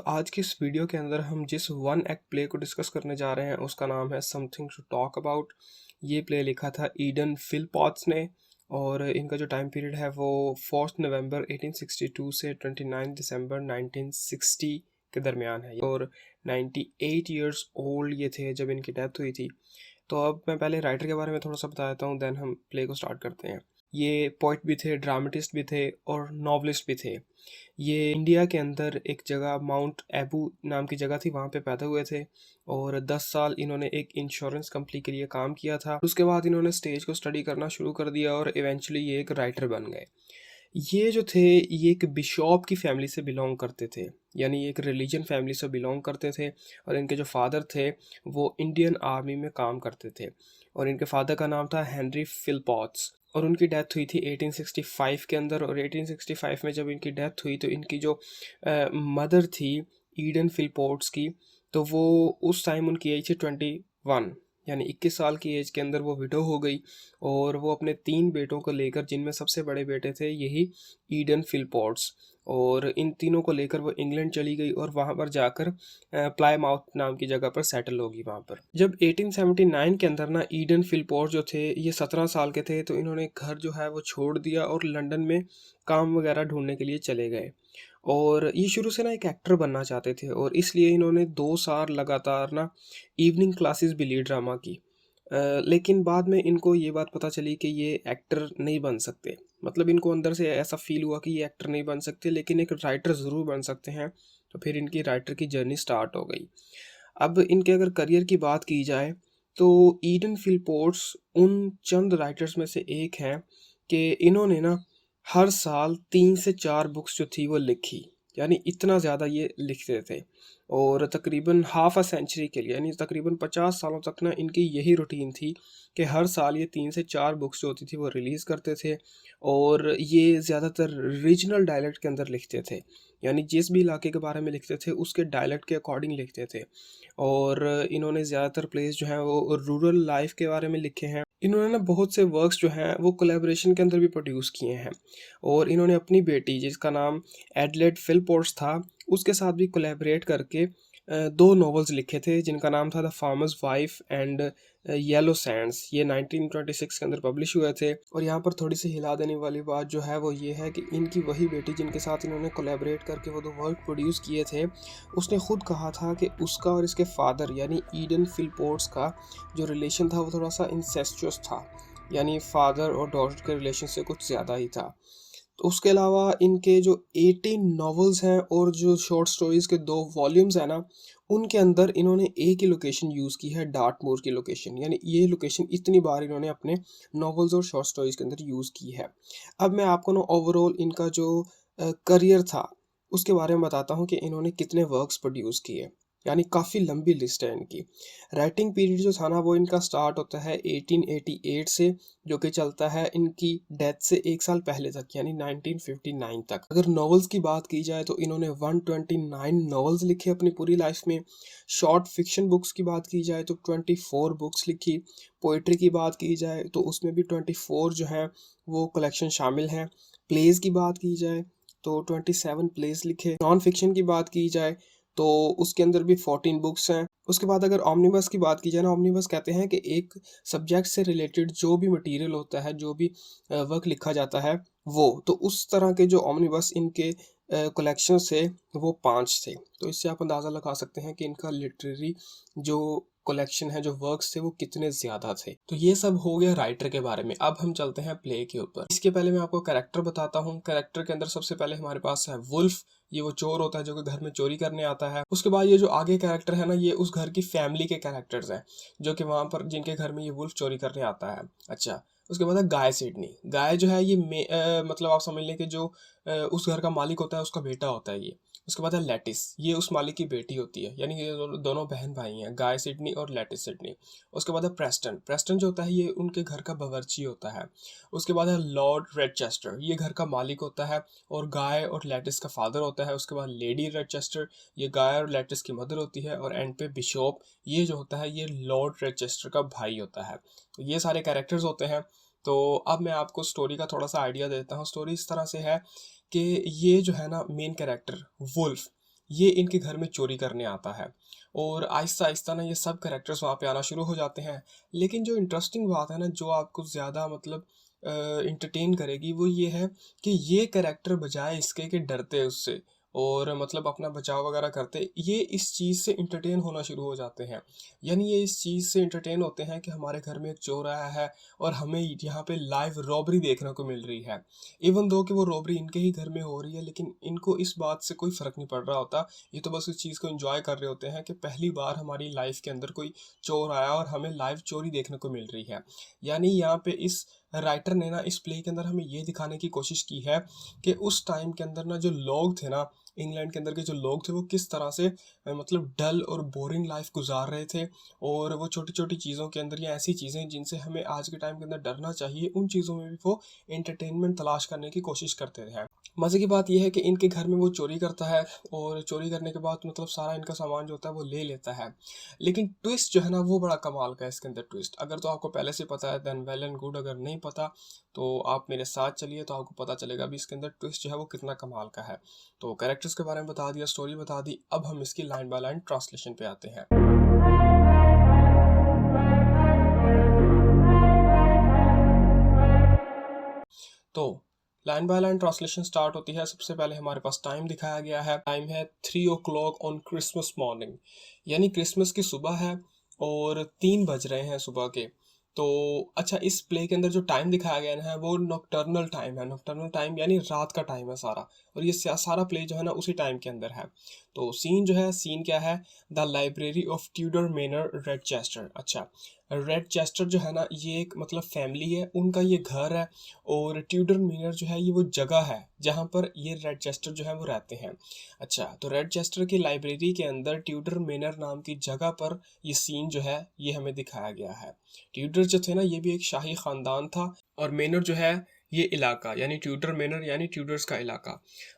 आज की इस वीडियो के अंदर हम जिस वन एक्ट प्ले को डिस्कस करने जा रहे हैं उसका नाम है समथिंग टू टॉक अबाउट। ये प्ले लिखा था ईडन फिलपॉट्स ने और इनका जो टाइम पीरियड है वो 4 नवंबर 1862 से 29 दिसंबर 1960 के दरमियान है और 98 ईयर्स ओल्ड ये थे जब इनकी डेथ हुई थी। तो अब मैं पहले राइटर के बारे में थोड़ा सा बता देता हूँ, देन हम प्ले को स्टार्ट करते हैं। ये पोइट भी थे, ड्रामेटिस्ट भी थे और नॉवलिस्ट भी थे। ये इंडिया के अंदर एक जगह माउंट एबू नाम की जगह थी, वहाँ पे पैदा हुए थे और 10 साल इन्होंने एक इंश्योरेंस कंपनी के लिए काम किया था। उसके बाद इन्होंने स्टेज को स्टडी करना शुरू कर दिया और इवेंचुअली ये एक राइटर बन गए। ये जो थे ये एक बिशॉप की फैमिली से बिलोंग करते थे, यानी एक रिलीजन फैमिली से बिलोंग करते थे और इनके जो फादर थे वो इंडियन आर्मी में काम करते थे और इनके फादर का नाम था हेनरी फिलपॉट्स और उनकी डेथ हुई थी 1865 के अंदर। और 1865 में जब इनकी डेथ हुई तो इनकी जो मदर थी ईडन फिलपॉट्स की, तो वो उस टाइम उनकी एज थी 21, यानी 21 साल की एज के अंदर वो विडो हो गई और वो अपने 3 बेटों को लेकर, जिनमें सबसे बड़े बेटे थे यही ईडन फिलपॉट्स, और इन तीनों को लेकर वो इंग्लैंड चली गई और वहाँ पर जाकर प्लायमाउथ नाम की जगह पर सेटल होगी वहाँ पर। जब 1879 के अंदर ना ईडन फिलपॉट्स जो थे ये 17 साल के थे तो इन्होंने घर जो है वो छोड़ दिया और लंदन में काम वगैरह ढूंढने के लिए चले गए। और ये शुरू से ना एक एक्टर बनना चाहते थे और इसलिए इन्होंने 2 साल लगातार ना इवनिंग क्लासेस भी ली ड्रामा की। लेकिन बाद में इनको ये बात पता चली कि ये एक्टर नहीं बन सकते, मतलब इनको अंदर से ऐसा फील हुआ कि ये एक्टर नहीं बन सकते लेकिन एक राइटर ज़रूर बन सकते हैं। तो फिर इनकी राइटर की जर्नी स्टार्ट हो गई। अब इनके अगर करियर की बात की जाए तो ईडन फिलपॉट्स उन चंद राइटर्स में से एक हैं कि इन्होंने ना हर साल 3 से 4 बुक्स जो थी वो लिखी, यानी इतना ज़्यादा ये लिखते थे। और तकरीबन हाफ अ सेंचुरी के लिए यानी तकरीबन 50 सालों तक ना इनकी यही रूटीन थी कि हर साल ये 3 से 4 बुक्स जो होती थी वो रिलीज़ करते थे। और ये ज़्यादातर रीजनल डायलेक्ट के अंदर लिखते थे, यानी जिस भी इलाके के बारे में लिखते थे उसके डायलेक्ट के अकॉर्डिंग लिखते थे। और इन्होंने ज़्यादातर प्लेस जो हैं वो रूरल लाइफ के बारे में लिखे हैं। इन्होंने ना बहुत से वर्क्स जो हैं वो कोलैबोरेशन के अंदर भी प्रोड्यूस किए हैं और इन्होंने अपनी बेटी जिसका नाम एडलेड फिलपॉट्स था उसके साथ भी कोलैबोरेट करके 2 नॉवेल्स लिखे थे जिनका नाम था the farmer's wife and yellow Sands. ये 1926 के अंदर पब्लिश हुए थे। और यहाँ पर थोड़ी सी हिला देने वाली बात जो है वो ये है कि इनकी वही बेटी जिनके साथ इन्होंने कोलैबोरेट करके वो 2 वर्क प्रोड्यूस किए थे, उसने खुद कहा था कि उसका और इसके फादर यानी ईडन फिलपॉट्स का जो रिलेशन था वो थोड़ा सा इंसेस्चुअस था, यानी फादर और डॉटर के रिलेशन से कुछ ज़्यादा ही था। तो उसके अलावा इनके जो 18 नॉवेल्स हैं और जो शॉर्ट स्टोरीज़ के 2 वॉल्यूम्स हैं ना, उनके अंदर इन्होंने एक ही लोकेशन यूज़ की है, डार्टमूर की लोकेशन, यानी ये लोकेशन इतनी बार इन्होंने अपने नॉवेल्स और शॉर्ट स्टोरीज़ के अंदर यूज़ की है। अब मैं आपको ना ओवरऑल इनका जो करियर था उसके बारे में बताता हूँ कि इन्होंने कितने वर्क्स प्रोड्यूस किए, यानी काफ़ी लंबी लिस्ट है इनकी। राइटिंग पीरियड जो था ना वो इनका स्टार्ट होता है 1888 से, जो कि चलता है इनकी डेथ से 1 साल पहले तक, यानी 1959 तक। अगर नॉवेल्स की बात की जाए तो इन्होंने 129 नॉवेल्स लिखे अपनी पूरी लाइफ में। शॉर्ट फिक्शन बुक्स की बात की जाए तो 24 बुक्स लिखी। पोइट्री की बात की जाए तो उसमें भी 24 जो है वो कलेक्शन शामिल हैं। प्लेज की बात की जाए तो 27 प्लेज लिखे। नॉन फिक्शन की बात की जाए तो उसके अंदर भी 14 बुक्स हैं। उसके बाद अगर ऑमनिबस की बात की जाए ना, ऑमनिबस कहते हैं कि एक सब्जेक्ट से रिलेटेड जो भी मटेरियल होता है, जो भी वर्क लिखा जाता है वो, तो उस तरह के जो ऑमनिबस इनके कलेक्शन से वो 5 थे। तो इससे आप अंदाज़ा लगा सकते हैं कि इनका लिटरेरी जो कलेक्शन है, जो वर्क्स थे वो कितने ज़्यादा थे। तो ये सब हो गया राइटर के बारे में। अब हम चलते हैं प्ले के ऊपर। इसके पहले मैं आपको कैरेक्टर बताता हूँ। कैरेक्टर के अंदर सबसे पहले हमारे पास है वुल्फ। ये वो चोर होता है जो कि घर में चोरी करने आता है। उसके बाद ये जो आगे कैरेक्टर है ना, ये उस घर की फैमिली के कैरेक्टर्स हैं जो कि वहाँ पर जिनके घर में ये वुल्फ चोरी करने आता है। अच्छा, उसके बाद है गाय सिडनी। गाय जो है ये मतलब आप समझ लें कि जो उस घर का मालिक होता है उसका बेटा होता है ये। उसके बाद है लेटिस, ये उस मालिक की बेटी होती है, यानी ये दोनों बहन भाई हैं, गाय सिडनी और लेटिस सिडनी। उसके बाद है प्रेस्टन। प्रेस्टन जो होता है ये उनके घर का बावर्ची होता है। उसके बाद है लॉर्ड रेडचेस्टर, ये घर का मालिक होता है और गाय और लेटिस का फादर होता है। उसके बाद लेडी रेडचेस्टर, ये गाय और लेटिस की मदर होती है। और एंड पे बिशॉप, ये जो होता है ये लॉर्ड रेडचेस्टर का भाई होता है। तो ये सारे कैरेक्टर्स होते हैं। तो अब मैं आपको स्टोरी का थोड़ा सा आइडिया देता हूँ। स्टोरी इस तरह से है कि ये जो है ना मेन कैरेक्टर वुल्फ, ये इनके घर में चोरी करने आता है। और आहिस्ता आहिस्ता ना ये सब कैरेक्टर्स वहाँ पे आना शुरू हो जाते हैं। लेकिन जो इंटरेस्टिंग बात है ना, जो आपको ज़्यादा मतलब इंटरटेन करेगी, वो ये है कि ये कैरेक्टर बजाय इसके कि डरते उससे और मतलब अपना बचाव वगैरह करते, ये इस चीज़ से इंटरटेन होना शुरू हो जाते हैं। यानी ये इस चीज़ से इंटरटेन होते हैं कि हमारे घर में एक चोर आया है और हमें यहाँ पे लाइव रॉबरी देखने को मिल रही है। इवन दो कि वो रॉबरी इनके ही घर में हो रही है, लेकिन इनको इस बात से कोई फ़र्क नहीं पड़ रहा होता। ये तो बस इस चीज़ को एंजॉय कर रहे होते हैं कि पहली बार हमारी लाइफ के अंदर कोई चोर आया और हमें लाइव चोरी देखने को मिल रही है। यानी यहाँ पे इस राइटर ने ना इस प्ले के अंदर हमें ये दिखाने की कोशिश की है कि उस टाइम के अंदर ना जो लोग थे ना, इंग्लैंड के अंदर के जो लोग थे, वो किस तरह से मतलब डल और बोरिंग लाइफ गुजार रहे थे। और वो छोटी छोटी चीज़ों के अंदर या ऐसी चीज़ें जिनसे हमें आज के टाइम के अंदर डरना चाहिए, उन चीज़ों में भी वो एंटरटेनमेंट तलाश करने की कोशिश करते हैं। मज़े की बात यह है कि इनके घर में वो चोरी करता है और चोरी करने के बाद मतलब सारा इनका सामान जो होता है वो ले लेता है। लेकिन ट्विस्ट जो है ना, वो बड़ा कमाल का है इसके अंदर ट्विस्ट। अगर तो आपको पहले से पता है देन वेल एंड गुड, अगर नहीं पता तो आप मेरे साथ चलिए तो आपको पता चलेगा अभी इसके अंदर ट्विस्ट जो है वो कितना कमाल का है। तो कैरेक्टर्स के बारे में बता दिया, स्टोरी बता दी, अब हम इसकी लाइन बाय लाइन ट्रांसलेशन पे आते हैं। तो line by line translation start होती है। सबसे पहले हमारे पास टाइम दिखाया गया है। टाइम है 3 o'clock ऑन क्रिसमस मॉर्निंग, यानी क्रिसमस की सुबह है और 3 बज रहे हैं सुबह के। तो अच्छा, इस प्ले के अंदर जो टाइम दिखाया गया है वो नॉकटर्नल टाइम है। नॉकटर्नल टाइम यानी रात का टाइम है सारा, और ये सारा प्ले जो है ना उसी टाइम के अंदर है। तो सीन जो है, सीन क्या है, द लाइब्रेरी ऑफ ट्यूडर मेनर रेडचेस्टर। अच्छा, रेडचेस्टर जो है ना ये एक मतलब फैमिली है, उनका ये घर है। और ट्यूडर मेनर जो है ये वो जगह है जहाँ पर ये रेडचेस्टर जो है वो रहते हैं। अच्छा, तो रेडचेस्टर की लाइब्रेरी के अंदर ट्यूडर मेनर नाम की जगह पर ये सीन जो है ये हमें दिखाया गया है। ट्यूडर जो थे ना ये भी एक शाही खानदान था, और मेनर जो है ये इलाका यानी ट्यूडर मेनर यानी ट्यूडर्स का इलाका।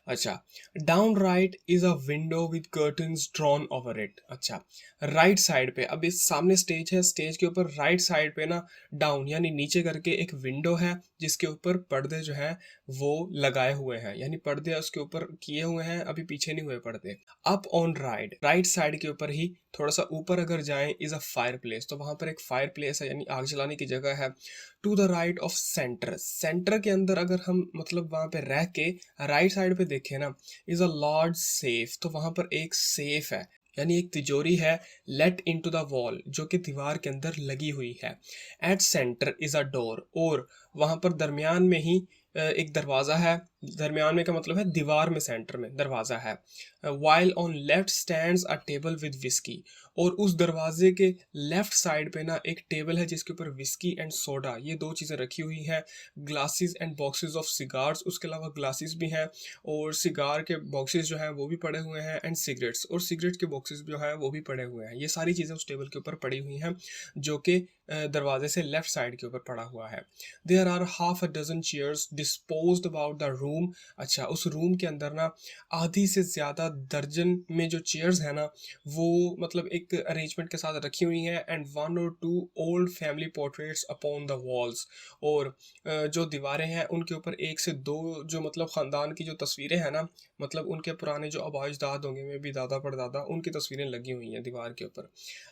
अच्छा, down right is a window with curtains drawn over it. अच्छा, राइट साइड पे, अब इस सामने स्टेज है, स्टेज के ऊपर राइट साइड पे ना डाउन यानी नीचे करके एक विंडो है जिसके ऊपर पर्दे जो हैं वो लगाए हुए हैं, यानी पर्दे उसके ऊपर किए हुए हैं, अभी पीछे नहीं हुए पर्दे। Up on right, right side के ऊपर ही थोड़ा सा ऊपर अगर जाएं इज अ फायर प्लेस, तो वहां पर एक फायर प्लेस है यानी आग जलाने की जगह है। To the right of centre, centre के अंदर अगर हम मतलब वहां पे रह के राइट साइड पे देखें ना, इज अ लार्ज सेफ, तो वहां पर एक सेफ है यानी एक तिजोरी है, लेट इनटू द वॉल, जो कि दीवार के अंदर लगी हुई है। At centre is a door, और वहां पर दरमियान में ही एक दरवाज़ा है। दरमियान में का मतलब है दीवार में सेंटर में दरवाज़ा है। While on left stands a table with whisky, और उस दरवाजे के लेफ्ट साइड पे ना एक टेबल है जिसके ऊपर विस्की एंड सोडा, ये दो चीज़ें रखी हुई हैं। Glasses and boxes of cigars, उसके अलावा ग्लासेस भी हैं, और सिगार के बॉक्सेस जो हैं वो भी पड़े हुए हैं, एंड सिगरेट्स, और सिगरेट के बॉक्सेस जो हैं वो भी पड़े हुए हैं। ये सारी चीज़ें उस टेबल के ऊपर पड़ी हुई हैं जो कि दरवाजे से लेफ्ट साइड के ऊपर पड़ा हुआ है। There are half a dozen chairs disposed about the room. अच्छा, उस रूम के अंदर ना आधी से ज़्यादा दर्जन में जो चेयर्स हैं ना वो मतलब एक अरेंजमेंट के साथ रखी हुई हैं। And 1 or 2 old family portraits upon the walls, और जो दीवारें हैं उनके ऊपर 1 से 2 जो मतलब ख़ानदान की जो तस्वीरें हैं ना, मतलब उनके पुराने जो आबा अजदाद होंगे में भी दादा परदादा, उनकी तस्वीरें लगी हुई हैं दीवार के ऊपर।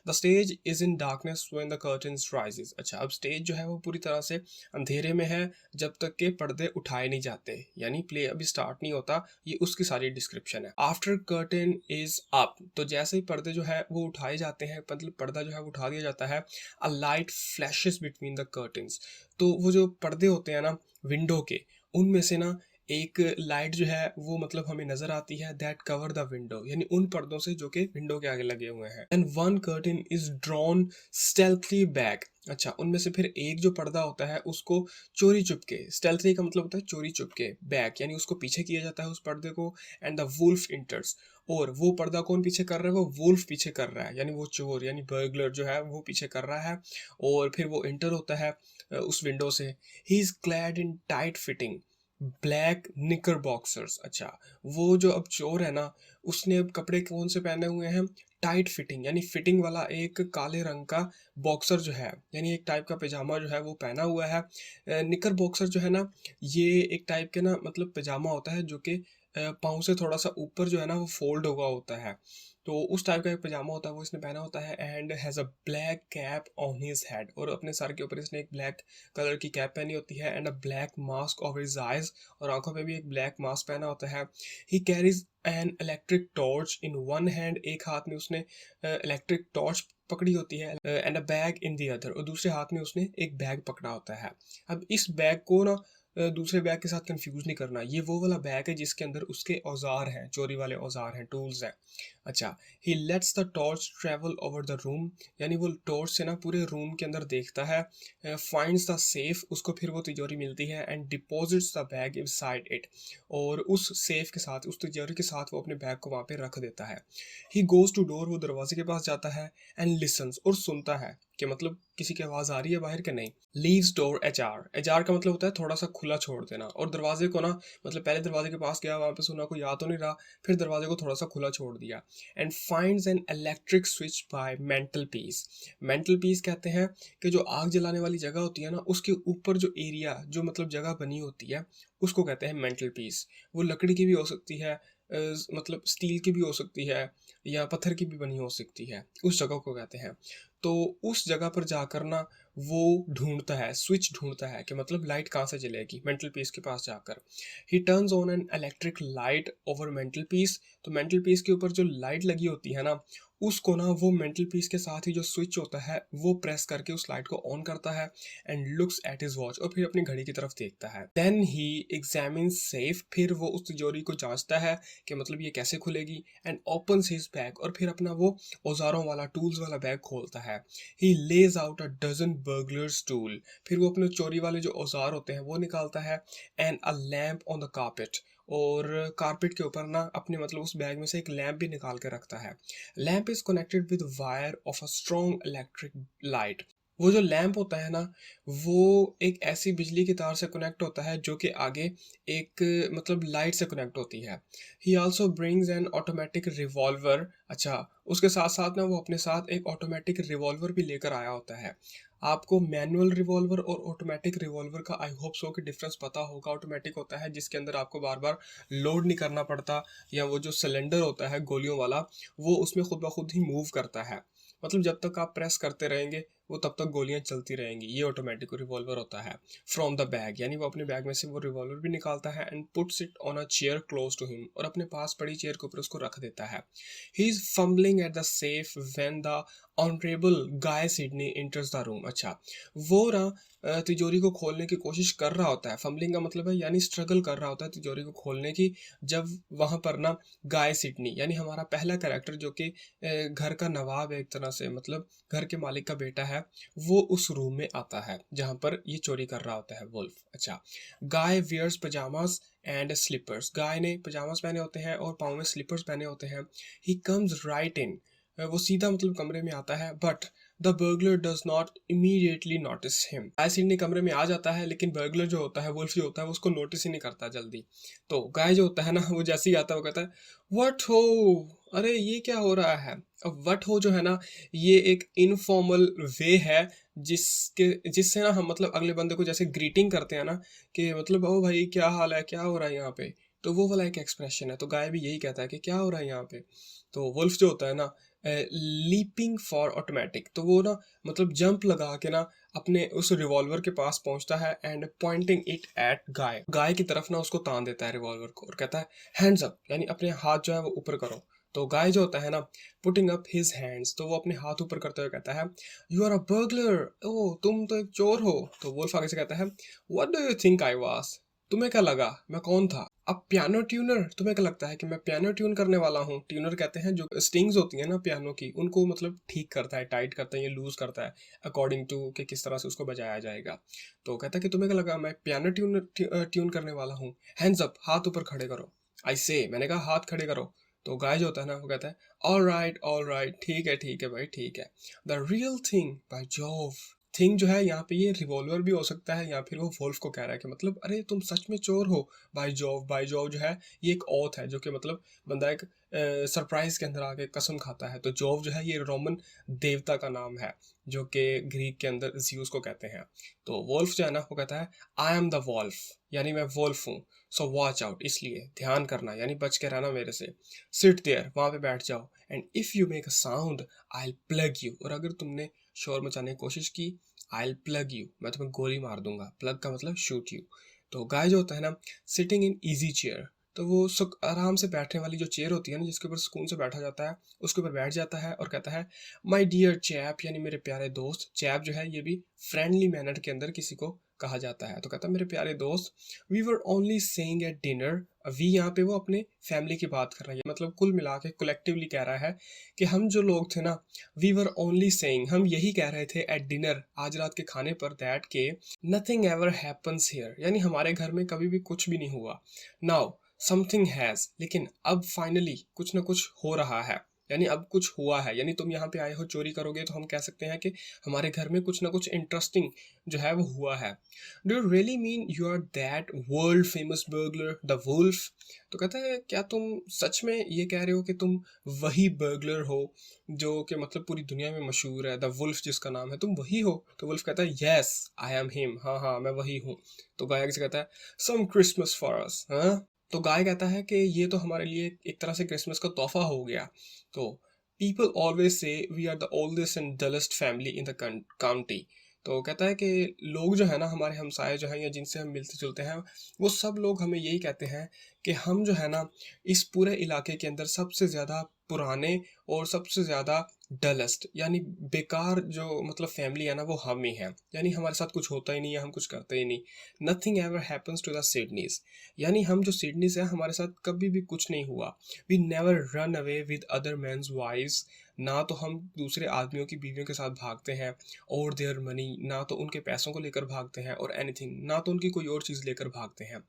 The stage is in darkness when the curtains rises. अच्छा, अब स्टेज जो है वो पूरी तरह से अंधेरे में है जब तक के पर्दे उठाए नहीं जाते, यानी प्ले अभी स्टार्ट नहीं होता। ये उसकी सारी डिस्क्रिप्शन है। आफ्टर कर्टन इज अप, तो जैसे ही पर्दे जो है वो उठाए जाते हैं, मतलब पर्दा जो है वो उठा दिया जाता है, a light flashes between the curtains, तो वो जो पर्दे होते हैं ना विंडो के, उनमें से ना एक लाइट जो है वो मतलब हमें नजर आती है, दैट कवर द विंडो, यानी उन पर्दों से जो कि विंडो के आगे लगे हुए हैं। And one curtain is drawn stealthily back. अच्छा, उनमें से फिर एक जो पर्दा होता है उसको चोरी चुपके, स्टेल्थली का मतलब होता है चोरी चुपके, बैक यानी उसको पीछे किया जाता है उस पर्दे को। एंड द वुल्फ इंटर्स, और वो पर्दा कौन पीछे कर रहा है, वो वुल्फ पीछे कर रहा है, यानी वो चोर यानी बर्गलर जो है वो पीछे कर रहा है। और फिर वो इंटर होता है उस विंडो से। He is clad in tight fitting black निकर बॉक्सर्स। अच्छा, वो जो अब चोर है ना उसने अब कपड़े कौन से पहने हुए हैं, टाइट फिटिंग यानी फिटिंग वाला एक काले रंग का बॉक्सर जो है, यानी एक टाइप का पैजामा जो है वो पहना हुआ है। निकर बॉक्सर जो है ना ये एक टाइप के ना मतलब पैजामा होता है जो कि पाँव से थोड़ा-सा ऊपर जो है ना वो फ़ोल्ड हुआ होता है। तो उस टाइप का एक पजामा होता है वो इसने पहना होता है and has a black cap on his head, और अपने सर के ऊपर इसने एक ब्लैक कलर की कैप पहनी होती है and a black mask over his eyes, और आँखों पे भी एक ब्लैक मास्क पहना होता है। He carries an electric torch in one hand, एक हाथ में उसने इलेक्ट्रिक टॉर्च पकड़ी होती है and a bag in the other, और दूसरे हाथ में उसने एक बैग पकड़ा होता है। अब इस बैग को ना दूसरे बैग के साथ कंफ्यूज नहीं करना, ये वो वाला बैग है जिसके अंदर उसके औजार हैं, चोरी वाले औजार हैं, टूल्स हैं। अच्छा, he lets the torch travel over the room, यानी वो टॉर्च से ना पूरे रूम के अंदर देखता है, फाइंड्स द सेफ, उसको फिर वो तिजोरी मिलती है and deposits the bag inside it, और उस सेफ के साथ, उस तिजोरी के साथ वो अपने बैग को वहाँ पे रख देता है। ही गोज टू डोर, वो दरवाजे के पास जाता है एंड लिसन्स, और सुनता है कि मतलब किसी की आवाज़ आ रही है बाहर के नहीं। लीव्स डोर एजार, एजार का मतलब होता है थोड़ा सा खुला छोड़ देना, और दरवाजे को ना मतलब पहले दरवाजे के पास गया, वहाँ पे सुना कोई आ तो नहीं रहा, फिर दरवाजे को थोड़ा सा खुला छोड़ दिया and finds an electric switch by mantelpiece. Mantelpiece कहते हैं कि जो आग जलाने वाली जगह होती है ना, उसके ऊपर जो एरिया, जो मतलब जगह बनी होती है, उसको कहते हैं मेंटल पीस। वो लकड़ी की भी हो सकती है, मतलब स्टील की भी हो सकती है, या पत्थर की भी बनी हो सकती है, उस जगह को कहते हैं। तो उस जगह पर जाकर ना वो ढूंढता है, स्विच ढूंढता है कि मतलब लाइट कहाँ से जलेगी, मेंटल पीस के पास जाकर। ही turns on an electric light over mental peace, तो मेंटल पीस के ऊपर जो लाइट लगी होती है ना, उसको ना वो मेंटल पीस के साथ ही जो स्विच होता है वो प्रेस करके उस लाइट को ऑन करता है and looks at his watch, और फिर अपनी घड़ी की तरफ देखता है। देन ही एग्जामिन्स सेफ, फिर वो उस तिजोरी को जांचता है कि मतलब ये कैसे खुलेगी, एंड ओपन्स हिज बैग, और फिर अपना वो औजारों वाला, टूल्स वाला बैग खोलता है। He lays out a dozen burglars tool, फिर वो अपने चोरी वाले जो औजार होते हैं वो निकालता है and a lamp on the carpet, और कारपेट के ऊपर ना अपने मतलब उस बैग में से एक लैम्प भी निकाल के रखता है। Lamp is connected with wire of a strong electric light, वो जो लैंप होता है ना, वो एक ऐसी बिजली की तार से कनेक्ट होता है जो कि आगे एक मतलब लाइट से कनेक्ट होती है। ही also brings N automatic revolver, अच्छा, उसके साथ साथ ना वो अपने साथ एक ऑटोमेटिक रिवॉल्वर भी लेकर आया होता है। आपको मैनुअल रिवॉल्वर और ऑटोमेटिक रिवॉल्वर का आई होप सो कि डिफरेंस पता होगा। ऑटोमेटिक होता है जिसके अंदर आपको बार बार लोड नहीं करना पड़ता, या वो जो सिलेंडर होता है गोलियों वाला, वो उसमें खुद ब खुद ही मूव करता है, मतलब जब तक आप प्रेस करते रहेंगे वो तब तक गोलियां चलती रहेंगी। ये ऑटोमेटिक रिवॉल्वर होता है। फ्रॉम द बैग, यानी वो अपने बैग में से वो रिवॉल्वर भी निकालता है and puts it on a chair close to him, और अपने पास पड़ी चेयर के ऊपर उसको रख देता है। He is fumbling at the safe when the honourable guy Sydney इंटर्स the room, अच्छा, वो ना तिजोरी को खोलने की कोशिश कर रहा होता है। फम्बलिंग का मतलब है यानी स्ट्रगल कर रहा होता है तिजोरी को खोलने की, जब वहां पर ना गाय सिडनी, यानी हमारा पहला कैरेक्टर जो कि घर का नवाब है एक तरह से, मतलब घर के मालिक का बेटा है, वो उस रूम में आता है जहां पर ये चोरी कर रहा होता है वुल्फ। अच्छा, गाय वियर्स पजामास एंड स्लीपर्स, गाय ने पजामास पहने होते हैं और पाँव में स्लीपर्स पहने होते हैं। ही कम्स राइट इन, वो सीधा मतलब कमरे में आता है, but the burglar does not immediately notice him. गाय सीधे कमरे में आ जाता है, लेकिन बर्गलर जो होता है, वुल्फ जो होता है, वो उसको नोटिस ही नहीं करता जल्दी। तो गाय जो होता है ना, वो जैसे ही आता है वो कहता है व्हाट हो, अरे ये क्या हो रहा है। अब व्हाट हो जो है ना, ये एक इनफॉर्मल वे है जिससे ना हम मतलब अगले बंदे को जैसे ग्रीटिंग करते हैं ना, कि मतलब ओ भाई क्या हाल है, क्या हो रहा है यहाँ पे, तो वो वाला एक एक्सप्रेशन है। तो गाय भी यही कहता है कि क्या हो रहा है यहाँ पे। तो वुल्फ जो होता है ना, लीपिंग फॉर ऑटोमेटिक, तो वो ना मतलब जंप लगा के ना अपने उस रिवॉल्वर के पास पहुंचता है एंड पॉइंटिंग इट एट गाय, गाय की तरफ ना उसको तान देता है रिवॉल्वर को, और कहता है हैंड्स अप, यानी अपने हाथ जो है वो ऊपर करो। तो गाय जो होता है ना, पुटिंग अप हिज हैंड्स, तो वो अपने हाथ ऊपर करते हुए कहता है यू आर अ बर्गलर, ओ तुम तो एक चोर हो। तो वुल्फ आगे से कहता है what do you think I was, तुम्हें क्या लगा मैं कौन था। अब पियानो ट्यूनर, तुम्हें क्या लगता है कि मैं पियानो ट्यून करने वाला हूँ। ट्यूनर कहते हैं जो स्ट्रिंग्स होती हैं ना पियानो की, उनको मतलब ठीक करता है, टाइट करता है, ये लूज करता है अकॉर्डिंग टू कि किस तरह से उसको बजाया जाएगा। तो कहता है कि तुम्हें क्या लगा मैं पियानो ट्यून करने वाला हूँ। हैंड्स अप, हाथ ऊपर खड़े करो। आई से, मैंने कहा हाथ खड़े करो। तो गाय जो होता है ना, वो कहता है ऑल राइट, ठीक है भाई, ठीक है। The real thing by Jove, thing जो है यहाँ पे ये रिवॉल्वर भी हो सकता है, या फिर वो वुल्फ को कह रहा है कि मतलब अरे तुम सच में चोर हो। बाय जॉव जो है ये एक ओथ है, जो कि मतलब बंदा एक सरप्राइज के अंदर आके कसम खाता है। तो जॉव जो है ये रोमन देवता का नाम है, जो कि ग्रीक के अंदर ज़्यूस को कहते हैं। तो वुल्फ जो है ना वो कहता है आई एम द वॉल्फ, यानी मैं वुल्फ हूँ। सो वॉच आउट, इसलिए ध्यान करना यानी बच के रहना मेरे से। सिट देयर, वहाँ पे बैठ जाओ। And if you make a sound I plug you, और अगर तुमने शोर मचाने की कोशिश की आई प्लग यू, मैं तुम्हें गोली मार दूंगा। प्लग का मतलब शूट यू। तो गाय जो होता है ना, सिटिंग इन ईजी चेयर, तो वो सुख आराम से बैठने वाली जो चेयर होती है ना, जिसके ऊपर सुकून से बैठा जाता है, उसके ऊपर बैठ जाता है और कहता है माई डियर चैप, यानी मेरे प्यारे दोस्त। चैप जो है ये भी फ्रेंडली मैनर के अंदर किसी को कहा जाता है। तो कहता है मेरे प्यारे दोस्त, we were only saying at dinner. वी यहाँ पे वो अपने फैमिली की बात कर रहा है, मतलब कुल मिला के कलेक्टिवली कह रहा है कि हम जो लोग थे ना, वी वर ओनली सेइंग, हम यही कह रहे थे एट डिनर, आज रात के खाने पर, दैट के नथिंग एवर हैपन्स हियर, यानी हमारे घर में कभी भी कुछ भी नहीं हुआ। नाउ समथिंग हैज, लेकिन अब फाइनली कुछ ना कुछ हो रहा है, यानी अब कुछ हुआ है। यानी तुम यहाँ पे आए हो चोरी करोगे, तो हम कह सकते हैं कि हमारे घर में कुछ ना कुछ इंटरेस्टिंग जो है वो हुआ है। Do you really mean you are that world famous burglar the wolf? तो कहता है क्या तुम सच में ये कह रहे हो कि तुम वही बर्गलर हो जो कि मतलब पूरी दुनिया में मशहूर है, द वुल्फ जिसका नाम है, तुम वही हो? तो वुल्फ कहता है यस आई एम हिम, हाँ हाँ मैं वही हूँ। तो गायक से कहता है सम क्रिसमस फॉर अस, हाँ। तो गाय कहता है कि ये तो हमारे लिए एक तरह से क्रिसमस का तोहफा हो गया। तो people always say we are the oldest and dullest family in the county. तो कहता है कि लोग जो है ना, हमारे हमसाए जो हैं या जिनसे हम मिलते जुलते हैं, वो सब लोग हमें यही कहते हैं कि हम जो है ना इस पूरे इलाके के अंदर सबसे ज़्यादा पुराने और सबसे ज़्यादा डलेस्ट यानी बेकार जो मतलब फैमिली है ना, वो हम ही हैं। यानी हमारे साथ कुछ होता ही नहीं है, हम कुछ करते ही नहीं। Nothing ever happens to the Sidneys, यानी हम जो सिडनीज हैं हमारे साथ कभी भी कुछ नहीं हुआ। We never run away with other men's wives, ना तो हम दूसरे आदमियों की बीवियों के साथ भागते हैं, और देयर मनी, ना तो उनके पैसों को लेकर भागते हैं, और एनीथिंग, ना तो उनकी कोई और चीज़ लेकर भागते हैं।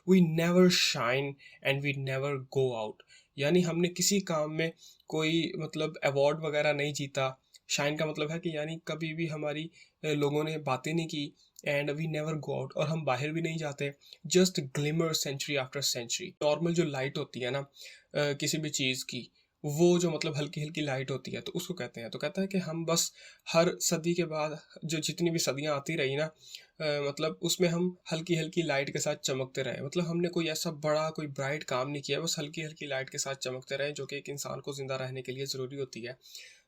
We never shine and we never go out, यानी हमने किसी काम में कोई मतलब अवार्ड वगैरह नहीं जीता। शाइन का मतलब है कि यानी कभी भी हमारी लोगों ने बातें नहीं की। And we never go out, और हम बाहर भी नहीं जाते। Just glimmer century after century, normal जो लाइट होती है ना किसी भी चीज़ की, वो जो मतलब हल्की हल्की लाइट होती है, तो उसको कहते हैं। तो कहता है कि हम बस हर सदी के बाद जो जितनी भी सदियां आती रही ना, मतलब उसमें हम हल्की हल्की लाइट के साथ चमकते रहे। मतलब हमने कोई ऐसा बड़ा कोई ब्राइट काम नहीं किया, बस हल्की हल्की लाइट के साथ चमकते रहे, जो कि एक इंसान को जिंदा रहने के लिए ज़रूरी होती है।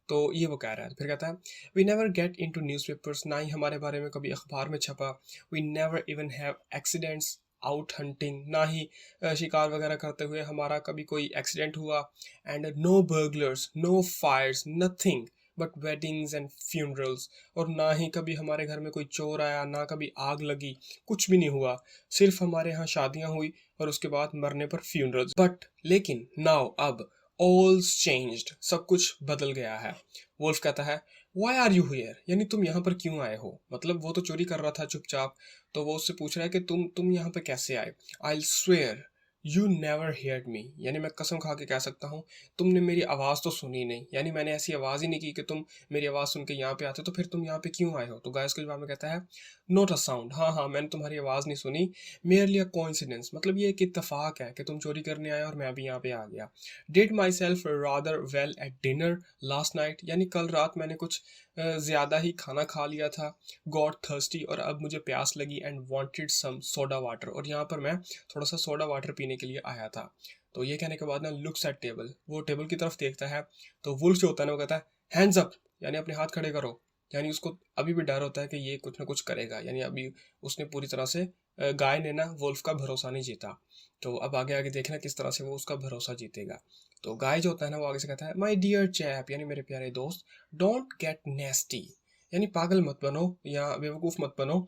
तो ये वो कह रहा है। फिर कहता है we never get into newspapers, ना ही हमारे बारे में कभी अखबार में छपा। We never even have accidents out hunting, ना ही शिकार वगैरह करते हुए हमारा कभी कोई एक्सीडेंट हुआ। And no burglars, no fires, nothing but weddings and funerals, और ना ही कभी हमारे घर में कोई चोर आया, ना कभी आग लगी, कुछ भी नहीं हुआ। सिर्फ हमारे यहाँ शादियाँ हुई और उसके बाद मरने पर फ्यूनरल्स। बट लेकिन नाउ अब ऑल्स चेंज्ड, सब कुछ बदल गया है। वुल्फ कहता है वाई आर यू हियर, यानी तुम यहाँ पर क्यों आए हो? मतलब वो तो चोरी कर रहा था चुपचाप, तो वो उससे पूछ रहा है कि तुम यहाँ पे कैसे आए? I swear you never heard me, यानी मैं कसम खा के कह सकता हूँ तुमने मेरी आवाज़ तो सुनी नहीं, यानी मैंने ऐसी आवाज़ ही नहीं की कि तुम मेरी आवाज़ सुन के यहाँ पे आते, तो फिर तुम यहाँ पे क्यों आए हो? तो गाय उसके जवाब में कहता है नॉट अ साउंड, हाँ हाँ मैंने तुम्हारी आवाज़ नहीं सुनी। मेयरली अ कोइंसिडेंस, मतलब ये एक इत्तेफाक है कि तुम चोरी करने आए और मैं भी यहाँ पे आ गया। Did my self rather well at dinner last night, यानी कल रात मैंने कुछ ज़्यादा ही खाना खा लिया था। गॉट थर्स्टी, और अब मुझे प्यास लगी। And wanted some soda water, और यहाँ पर मैं थोड़ा सा सोडा वाटर पीने के लिए आया था। तो ये कहने के बाद ना लुक्स एट टेबल, वो टेबल की तरफ देखता है। तो वुल्फ जो होता है ना वो कहता है हैंड्स अप, यानी अपने हाथ खड़े करो। यानी उसको अभी भी डर होता है कि ये कुछ ना कुछ करेगा, यानी अभी उसने पूरी तरह से गाय ने ना वुल्फ का भरोसा नहीं जीता। तो अब आगे आगे देखना किस तरह से वो उसका भरोसा जीतेगा। तो गाय जो होता है ना वो आगे से कहता है माई डियर चैप, यानी मेरे प्यारे दोस्त, डोंट गेट नेस्टी, यानी पागल मत बनो या बेवकूफ़ मत बनो।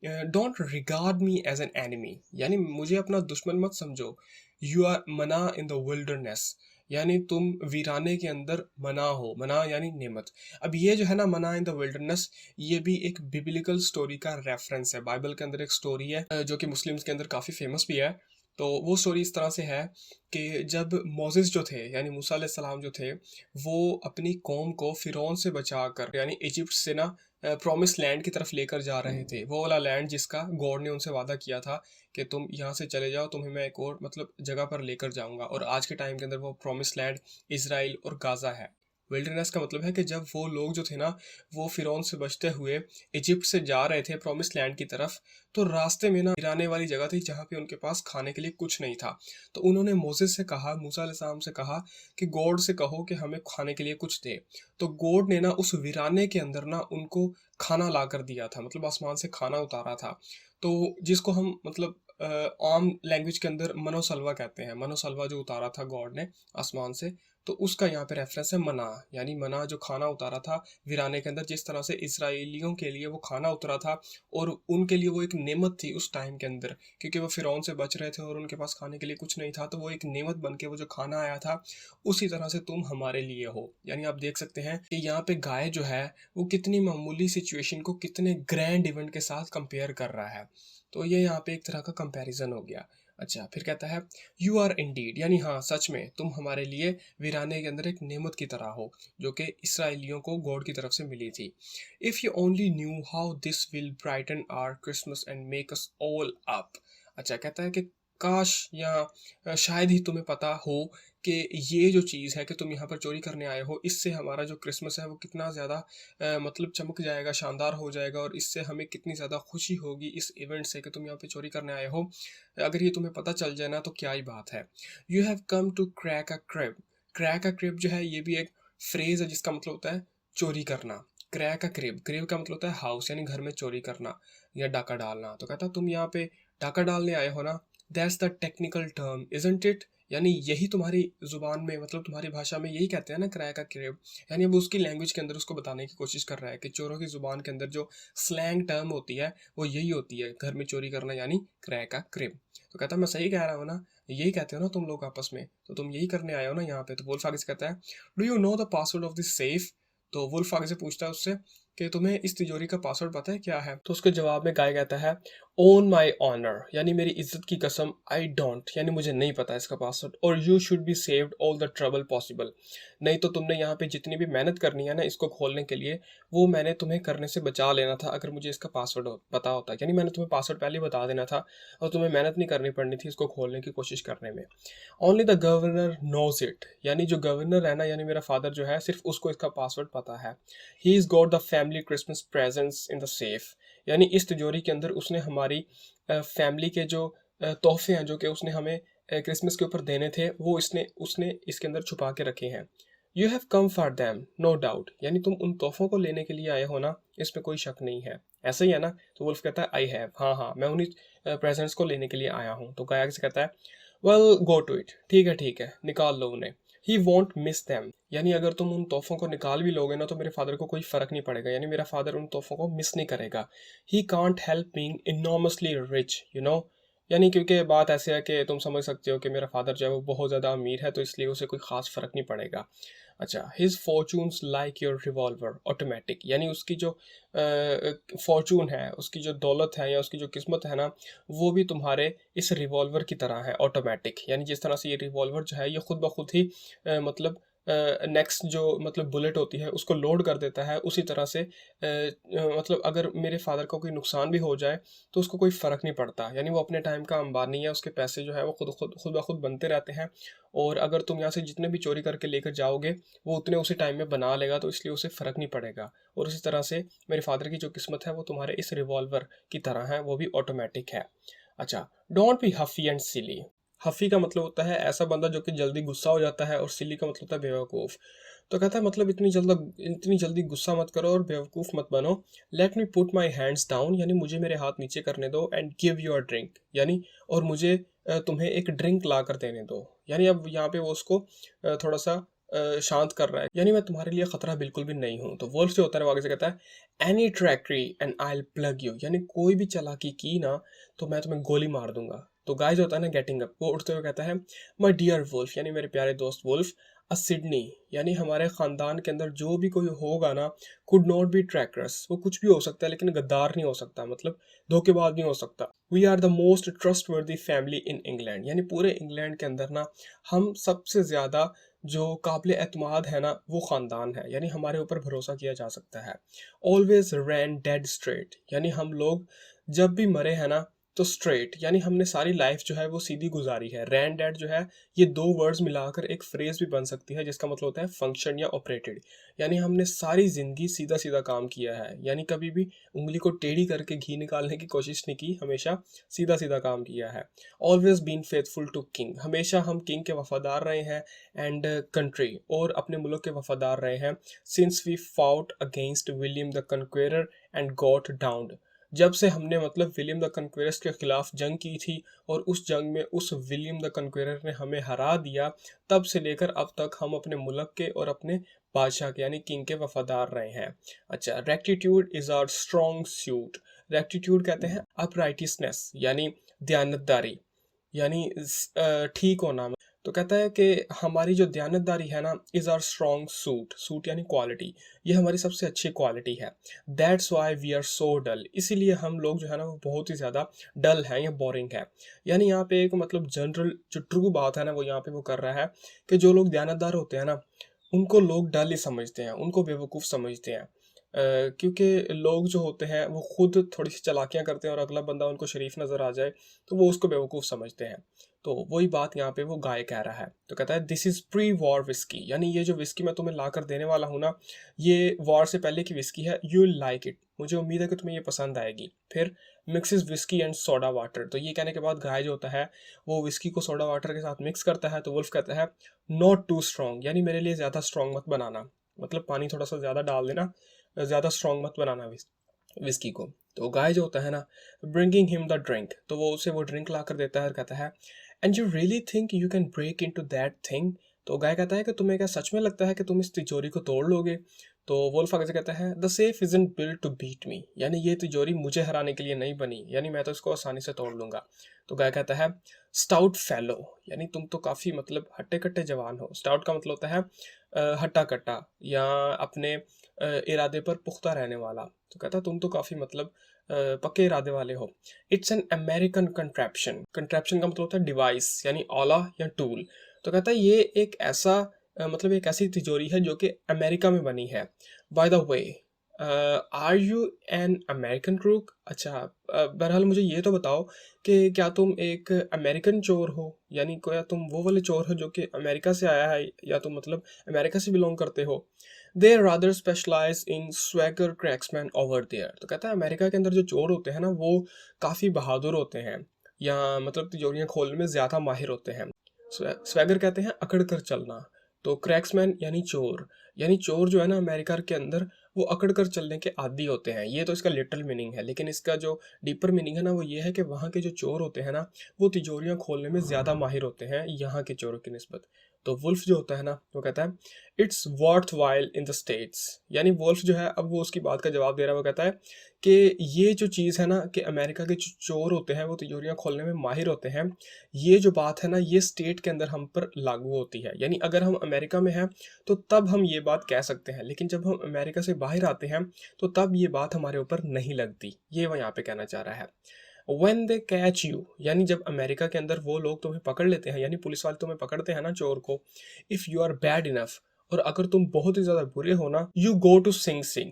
Don't regard me as an enemy, यानी मुझे अपना दुश्मन मत समझो। यू आर मना इन द विल्डरनेस, यानी तुम वीराने के अंदर मना हो। मना यानी नेमत। अब ये जो है ना मना इन द विल्डरनेस, ये भी एक बिब्लिकल स्टोरी का रेफरेंस है। बाइबल के अंदर एक स्टोरी है जो कि मुस्लिम्स के अंदर काफ़ी फेमस भी है। तो वो स्टोरी इस तरह से है कि जब मोसेस जो थे यानी मूसा अलैहिस्सलाम जो थे, वो अपनी कौम को फ़िरौन से बचा कर यानी इजिप्ट से ना प्रॉमिस लैंड की तरफ लेकर जा रहे थे, वो वाला लैंड जिसका गॉड ने उनसे वादा किया था कि तुम यहाँ से चले जाओ, तुम्हें मैं एक और मतलब जगह पर लेकर जाऊंगा। और आज के टाइम के अंदर वो प्रॉमिस लैंड इसराइल और गाजा है। विल्डरनेस का मतलब है कि जब वो लोग जो थे ना, वो फिरौन से बचते हुए इजिप्ट से जा रहे थे प्रॉमिस लैंड की तरफ, तो रास्ते में ना गिराने वाली जगह थी जहाँ पे उनके पास खाने के लिए कुछ नहीं था। तो उन्होंने मोसेस से कहा, मूसा अलैहिस्सलाम से कहा कि गॉड से कहो कि हमें खाने के लिए कुछ दे। तो गॉड ने ना उस वीराने के अंदर ना उनको खाना ला कर दिया था, मतलब आसमान से खाना उतारा था। तो जिसको हम मतलब आम लैंग्वेज के अंदर मनोसलवा कहते हैं, मनोसलवा जो उतारा था गॉड ने आसमान से, तो उसका यहाँ पे रेफरेंस है मना, यानी मना जो खाना उतारा था वीराने के अंदर। जिस तरह से इसराइलियों के लिए वो खाना उतरा था और उनके लिए वो एक नेमत थी उस टाइम के अंदर, क्योंकि वो फिरौन से बच रहे थे और उनके पास खाने के लिए कुछ नहीं था, तो वो एक नेमत बन के वो जो खाना आया था, उसी तरह से तुम हमारे लिए हो। यानी आप देख सकते हैं कि यहाँ पे गाय जो है वो कितनी मामूली सिचुएशन को कितने ग्रैंड इवेंट के साथ कंपेयर कर रहा है। तो ये यहाँ पे एक तरह का कंपैरिजन हो गया। अच्छा, फिर कहता है यू आर इंडीड, यानी हाँ सच में तुम हमारे लिए वीराने के अंदर एक नेमत की तरह हो, जो कि इसराइलियों को गॉड की तरफ से मिली थी। If you only knew how this will brighten our Christmas and make us all up. अच्छा, कहता है कि काश या शायद ही तुम्हें पता हो कि ये जो चीज़ है कि तुम यहाँ पर चोरी करने आए हो, इससे हमारा जो क्रिसमस है वो कितना ज़्यादा मतलब चमक जाएगा, शानदार हो जाएगा, और इससे हमें कितनी ज़्यादा खुशी होगी इस इवेंट से कि तुम यहाँ पे चोरी करने आए हो। अगर ये तुम्हें पता चल जाए ना तो क्या ही बात है। You have come to crack a crib. Crack a crib जो है ये भी एक फ्रेज है जिसका मतलब होता है चोरी करना। क्रैक अ क्रिब, क्रिब का मतलब होता है हाउस, यानी घर में चोरी करना या डाका डालना। तो कहता तुम यहाँ पे डाका डालने आए हो ना, that's the technical term isn't it. यानी यही तुम्हारी जुबान में, मतलब तुम्हारी भाषा में यही कहते हैं ना, क्रैक अ क्रिब। यानी अब उसकी लैंग्वेज के अंदर उसको बताने की कोशिश कर रहा है कि चोरों की जुबान के अंदर जो स्लैंग टर्म होती है वो यही होती है, घर में चोरी करना यानी क्रैक अ क्रिब। तो कहता है मैं सही कह रहा हूँ ना, यही कहते हो ना तुम लोग आपस में, तो तुम यही करने आए हो ना यहाँ पे। तो वुल्फ आगे से कहता है do you know the password of this safe. तो वुल्फ आगे से पूछता है उससे कि तुम्हें इस तिजोरी का पासवर्ड पता है क्या है। तो उसके जवाब में गाय कहता है ओन माई ऑनर, यानी मेरी इज्जत की कसम, आई डोंट, यानी मुझे नहीं पता इसका पासवर्ड, और you should be saved all the trouble possible. नहीं तो तुमने यहाँ पे जितनी भी मेहनत करनी है ना इसको खोलने के लिए, वो मैंने तुम्हें करने से बचा लेना था अगर मुझे इसका पासवर्ड पता होता। यानी मैंने तुम्हें पासवर्ड पहले ही बता देना था और तुम्हें मेहनत नहीं करनी पड़नी थी इसको खोलने की कोशिश करने में। Only the governor knows it, यानी जो गवर्नर है ना, यानी मेरा फादर जो है, सिर्फ उसको इसका पासवर्ड पता है। He is got the family Christmas presents in the safe, यानी इस तिजोरी के अंदर उसने हमारी फैमिली के जो तोहफे हैं जो कि उसने हमें क्रिसमस के ऊपर देने थे, वो इसने उसने इसके अंदर छुपा के रखे हैं। You have come for them no doubt, यानी तुम उन तोहफों को लेने के लिए आए हो ना, इसमें कोई शक नहीं है। ऐसा ही है ना। तो वुल्फ कहता है आई हैव, हाँ हाँ मैं उन्हीं प्रेजेंट्स को लेने के लिए आया हूँ। तो गायक से कहता है वेल गो टू इट, ठीक है निकाल लो उन्हें। ही वॉन्ट मिस दैम, यानी अगर तुम उन तोहफों को निकाल भी लोगे ना तो मेरे फादर को कोई फर्क नहीं पड़ेगा, यानी मेरा फादर उन तोहफों को मिस नहीं करेगा। He can't help being enormously rich you know, यानी क्योंकि बात ऐसे है कि तुम समझ सकते हो कि मेरा फादर जो है वो बहुत ज़्यादा अमीर है, तो इसलिए उसे कोई ख़ास फ़र्क नहीं पड़ेगा। अच्छा, his fortunes like your revolver automatic, यानी उसकी जो फॉर्चून है, उसकी जो दौलत है या उसकी जो किस्मत है ना, वो भी तुम्हारे इस रिवॉल्वर की तरह है ऑटोमेटिक। यानी जिस तरह से ये रिवॉल्वर जो है ये खुद ब खुद ही मतलब नेक्स्ट जो मतलब बुलेट होती है उसको लोड कर देता है, उसी तरह से मतलब अगर मेरे फादर को कोई नुकसान भी हो जाए तो उसको कोई फ़र्क नहीं पड़ता। यानी वो अपने टाइम का अंबानी है, उसके पैसे जो है वो खुद ब खुद बनते रहते हैं, और अगर तुम यहाँ से जितने भी चोरी करके लेकर जाओगे वो उतने उसी टाइम में बना लेगा, तो इसलिए उसे फ़र्क नहीं पड़ेगा। और इसी तरह से मेरे फादर की जो किस्मत है वो तुम्हारे इस रिवॉल्वर की तरह है, वो भी ऑटोमेटिक है। अच्छा, डोंट बी हफ़ी एंड सिली। हफ़ी का मतलब होता है ऐसा बंदा जो कि जल्दी गुस्सा हो जाता है, और सिली का मतलब होता है बेवकूफ़। तो कहता है मतलब इतनी जल्दी गुस्सा मत करो और बेवकूफ़ मत बनो। Let me put my hands down, यानी मुझे मेरे हाथ नीचे करने दो, and give you a drink, यानी और मुझे तुम्हें एक ड्रिंक ला कर देने दो। यानी अब यहाँ पे वो उसको थोड़ा सा शांत कर रहा है, यानी मैं तुम्हारे लिए खतरा बिल्कुल भी नहीं हूँ। तो वुल्फ जो होता है वो आगे से कहता है any trickery and I will plug you, यानी कोई भी चालाकी की ना तो मैं तुम्हें गोली मार दूंगा। तो गाय जो होता है ना गेटिंग अप, वो उठते हुए कहता है माय डियर वुल्फ, यानी मेरे प्यारे दोस्त वुल्फ, अ सिडनी, यानी हमारे ख़ानदान के अंदर जो भी कोई होगा ना, कुड नॉट बी ट्रैकर्स, वो कुछ भी हो सकता है लेकिन गद्दार नहीं हो सकता, मतलब धोखेबाज नहीं हो सकता। We are the most trustworthy family in England, यानी पूरे इंग्लैंड के अंदर ना हम सबसे ज़्यादा जो काबिल एतमाद है ना वो ख़ानदान है, यानी हमारे ऊपर भरोसा किया जा सकता है। ऑलवेज रैन डेड स्ट्रेट, यानी हम लोग जब भी मरे हैं ना तो स्ट्रेट, यानी हमने सारी लाइफ जो है वो सीधी गुजारी है। रैन डेड जो है ये दो वर्ड्स मिलाकर एक फ्रेज भी बन सकती है जिसका मतलब होता है फंक्शन या ऑपरेटेड, यानी हमने सारी जिंदगी सीधा सीधा काम किया है, यानी कभी भी उंगली को टेढ़ी करके घी निकालने की कोशिश नहीं की, हमेशा सीधा सीधा काम किया है। Always been faithful to king, हमेशा हम किंग के वफादार रहे हैं, एंड कंट्री और अपने मुल्क के वफादार रहे हैं। Since we fought against William the Conqueror and got downed, जब से हमने मतलब विलियम द कन्क्वेरर के खिलाफ जंग की थी और उस जंग में उस विलियम द कन्क्वेरर ने हमें हरा दिया, तब से लेकर अब तक हम अपने मुल्क के और अपने बादशाह के यानी किंग के वफादार रहे हैं। अच्छा, rectitude is our strong suit, rectitude कहते हैं अपराइटिसनेस यानी दयानतदारी, यानी ठीक होना। तो कहता है कि हमारी जो दयानतदारी है ना is our strong suit, suit यानी क्वालिटी, ये हमारी सबसे अच्छी क्वालिटी है। That's why we are so dull, इसीलिए हम लोग जो है ना वो बहुत ही ज़्यादा डल हैं या बोरिंग है। यानी यहाँ पे एक मतलब जनरल जो ट्रू बात है ना वो यहाँ पे वो कर रहा है कि जो लोग दयानतदार होते हैं ना उनको लोग डल ही समझते हैं, उनको बेवकूफ़ समझते हैं। क्योंकि लोग जो होते हैं वो खुद थोड़ी सी चालाकियाँ करते हैं और अगला बंदा उनको शरीफ नज़र आ जाए तो वो उसको बेवकूफ़ समझते हैं। तो वही बात यहाँ पे वो गाय कह रहा है। तो कहता है this is pre war whisky, यानी ये जो विस्की मैं तुम्हें ला कर देने वाला हूँ ना ये वॉर से पहले की विस्की है। यू विल लाइक इट, मुझे उम्मीद है कि तुम्हें ये पसंद आएगी। फिर mixes whisky and soda water, तो ये कहने के बाद गाय जो होता है वो विस्की को सोडा वाटर के साथ मिक्स करता है। तो वुल्फ कहता है नॉट टू स्ट्रॉन्ग, यानी मेरे लिए ज़्यादा स्ट्रॉन्ग मत बनाना, मतलब पानी थोड़ा सा ज़्यादा डाल देना, ज़्यादा स्ट्रॉन्ग मत बनाना विस्की को। तो गाय जो होता है ना ब्रिंगिंग हिम द ड्रिंक, तो वो उसे वो ड्रिंक ला कर देता है और कहता है and you really think you can break in to that thing, तो गाय कहता है कि तुम्हें क्या सच में लगता है कि तुम इस तिजोरी को तोड़ लोगे। तो वुल्फ आगे से कहता है the safe isn't built to beat me, यानी ये तिजोरी मुझे हराने के लिए नहीं बनी, यानी मैं तो इसको आसानी से तोड़ लूंगा। तो गाय कहता है स्टाउट फेलो, यानी तुम तो काफ़ी मतलब हट्टे कट्टे जवान हो। स्टाउट का मतलब होता है हट्टा कट्टा या अपने इरादे पर पुख्ता रहने वाला। तो कहता तुम तो काफ़ी मतलब पक्के इरादे वाले हो। इट्स एन अमेरिकन कंट्रैप्शन, कंट्रैप्शन का मतलब होता है डिवाइस यानी औला या टूल। तो कहता है ये एक ऐसा मतलब एक ऐसी तिजोरी है जो कि अमेरिका में बनी है। By the way are you an American crook, अच्छा बहरहाल मुझे ये तो बताओ कि क्या तुम एक अमेरिकन चोर हो, यानी क्या तुम वो वाले चोर हो जो कि अमेरिका से आया है या तुम मतलब अमेरिका से बिलोंग करते हो। They rather specialise in swagger cracksman over there, तो कहता है अमेरिका के अंदर जो चोर होते हैं ना वो काफ़ी बहादुर होते हैं या मतलब तिजोरियाँ खोलने में ज़्यादा माहिर होते हैं। स्वैगर कहते हैं अकड़ कर चलना। तो क्रैक्समैन यानी चोर जो है ना अमेरिका के अंदर वो अकड़ कर चलने के आदी होते हैं। ये तो इसका लिटरल मीनिंग है, लेकिन इसका जो डीपर मीनिंग है ना वो ये है कि वहाँ के जो चोर होते हैं ना वो तिजोरियाँ खोलने में ज़्यादा माहिर होते हैं यहाँ के चोरों की निस्बत। तो वुल्फ जो होता है ना वो कहता है it's worth while in the states, यानी वुल्फ जो है अब वो उसकी बात का जवाब दे रहा है। वो कहता है कि ये जो चीज़ है ना कि अमेरिका के जो चोर होते हैं वो तिजोरियाँ खोलने में माहिर होते हैं, ये जो बात है ना ये स्टेट के अंदर हम पर लागू होती है। यानी अगर हम अमेरिका में हैं तो तब हम ये बात कह सकते हैं, लेकिन जब हम अमेरिका से बाहर आते हैं तो तब ये बात हमारे ऊपर नहीं लगती। ये वो यहाँ पे कहना चाह रहा है। व्हेन दे कैच यू, यानी जब अमेरिका के अंदर वो लोग तुम्हें पकड़ लेते हैं, यानी पुलिस वाले तुम्हें पकड़ते हैं ना चोर को, if you are bad enough, और अगर तुम बहुत ही ज़्यादा बुरे हो ना, यू गो टू सिंग सिंग,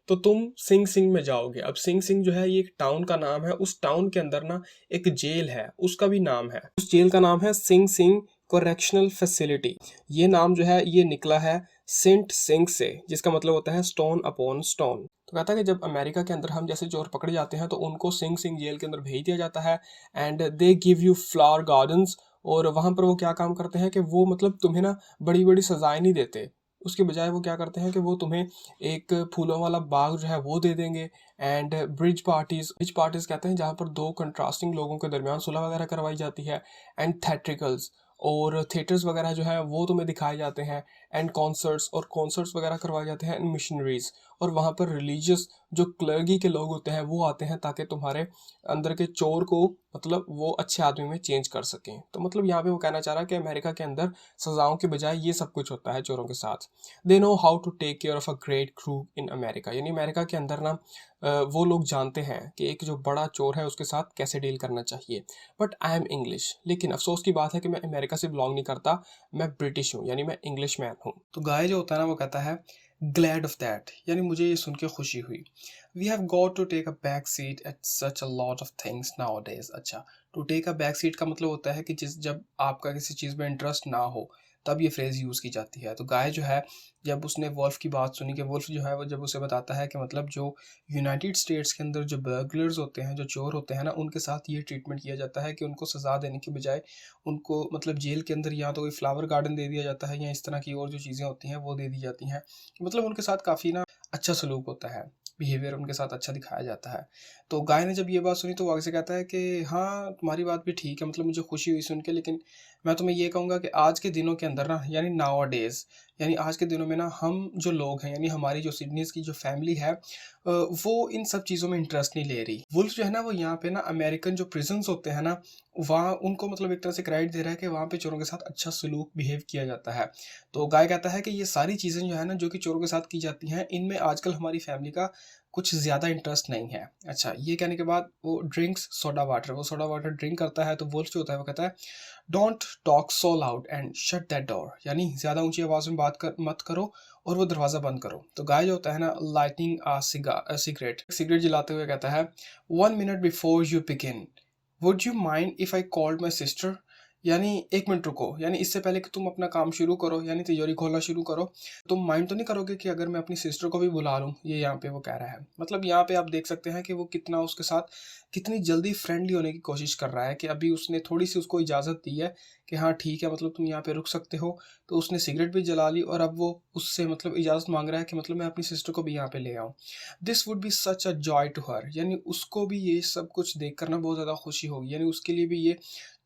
तो तुम सिंग सिंग में जाओगे। अब सिंग सिंग जो है ये एक टाउन का नाम है, उस टाउन के अंदर ना एक जेल है उसका भी नाम है, उस जेल का नाम है सिंग सिंग करेक्शनल फैसिलिटी। ये नाम जो है ये निकला है सेंट सिंग से, जिसका मतलब होता है स्टोन अपॉन स्टोन। तो कहता है कि जब अमेरिका के अंदर हम जैसे चोर पकड़े जाते हैं तो उनको सिंग सिंग जेल के अंदर भेज दिया जाता है, and they give you flower gardens, और वहाँ पर वो क्या काम करते हैं कि वो मतलब तुम्हें ना बड़ी बड़ी सजाएं नहीं देते, उसके बजाय वो क्या करते हैं कि वो तुम्हें एक फूलों वाला बाग जो है वो दे देंगे। एंड ब्रिज पार्टीज कहते हैं जहाँ पर दो कंट्रास्टिंग लोगों के दरमियान सुलह वगैरह करवाई जाती है। एंड थेट्रिकल्स, और थिएटर्स वगैरह जो है वो तुम्हें दिखाए जाते हैं। एंड कॉन्सर्ट्स, और कॉन्सर्ट्स वगैरह करवाए जाते हैं। एंड मिशनरीज, और वहाँ पर रिलीजियस जो क्लर्गी के लोग होते हैं वो आते हैं ताकि तुम्हारे अंदर के चोर को मतलब वो अच्छे आदमी में चेंज कर सकें। तो मतलब यहाँ पे वो कहना चाह रहा है कि अमेरिका के अंदर सजाओं के बजाय ये सब कुछ होता है चोरों के साथ। They know how to take care of a great crew in America, यानी अमेरिका के अंदर ना वो लोग जानते हैं कि एक जो बड़ा चोर है उसके साथ कैसे डील करना चाहिए। बट आई एम इंग्लिश, लेकिन अफसोस की बात है कि मैं अमेरिका से बिलोंग नहीं करता, मैं ब्रिटिश हूँ, यानी मैं इंग्लिश मैन हूँ। तो गाय जो होता है ना वो कहता है ग्लैड ऑफ दैट, यानी मुझे ये सुन के खुशी हुई। We have got to take a back seat at such a lot of things nowadays. अच्छा, to take a back seat का मतलब होता है कि जिस जब आपका किसी चीज़ में इंटरेस्ट ना हो तब ये फ्रेज़ यूज़ की जाती है। तो गाय जो है, जब उसने वुल्फ की बात सुनी कि वुल्फ जो है वो जब उसे बताता है कि मतलब जो यूनाइटेड स्टेट्स के अंदर जो बर्गलर्स होते हैं, जो चोर होते हैं ना, उनके साथ ये ट्रीटमेंट किया जाता है कि उनको सज़ा देने की बजाय उनको मतलब जेल के अंदर या तो कोई फ्लावर गार्डन दे दिया जाता है या इस तरह की और जो चीज़ें होती हैं वो दे दी जाती हैं। मतलब उनके साथ काफ़ी ना अच्छा सलूक होता है, बिहेवियर उनके साथ अच्छा दिखाया जाता है। तो गाय ने जब ये बात सुनी तो वो आगे से कहता है कि हाँ, तुम्हारी बात भी ठीक है, मतलब मुझे खुशी हुई सुन के, लेकिन मैं तुम्हें ये कहूँगा कि आज के दिनों के अंदर ना, यानी नाउ अ डेज़, यानी आज के दिनों में ना हम जो लोग हैं, यानी हमारी जो सिडनीज़ की जो फैमिली है वो इन सब चीज़ों में इंटरेस्ट नहीं ले रही। वुल्फ जो है ना वो यहाँ पे ना अमेरिकन जो प्रिजन्स होते हैं ना, वहाँ उनको मतलब एक तरह से क्रेडिट दे रहा है कि वहाँ पे चोरों के साथ अच्छा सलूक बिहेव किया जाता है। तो गाय कहता है कि ये सारी चीज़ें जो है ना जो कि चोरों के साथ की जाती हैं, इनमें आजकल हमारी फैमिली का कुछ ज़्यादा इंटरेस्ट नहीं है। अच्छा, ये कहने के बाद वो ड्रिंक्स सोडा वाटर, वो सोडा वाटर ड्रिंक करता है। तो वुल्फ जो होता है वो कहता है don't talk so loud and shut that door, यानी ज़्यादा ऊंची आवाज़ में बात कर मत करो और वो दरवाज़ा बंद करो। तो गाय जो होता है ना लाइटिंग सिगरेट सिगरेट जलाते हुए कहता है 1 minute before you begin, would you mind if I called my sister, यानी 1 मिनट रुको, यानी इससे पहले कि तुम अपना काम शुरू करो, यानी तिजोरी खोलना शुरू करो, तुम माइंड तो नहीं करोगे कि अगर मैं अपनी सिस्टर को भी बुला लूँ? ये यहाँ पे वो कह रहा है। मतलब यहाँ पे आप देख सकते हैं कि वो कितना उसके साथ कितनी जल्दी फ्रेंडली होने की कोशिश कर रहा है कि अभी उसने थोड़ी सी उसको इजाज़त दी है कि हाँ ठीक है, मतलब तुम यहाँ पे रुक सकते हो। तो उसने सिगरेट भी जला ली और अब वो उससे मतलब इजाज़त मांग रहा है कि मतलब मैं अपनी सिस्टर को भी यहाँ पे ले आऊँ। This would be such a joy to her, यानी उसको भी ये सब कुछ देख कर ना बहुत ज़्यादा खुशी होगी, यानी उसके लिए भी ये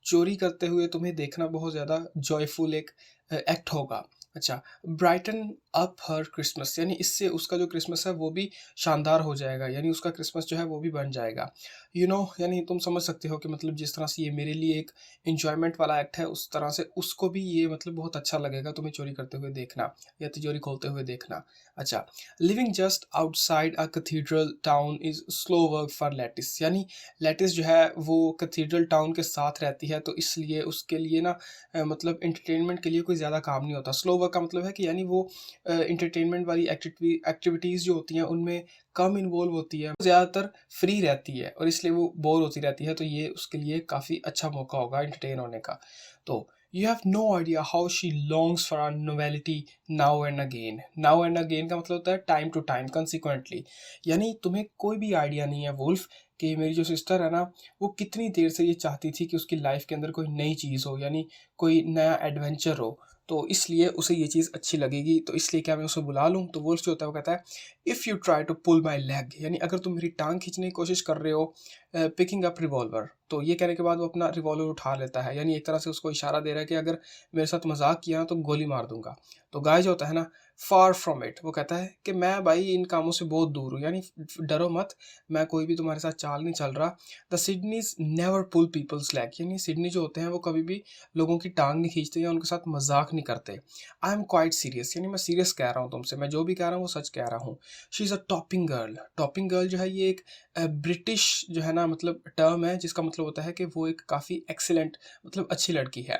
चोरी करते हुए तुम्हें देखना बहुत ज़्यादा जॉयफुल एक एक्ट होगा। अच्छा, ब्राइटन अप हर क्रिसमस, यानी इससे उसका जो क्रिसमस है वो भी शानदार हो जाएगा, यानी उसका क्रिसमस जो है वो भी बन जाएगा। यानी तुम समझ सकते हो कि मतलब जिस तरह से ये मेरे लिए एक एन्जॉयमेंट वाला एक्ट है, उस तरह से उसको भी ये मतलब बहुत अच्छा लगेगा तुम्हें चोरी करते हुए देखना या तिजोरी खोलते हुए देखना। अच्छा, living just outside a cathedral town is slow work for Lettice, यानी लेटिस जो है वो कैथेड्रल टाउन के साथ रहती है, तो इसलिए उसके लिए ना मतलब एंटरटेनमेंट के लिए कोई ज़्यादा काम नहीं होता। स्लो वर्क का मतलब है कि यानी वो एंटरटेनमेंट वाली एक्टिविटीज़ जो होती हैं उनमें कम इन्वॉल्व होती है, ज़्यादातर फ्री रहती है और इसलिए वो बोर होती रहती है, तो ये उसके लिए काफ़ी अच्छा मौका होगा एंटरटेन होने का। तो you have no idea how she longs for a novelty now and again. Now and again का मतलब होता है टाइम टू टाइम, कंसिक्वेंटली, यानी तुम्हें कोई भी आइडिया नहीं है वुल्फ कि मेरी जो सिस्टर है ना वो कितनी देर से ये चाहती थी कि उसकी लाइफ के अंदर कोई नई चीज़ हो, यानी कोई नया एडवेंचर हो, तो इसलिए उसे ये चीज़ अच्छी लगेगी, तो इसलिए क्या मैं उसे बुला लूँ? तो वुल्फ जो होता है वो कहता है if you try to pull my leg, यानी अगर तुम मेरी टांग खींचने की कोशिश कर रहे हो, पिकिंग अप रिवॉल्वर। तो ये कहने के बाद वो अपना रिवॉल्वर उठा लेता है, यानी एक तरह से उसको इशारा दे रहा है कि अगर मेरे साथ मजाक किया तो गोली मार दूंगा। तो गाय जो होता है ना फार फ्रॉम इट, वो कहता है कि मैं भाई इन कामों से बहुत दूर हूँ, यानी डरो मत, मैं कोई भी तुम्हारे साथ चाल नहीं चल रहा। The Sidneys never pull people's leg, यानी सिडनी जो होते हैं वो कभी भी लोगों की टांग नहीं खींचते या उनके साथ मजाक नहीं करते। आई एम क्वाइट सीरियस, यानी मैं सीरियस कह रहा हूँ तुमसे, मैं जो भी कह रहा हूँ वो सच कह रहा हूँ। She is a topping girl. Topping girl जो है ये एक ब्रिटिश जो है ना मतलब टर्म है जिसका मतलब होता है कि वो एक काफ़ी एक्सीलेंट मतलब अच्छी लड़की है।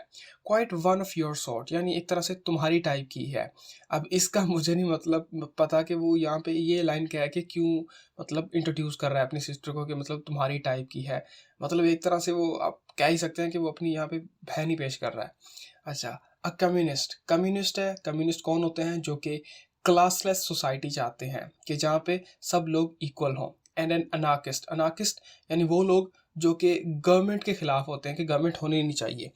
Quiet one of your sort, यानी एक तरह से तुम्हारी टाइप की है। अब इसका मुझे नहीं मतलब पता कि वो यहाँ पे ये लाइन क्या है कि क्यों मतलब इंट्रोड्यूस कर रहा है अपनी सिस्टर को कि मतलब तुम्हारी टाइप की है। मतलब एक तरह से वो आप कह ही सकते हैं कि वो अपनी यहाँ पे बहन ही पेश कर रहा है। अच्छा, अ कम्युनिस्ट, कम्युनिस्ट है, कम्युनिस्ट कौन होते हैं? जो कि क्लासलेस सोसाइटी चाहते हैं कि जहाँ पे सब लोग इक्वल हों। एंड एन अनार्किस्ट, अनार्किस्ट यानी वो लोग जो कि गवर्नमेंट के खिलाफ होते हैं कि गवर्नमेंट होनी नहीं चाहिए।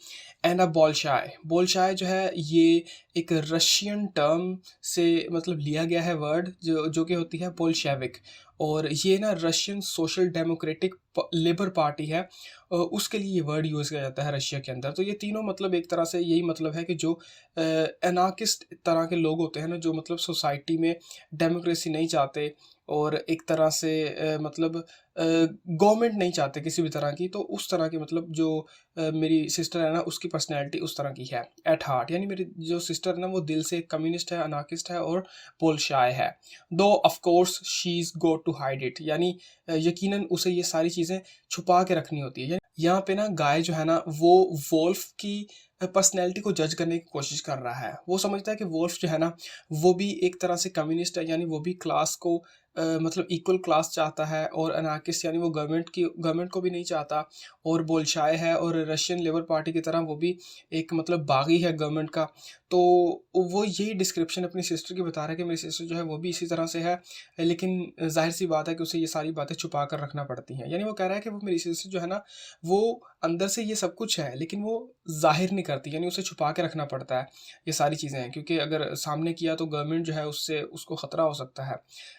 एंड अ बोल्शाय, बोल्शाय जो है ये एक रशियन टर्म से मतलब लिया गया है वर्ड, जो कि होती है बोल्शेविक। और ये ना Russian social democratic labour party है, उसके लिए ये वर्ड यूज़ किया जाता है रशिया के अंदर। तो ये तीनों मतलब एक तरह से यही मतलब है कि जो एनार्किस्ट तरह के लोग होते हैं ना, जो मतलब सोसाइटी में डेमोक्रेसी नहीं चाहते और एक तरह से मतलब गवर्नमेंट नहीं चाहते किसी भी तरह की, तो उस तरह की मतलब जो मेरी सिस्टर है ना, उसकी पर्सनैलिटी उस तरह की है एट हार्ट। यानी मेरी जो सिस्टर है ना, वो दिल से कम्युनिस्ट है, अनार्किस्ट है और पोलशाय है। Though of course she is go to hide it, यानी यकीनन उसे ये सारी चीज़ें छुपा के रखनी होती है। यहाँ पे ना गाय जो है ना, वो वोल्फ की पर्सनैलिटी को जज करने की कोशिश कर रहा है। वो समझता है कि वोल्फ जो है ना, वो भी एक तरह से कम्युनिस्ट है, यानी वो भी क्लास को मतलब इक्वल क्लास चाहता है, और अनार्किस्ट यानी वो गवर्नमेंट को भी नहीं चाहता, और बोल्शाय है और रशियन लेबर पार्टी की तरह वो भी एक मतलब बागी है गवर्नमेंट का। तो वो यही डिस्क्रिप्शन अपनी सिस्टर की बता रहा है कि मेरी सिस्टर जो है वो भी इसी तरह से है, लेकिन जाहिर सी बात है कि उसे ये सारी बातें छुपा कर रखना पड़ती हैं। यानी वो कह रहा है कि वो मेरी सिस्टर जो है ना, वो अंदर से ये सब कुछ है, लेकिन वो ज़ाहिर नहीं करती, यानी उसे छुपा के रखना पड़ता है ये सारी चीज़ें हैं, क्योंकि अगर सामने किया तो गवर्नमेंट जो है उससे उसको ख़तरा हो सकता है।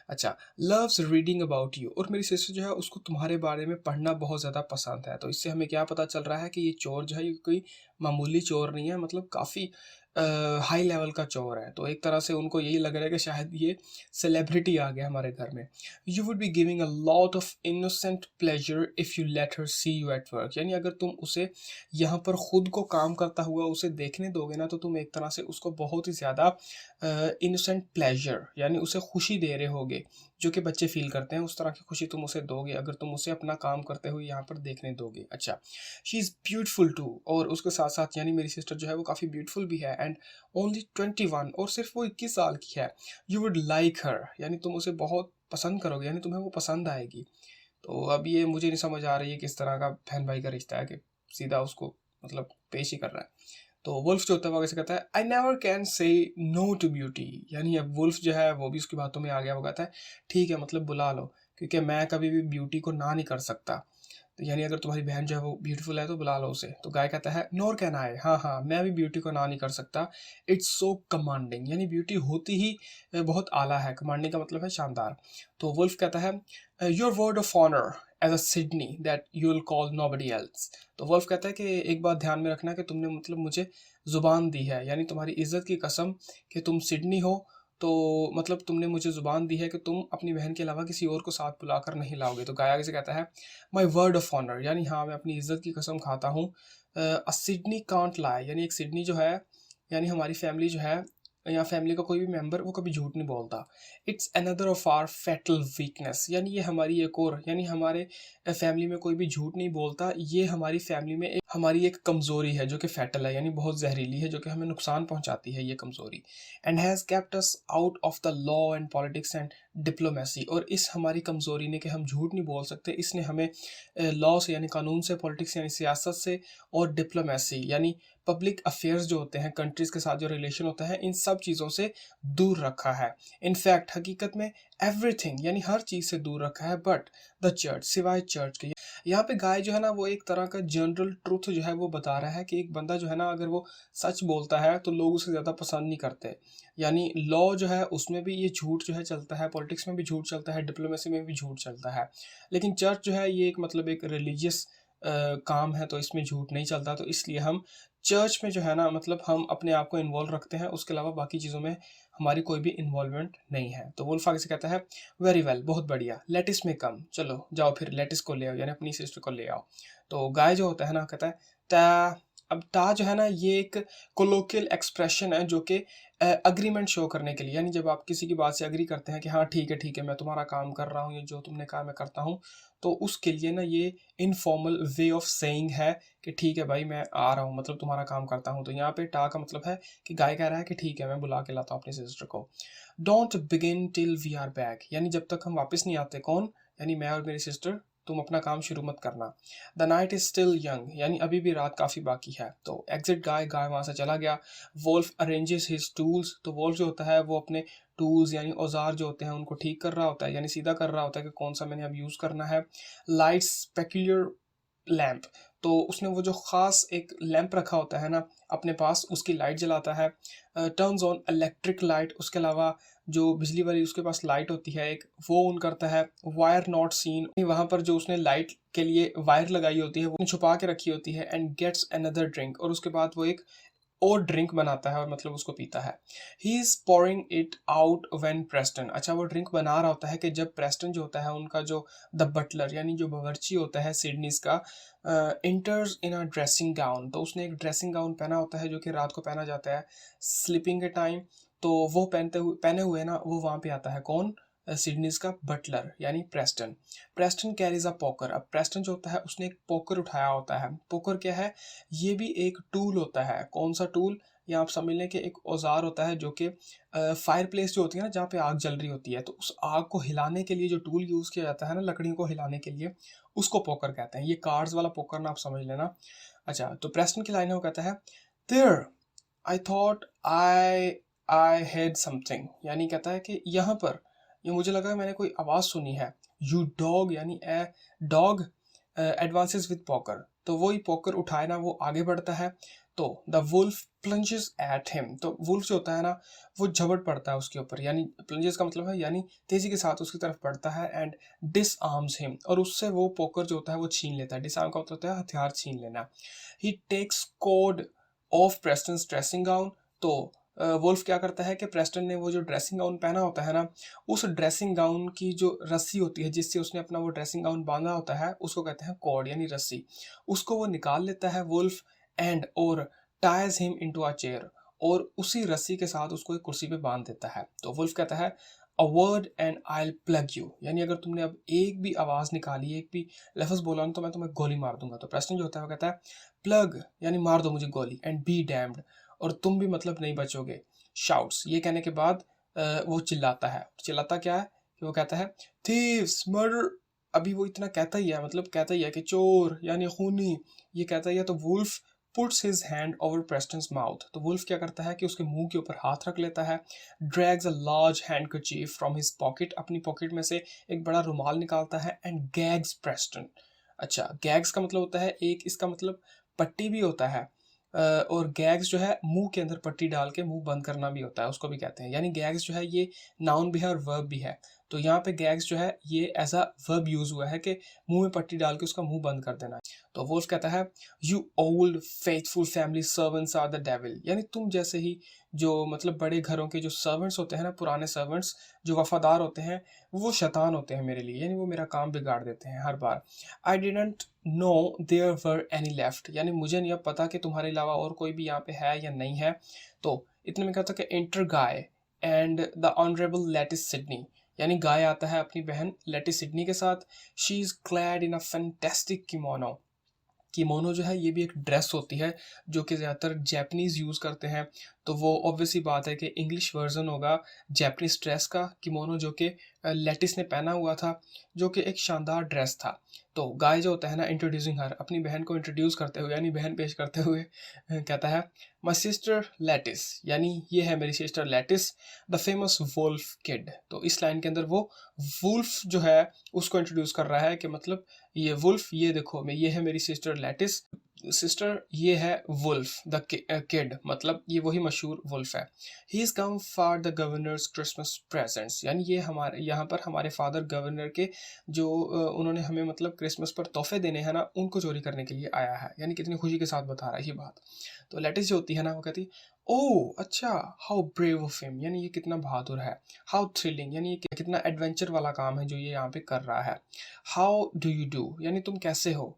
अच्छा, लव्स रीडिंग अबाउट यू, और मेरी सिस्टर जो है उसको तुम्हारे बारे में पढ़ना बहुत ज़्यादा पसंद है। तो इससे हमें क्या पता चल रहा है कि ये चोर जो है, ये कोई मामूली चोर नहीं है, मतलब काफ़ी हाई लेवल का चोर है। तो एक तरह से उनको यही लग रहा है कि शायद ये सेलिब्रिटी आ गया हमारे घर में। You would be giving a lot of innocent pleasure if you let her see you at work, यानी अगर तुम उसे यहाँ पर खुद को काम करता हुआ उसे देखने दोगे ना, तो तुम एक तरह से उसको बहुत ही ज़्यादा इनोसेंट प्लेजर, यानी उसे खुशी दे रहे होगे, जो कि बच्चे फील करते हैं, उस तरह की खुशी तुम उसे दोगे अगर तुम उसे अपना काम करते हुए यहाँ पर देखने दोगे। अच्छा, शी इज़ ब्यूटीफुल टू, और उसके साथ साथ यानी मेरी सिस्टर जो है वो काफ़ी ब्यूटीफुल भी है, एंड ओनली 21, और सिर्फ वो 21 साल की है। यू वुड लाइक हर, यानी तुम उसे बहुत पसंद करोगे, यानी तुम्हें वो पसंद आएगी। तो अब ये मुझे नहीं समझ आ रही है किस तरह का बहन भाई का रिश्ता है कि सीधा उसको मतलब पेश ही कर रहा है। तो वुल्फ जो होता है वो कैसे कहता है, I never can say no to beauty, यानी अब वुल्फ जो है वो भी उसकी बातों में आ गया, वो कहता है ठीक है मतलब बुला लो, क्योंकि मैं कभी भी ब्यूटी को ना नहीं कर सकता। तो यानी अगर तुम्हारी बहन जो है वो ब्यूटीफुल है तो बुला लो उसे। तो गाय कहता है नोर कैन आई, हाँ हाँ मैं भी ब्यूटी को ना नहीं कर सकता। इट्स सो कमांडिंग, यानी ब्यूटी होती ही बहुत आला है, कमांडिंग का मतलब है शानदार। तो वुल्फ कहता है your word of honour as a Sidney that you will call nobody else. तो वुल्फ कहता है कि एक बात ध्यान में रखना कि तुमने मतलब मुझे ज़ुबान दी है, यानी तुम्हारी इज्जत की कसम कि तुम सिडनी हो, तो मतलब तुमने मुझे ज़ुबान दी है कि तुम अपनी बहन के अलावा किसी और को साथ बुलाकर नहीं लाओगे। तो गाय आगे से कहता है माई वर्ड ऑफ ऑनर, यानी हाँ मैं अपनी इज्जत की कसम खाता हूँ। अ सिडनी कांट लाई, यानी एक सिडनी जो है, यानी हमारी फैमिली जो है या फैमिली का कोई भी मेंबर, वो कभी झूठ नहीं बोलता। It's another of our fatal weakness, यानी ये हमारी एक और, यानी हमारे फैमिली में कोई भी झूठ नहीं बोलता, ये हमारी फैमिली में हमारी एक कमज़ोरी है जो कि फैटल है, यानी बहुत जहरीली है, जो कि हमें नुकसान पहुंचाती है ये कमज़ोरी। And has kept us out of the law and politics and diplomacy, और इस हमारी कमज़ोरी ने कि हम झूठ नहीं बोल सकते, इसने हमें लॉ से यानी कानून से, पॉलिटिक्स यानी सियासत से, और डिप्लोमेसी यानी पब्लिक अफेयर्स जो होते हैं, कंट्रीज़ के साथ जो रिलेशन होता है, इन सब चीज़ों से दूर रखा है। इनफैक्ट हकीकत में एवरीथिंग, यानी हर चीज़ से दूर रखा है, बट द चर्च, सिवाय चर्च के। यहाँ पे गाय जो है ना, वो एक तरह का जनरल ट्रुथ जो है वो बता रहा है कि एक बंदा जो है ना, अगर वो सच बोलता है तो लोग उसे ज़्यादा पसंद नहीं करते। यानी लॉ जो है उसमें भी ये झूठ जो है चलता है, पॉलिटिक्स में भी झूठ चलता है, डिप्लोमेसी में भी झूठ चलता है। लेकिन चर्च जो है ये एक मतलब एक रिलीजियस काम है, तो इसमें झूठ नहीं चलता। तो इसलिए हम चर्च में जो है ना, मतलब हम अपने आप को इन्वॉल्व रखते हैं, उसके अलावा बाकी चीज़ों में हमारी कोई भी इन्वॉल्वमेंट नहीं है। तो वुल्फ आगे से कहता है वेरी वेल, बहुत बढ़िया, लेटिस में कम, चलो जाओ फिर लेटिस को ले आओ, यानी अपनी सिस्टर को ले आओ। तो गाय जो होता है ना, कहता है टा। अब टा जो है ना, ये एक कोलोकियल एक्सप्रेशन है जो कि अग्रीमेंट शो करने के लिए, यानी जब आप किसी की बात से अग्री करते हैं कि हाँ ठीक है मैं तुम्हारा काम कर रहा हूँ, ये जो तुमने कहा मैं करता हूँ, तो उसके लिए ना ये इनफॉर्मल वे ऑफ सेइंग है कि ठीक है भाई मैं आ रहा हूँ, मतलब तुम्हारा काम करता हूँ। तो यहाँ पे टा का मतलब है कि गाय कह रहा है कि ठीक है मैं बुला के लाता हूँ अपनी सिस्टर को। Don't begin till we are back, यानी जब तक हम वापस नहीं आते, कौन, यानी मैं और मेरी सिस्टर, तुम अपना काम शुरू मत करना। The night is still young, यानी अभी भी रात काफ़ी बाकी है। तो एग्जिट गाय, गाय वहाँ से चला गया। वोल्फ अरेंजेस हिज टूल्स, तो वोल्फ जो होता है वो अपने टूल्स यानी औजार जो होते हैं उनको ठीक कर रहा होता है, यानी सीधा कर रहा होता है कि कौन सा मैंने अब यूज़ करना है। Lights peculiar lamp. तो उसने वो जो ख़ास एक लैंप रखा होता है ना अपने पास, उसकी लाइट जलाता है, टर्न्स ऑन इलेक्ट्रिक लाइट। उसके अलावा जो बिजली वाली उसके पास लाइट होती है एक, वो ऑन करता है। वायर नॉट सीन, वहाँ पर जो उसने लाइट के लिए वायर लगाई होती है वो छुपा के रखी होती है। एंड गेट्स अनदर ड्रिंक, और उसके बाद वो एक और ड्रिंक बनाता है और मतलब उसको पीता है। He is pouring it out when Preston, अच्छा वो ड्रिंक बना रहा होता है कि जब प्रेस्टन जो होता है उनका जो द बटलर यानी जो बावर्ची होता है सिडनीज का, इंटर्स इन अ ड्रेसिंग गाउन। तो उसने एक ड्रेसिंग गाउन पहना होता है जो कि रात को पहना जाता है स्लीपिंग के टाइम। तो वो पहने हुए ना वो वहाँ पे आता है कौन, सिडनीज का बटलर यानी Preston. Preston carries a poker, अब प्रेस्टन जो होता है उसने एक पोकर उठाया होता है। पोकर क्या है, ये भी एक टूल होता है। कौन सा टूल, या आप समझ लें कि एक औजार होता है जो कि फायर प्लेस जो होती है ना जहाँ पे आग जल रही होती है, तो उस आग को हिलाने के लिए जो टूल यूज़ किया जाता है ना लकड़ियों को हिलाने के लिए, उसको पोकर कहते हैं। ये कार्ड्स वाला पोकर ना आप समझ लेना। अच्छा, तो प्रेस्टन की लाइन है वो कहता है, there I thought I had something, यानी कहता है कि यहाँ पर ये मुझे लगा मैंने कोई आवाज़ सुनी है। यू डॉग, यानी a dog advances with poker, तो वो ही पॉकर उठाए ना वो आगे बढ़ता है। तो the wolf plunges at him, तो वुल्फ जो होता है ना वो झपट पड़ता है उसके ऊपर, यानी प्लंजेस का मतलब है यानी तेजी के साथ उसकी तरफ बढ़ता है। एंड डिस आर्म्स हिम, और उससे वो पॉकर जो होता है वो छीन लेता है। डिस आर्म का मतलब होता है हथियार छीन लेना। He takes cord of Preston dressing gown, तो वुल्फ क्या करता है कि प्रेस्टन ने वो जो ड्रेसिंग गाउन पहना होता है ना, उस ड्रेसिंग गाउन की जो रस्सी होती है जिससे उसने अपना वो ड्रेसिंग गाउन बांधा होता है उसको कहते हैं कॉर्ड यानी रस्सी, उसको वो निकाल लेता है वुल्फ। एंड और ties him into a chair, और उसी रस्सी के साथ उसको एक कुर्सी पे बांध देता है। तो वुल्फ कहता है, a word and I plug you, यानी अगर तुमने अब एक भी आवाज़ निकाली, एक भी लफ्ज़ बोला ना तो मैं तुम्हें गोली मार दूंगा। तो प्रेस्टन जो होता है वो कहता है, प्लग यानी मार दो मुझे गोली, एंड बी डैम्ड, और तुम भी मतलब नहीं बचोगे। शाउट्स, ये कहने के बाद वो चिल्लाता है। चिल्लाता क्या है कि वो कहता है, थीव्स मर्डर, अभी वो इतना कहता ही है, मतलब कहता ही है कि चोर यानी खूनी, ये कहता ही है। तो Wolf puts his hand over Preston's mouth, तो वुल्फ क्या करता है कि उसके मुंह के ऊपर हाथ रख लेता है। Drags a large handkerchief from his pocket, अपनी पॉकेट में से एक बड़ा रुमाल निकालता है। एंड गैग्स प्रेस्टन, अच्छा गैग्स का मतलब होता है एक, इसका मतलब पट्टी भी होता है, और गैग्स जो है मुंह के अंदर पट्टी डाल के मुंह बंद करना भी होता है, उसको भी कहते हैं। यानी गैग्स जो है ये नाउन भी है और वर्ब भी है। तो यहाँ पे गैग्स जो है ये एज अ वर्ब यूज हुआ है कि मुंह में पट्टी डाल के उसका मुंह बंद कर देना है। तो वुल्फ कहता है, you old faithful family servants are the devil, यानी तुम जैसे ही जो मतलब बड़े घरों के जो सर्वेंट्स होते हैं ना, पुराने सर्वेंट्स जो वफादार होते हैं, वो शैतान होते हैं मेरे लिए, यानी वो मेरा काम बिगाड़ देते हैं हर बार। I didn't know there were any left, यानी मुझे नहीं अब पता कि तुम्हारे अलावा और कोई भी यहाँ पे है या नहीं है। तो इतने में कहता कि enter Guy and the honourable Lettice Sidney, यानी गाय आता है अपनी बहन लेटिस सिडनी के साथ। She is clad in a fantastic kimono, kimono जो है ये भी एक ड्रेस होती है जो कि ज़्यादातर जैपनीज़ यूज़ करते हैं। तो वो ऑब्वियसली बात है कि इंग्लिश वर्जन होगा जैपनीज़ ड्रेस का, किमोनो, जो कि लेटिस ने पहना हुआ था, जो कि एक शानदार ड्रेस था। तो गाय जो होता है ना, इंट्रोड्यूसिंग हर, अपनी बहन को इंट्रोड्यूस करते हुए यानी बहन पेश करते हुए कहता है, माई सिस्टर लेटिस, यानी ये है मेरी sister Lettice, the famous wolf kid. तो इस लाइन के अंदर वो वुल्फ जो है उसको इंट्रोड्यूस कर रहा है कि मतलब ये वुल्फ, ये देखो मैं, ये है मेरी सिस्टर लेटिस, सिस्टर ये है वुल्फ द किड, मतलब ये वही मशहूर वुल्फ है। He is come for the governors Christmas presents, यानी ये हमारे यहाँ पर हमारे फादर गवर्नर के जो उन्होंने हमें मतलब क्रिसमस पर तोहफे देने हैं ना, उनको चोरी करने के लिए आया है। यानी कितनी खुशी के साथ बता रहा है ये बात। तो लेटिस जो होती है ना वो कहती, ओह अच्छा, हाउ ब्रेव ऑफ हिम, यानी ये कितना बहादुर है। हाउ थ्रिलिंग, यानी ये कितना एडवेंचर वाला काम है जो ये यहाँ पे कर रहा है। हाउ डू यू डू, यानी तुम कैसे हो।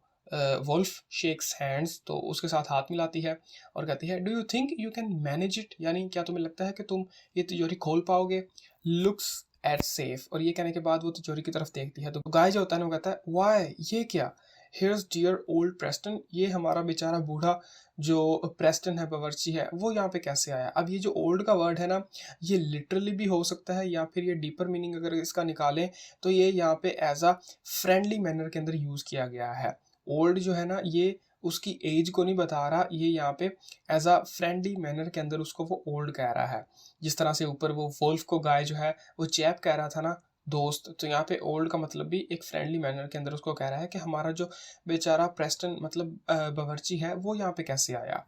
वुल्फ शेक्स हैंड्स, तो उसके साथ हाथ मिलाती है और कहती है, do you think you can manage it, यानी क्या तुम्हें लगता है कि तुम ये तिजोरी खोल पाओगे। लुक्स एट सेफ, और ये कहने के बाद वो तिजोरी की तरफ देखती है। तो गाय जो होता है ना वो कहता है, वाई ये क्या, हेयर्स डियर ओल्ड प्रेस्टन, ये हमारा बेचारा बूढ़ा जो प्रेस्टन है, बावर्ची है, वो यहाँ पे कैसे आया। अब ये जो ओल्ड का वर्ड है ना, ये लिटरली भी हो सकता है या फिर ये डीपर मीनिंग अगर इसका निकालें तो ये यहाँ पे एज अ फ्रेंडली मैनर के अंदर यूज़ किया गया है। ओल्ड जो है ना ये उसकी एज को नहीं बता रहा, ये यहाँ पे एज अ फ्रेंडली मैनर के अंदर उसको वो ओल्ड कह रहा है। जिस तरह से ऊपर वो वुल्फ को गाय जो है वो चैप कह रहा था ना, दोस्त। तो यहाँ पे ओल्ड का मतलब भी एक फ्रेंडली मैनर के अंदर उसको कह रहा है कि हमारा जो बेचारा प्रेस्टन मतलब बावर्ची है वो यहाँ पे कैसे आया।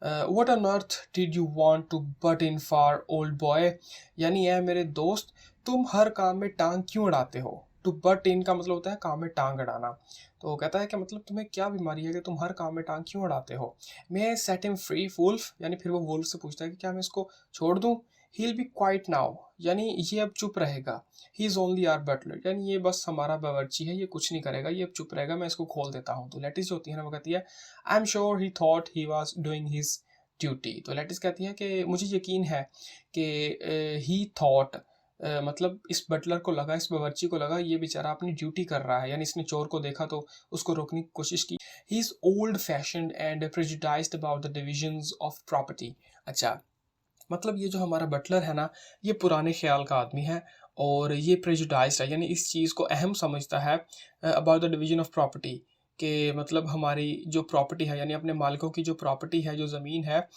What on earth did you want to butt in for old boy, यानी है मेरे दोस्त तुम हर काम में टांग क्यों अड़ाते हो। टू बट इन का मतलब होता है काम में टांग अड़ाना। तो वो कहता है कि मतलब तुम्हें क्या बीमारी है कि तुम हर काम में टांग क्यों अड़ाते हो। मैं सेट हिम फ्री वुल्फ, यानी फिर वो वुल्फ से पूछता है कि क्या मैं इसको छोड़ दूं। He will be quiet now, यानी ये अब चुप रहेगा। He is only our butler, यानी ये बस हमारा बावर्ची है, ये कुछ नहीं करेगा, ये अब चुप रहेगा, मैं इसको खोल देता हूँ। तो लेटिस जो होती है ना वो कहती है I am sure he thought he was doing his duty. तो लेटिस कहती है कि मुझे यकीन है कि ही थॉट मतलब इस बटलर को लगा, इस बावर्ची को लगा ये बेचारा अपनी ड्यूटी कर रहा है, यानी इसने चोर को देखा तो उसको रोकने की कोशिश की। He is old fashioned and prejudiced about the divisions of property. अच्छा, मतलब ये जो हमारा बटलर है ना ये पुराने ख्याल का आदमी है और ये प्रेजुडाइज्ड है, यानी इस चीज़ को अहम समझता है about the division of property, कि मतलब हमारी जो प्रॉपर्टी है यानी अपने मालिकों की जो प्रॉपर्टी है, जो ज़मीन है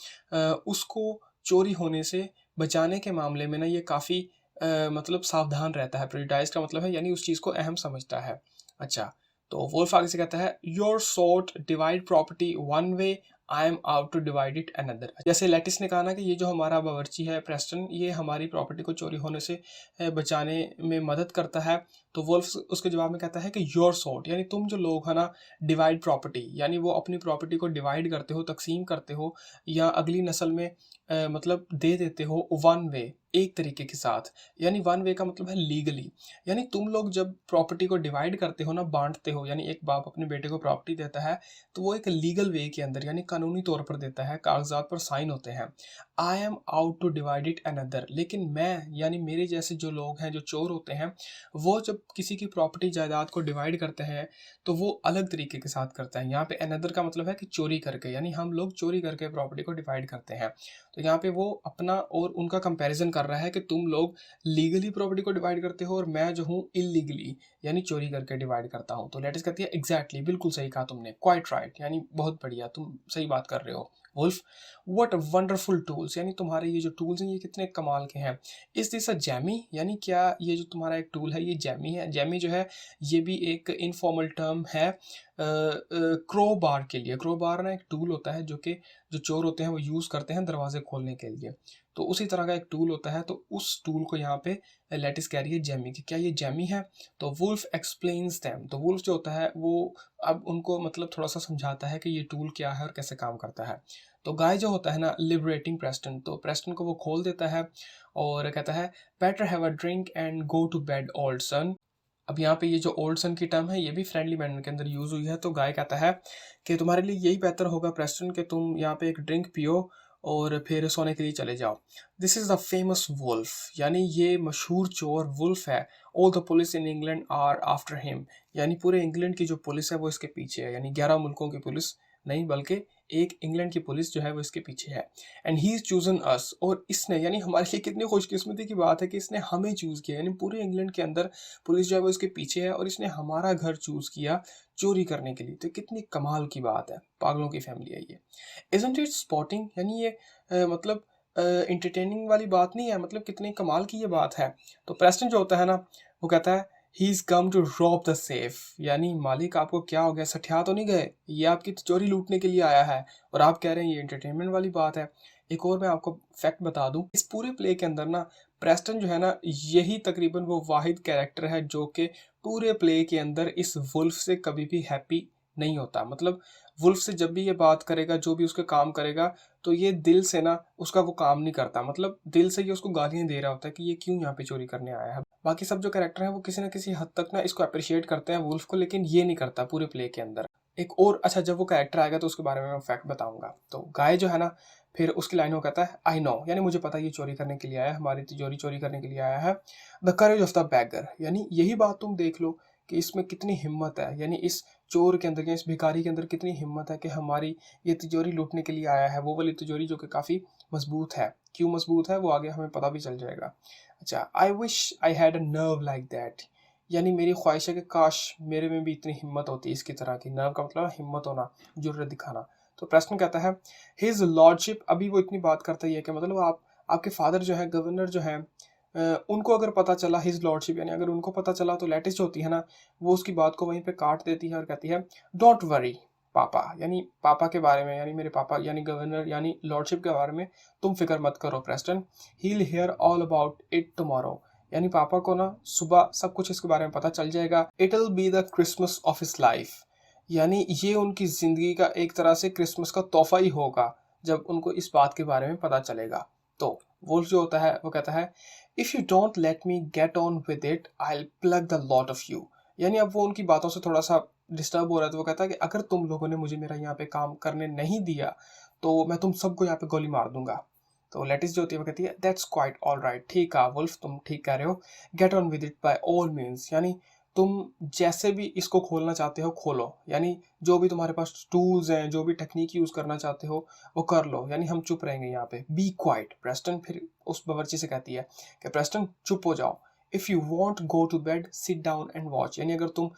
उसको चोरी होने से बचाने के मामले में ना ये काफ़ी मतलब सावधान रहता है। प्रेजुडाइज्ड का मतलब है यानी उस चीज़ को अहम समझता है। अच्छा, तो वुल्फ आगे से कहता है your sort divide property one way, I am out to divide it another. जैसे लेटिस ने कहा ना कि ये जो हमारा बावर्ची है प्रेस्टन ये हमारी प्रॉपर्टी को चोरी होने से बचाने में मदद करता है। तो वुल्फ उसके जवाब में कहता है कि योर सॉर्ट, यानी तुम जो लोग है ना डिवाइड प्रॉपर्टी, यानी वो अपनी प्रॉपर्टी को डिवाइड करते हो, तकसीम करते हो या अगली नस्ल में मतलब दे देते हो वन वे, एक तरीके के साथ। यानी वन वे का मतलब है लीगली, यानी तुम लोग जब प्रॉपर्टी को डिवाइड करते हो ना, बांटते हो, यानी एक बाप अपने बेटे को प्रॉपर्टी देता है तो वो एक लीगल वे के अंदर यानी कानूनी तौर पर देता है, कागजात पर साइन होते हैं। I am out to divide it another, लेकिन मैं यानी मेरे जैसे जो लोग हैं जो चोर होते हैं वो जब किसी की प्रॉपर्टी जायदाद को डिवाइड करते हैं तो वो अलग तरीके के साथ करते हैं। यहाँ पे अनदर का मतलब है कि चोरी करके, यानी हम लोग चोरी करके प्रॉपर्टी को डिवाइड करते हैं। तो यहाँ पे वो अपना और उनका कंपैरिजन कर रहा है कि तुम लोग लीगली प्रॉपर्टी को डिवाइड करते हो और मैं जो हूँ इलीगली यानी चोरी करके डिवाइड करता हूँ। तो लेटिस कहती है एग्जैक्टली, बिल्कुल सही कहा तुमने, क्वाइट राइट, यानी बहुत बढ़िया, तुम सही बात कर रहे हो। वुल्फ व्हाट वंडरफुल टूल्स, यानी तुम्हारे ये जो टूल्स हैं ये कितने कमाल के हैं। इज दिस अ जैमी, यानी क्या ये जो तुम्हारा एक टूल है ये जैमी है। जैमी जो है ये भी एक इनफॉर्मल टर्म है क्रो बार के लिए। क्रो बार ना एक टूल होता है जो कि जो चोर होते हैं वो यूज़ करते हैं दरवाजे खोलने के लिए। तो उसी तरह का एक टूल होता है, तो उस टूल को यहाँ पे लेटिस कह रही है जैमी कि क्या ये जैमी है। तो वुल्फ एक्सप्लेन्स दैम, तो वुल्फ जो होता है वो अब उनको मतलब थोड़ा सा समझाता है कि ये टूल क्या है और कैसे काम करता है। तो गाय जो होता है ना लिबरेटिंग प्रेस्टन, तो प्रेस्टन को वो खोल देता है और कहता है better have a drink and go to bed old son. अब यहाँ पे ये जो ओल्ड सन की टर्म है ये भी फ्रेंडली मैनर के अंदर यूज़ हुई है। तो गाय कहता है कि तुम्हारे लिए यही बेहतर होगा प्रेस्टन कि तुम यहाँ पे एक ड्रिंक पियो और फिर सोने के लिए चले जाओ। This is the famous wolf, यानी ये मशहूर चोर वुल्फ है। All the police in England are after him, यानी पूरे इंग्लैंड की जो पुलिस है वो इसके पीछे है, यानी 11 मुल्कों की पुलिस नहीं बल्कि एक इंग्लैंड की पुलिस जो है वो इसके पीछे है। एंड ही इज़ चूजन अस, और इसने यानी हमारे लिए कितनी खुशकिस्मती की बात है कि इसने हमें चूज़ किया, यानी पूरे इंग्लैंड के अंदर पुलिस जो है वो इसके पीछे है और इसने हमारा घर चूज़ किया चोरी करने के लिए। तो कितनी कमाल की बात है, पागलों की फैमिली है ये। इज़न्ट इट स्पॉटिंग, यानी ये मतलब एंटरटेनिंग वाली बात नहीं है, मतलब कितनी कमाल की ये बात है। तो प्रेस्टन जो होता है ना वो कहता है he is come to rob the safe, यानी मालिक आपको क्या हो गया, सठिया तो नहीं गए, ये आपकी तिजोरी लूटने के लिए आया है और आप कह रहे हैं ये एंटरटेनमेंट वाली बात है। एक और मैं आपको फैक्ट बता दूं, इस पूरे प्ले के अंदर ना प्रेस्टन जो है ना यही तकरीबन वो वाहिद कैरेक्टर है जो कि पूरे प्ले के अंदर इस वुल्फ से कभी भी हैप्पी नहीं होता। मतलब वुल्फ से जब भी ये बात करेगा, जो भी उसके काम करेगा, तो ये दिल से ना उसका वो काम नहीं करता, मतलब दिल से ये उसको गालियाँ दे रहा होता है कि ये क्यों यहाँ पे चोरी करने आया है। बाकी सब जो कैरेक्टर हैं वो किसी न किसी हद तक ना इसको अप्रिशिएट करते हैं वुल्फ को, लेकिन ये नहीं करता पूरे प्ले के अंदर। एक और अच्छा, जब वो कैरेक्टर आएगा तो उसके बारे में मैं फैक्ट बताऊंगा। तो गाय जो है ना फिर उसकी लाइन में कहता है आई नो, यानी मुझे पता है ये चोरी करने के लिए आया है, हमारी तिजोरी चोरी करने के लिए आया है। The courage of the bagger, यानी यही बात तुम देख लो कि इसमें कितनी हिम्मत है, यानी इस चोर के अंदर या इस भिखारी के अंदर कितनी हिम्मत है कि हमारी ये तिजोरी लूटने के लिए आया है, वो वाली तिजोरी जो कि काफ़ी मजबूत है। क्यों मजबूत है वो आगे हमें पता भी चल जाएगा। अच्छा, I wish I had a nerve like that, यानी मेरी ख्वाहिश है कि काश मेरे में भी इतनी हिम्मत होती इसकी तरह की। नर्व का मतलब हिम्मत होना, जुर्रत दिखाना। तो प्रेस्टन कहता है हिज लॉर्डशिप, अभी वो इतनी बात करता ही है कि मतलब आप आपके फादर जो है गवर्नर जो है उनको अगर पता चला, हिज लॉर्डशिप यानी अगर उनको पता चला, तो लेटिस जो होती है ना, वो उसकी बात को वहीं पे काट देती है और कहती है डोंट वरी पापा, यानी पापा के बारे में, यानी मेरे पापा यानी गवर्नर यानी लॉर्डशिप के बारे में तुम फिक्र मत करो Preston, he will hear all about it tomorrow, यानी पापा को ना सुबह सब कुछ इसके बारे में पता चल जाएगा। It will be the Christmas of his life, यानी ये उनकी जिंदगी का एक तरह से क्रिसमस का तोहफा ही होगा जब उनको इस बात के बारे में पता चलेगा। तो वुल्फ जो होता है वो कहता है if you don't let me get on with it I will plug the lot of you, यानी अब वो उनकी बातों से थोड़ा सा डिस्टर्ब हो रहा है, तो वो कहता है कि अगर तुम लोगों ने मुझे मेरा यहाँ पे काम करने नहीं दिया तो मैं तुम सबको यहाँ पे गोली मार दूंगा। तो लेटिस जो होती है वो कहती है दैट्स क्वाइट ऑल राइट, ठीक है वुल्फ, तुम ठीक कह रहे हो, get on with it by all means, यानी तुम जैसे भी इसको खोलना चाहते हो खोलो, यानी जो भी तुम्हारे पास टूल्स हैं, जो भी टेक्निक यूज करना चाहते हो वो कर लो, यानी हम चुप रहेंगे यहाँ पे, बी क्वाइट। प्रेस्टन फिर उस बावर्ची से कहती है कि प्रेस्टन चुप हो जाओ, if you want go to bed sit down and watch, यानी अगर तुम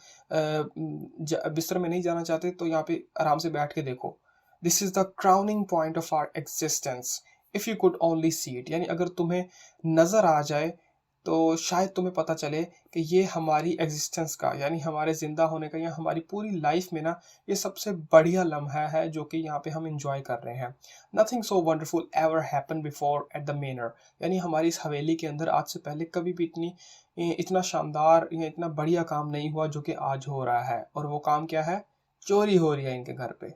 बिस्तर में नहीं जाना चाहते तो यहाँ पे आराम से बैठ के देखो, this is the crowning point of our existence if you could only see it, यानी अगर तुम्हें नज़र आ जाए तो शायद तुम्हें पता चले कि ये हमारी एग्जिस्टेंस का, यानी हमारे ज़िंदा होने का या हमारी पूरी लाइफ में ना ये सबसे बढ़िया लम्हा है जो कि यहाँ पे हम इंजॉय कर रहे हैं। Nothing so wonderful ever happen before at the manor, यानी हमारी इस हवेली के अंदर आज से पहले कभी भी इतना शानदार या इतना बढ़िया काम नहीं हुआ जो कि आज हो रहा है। और वो काम क्या है? चोरी हो रही है इनके घर पे।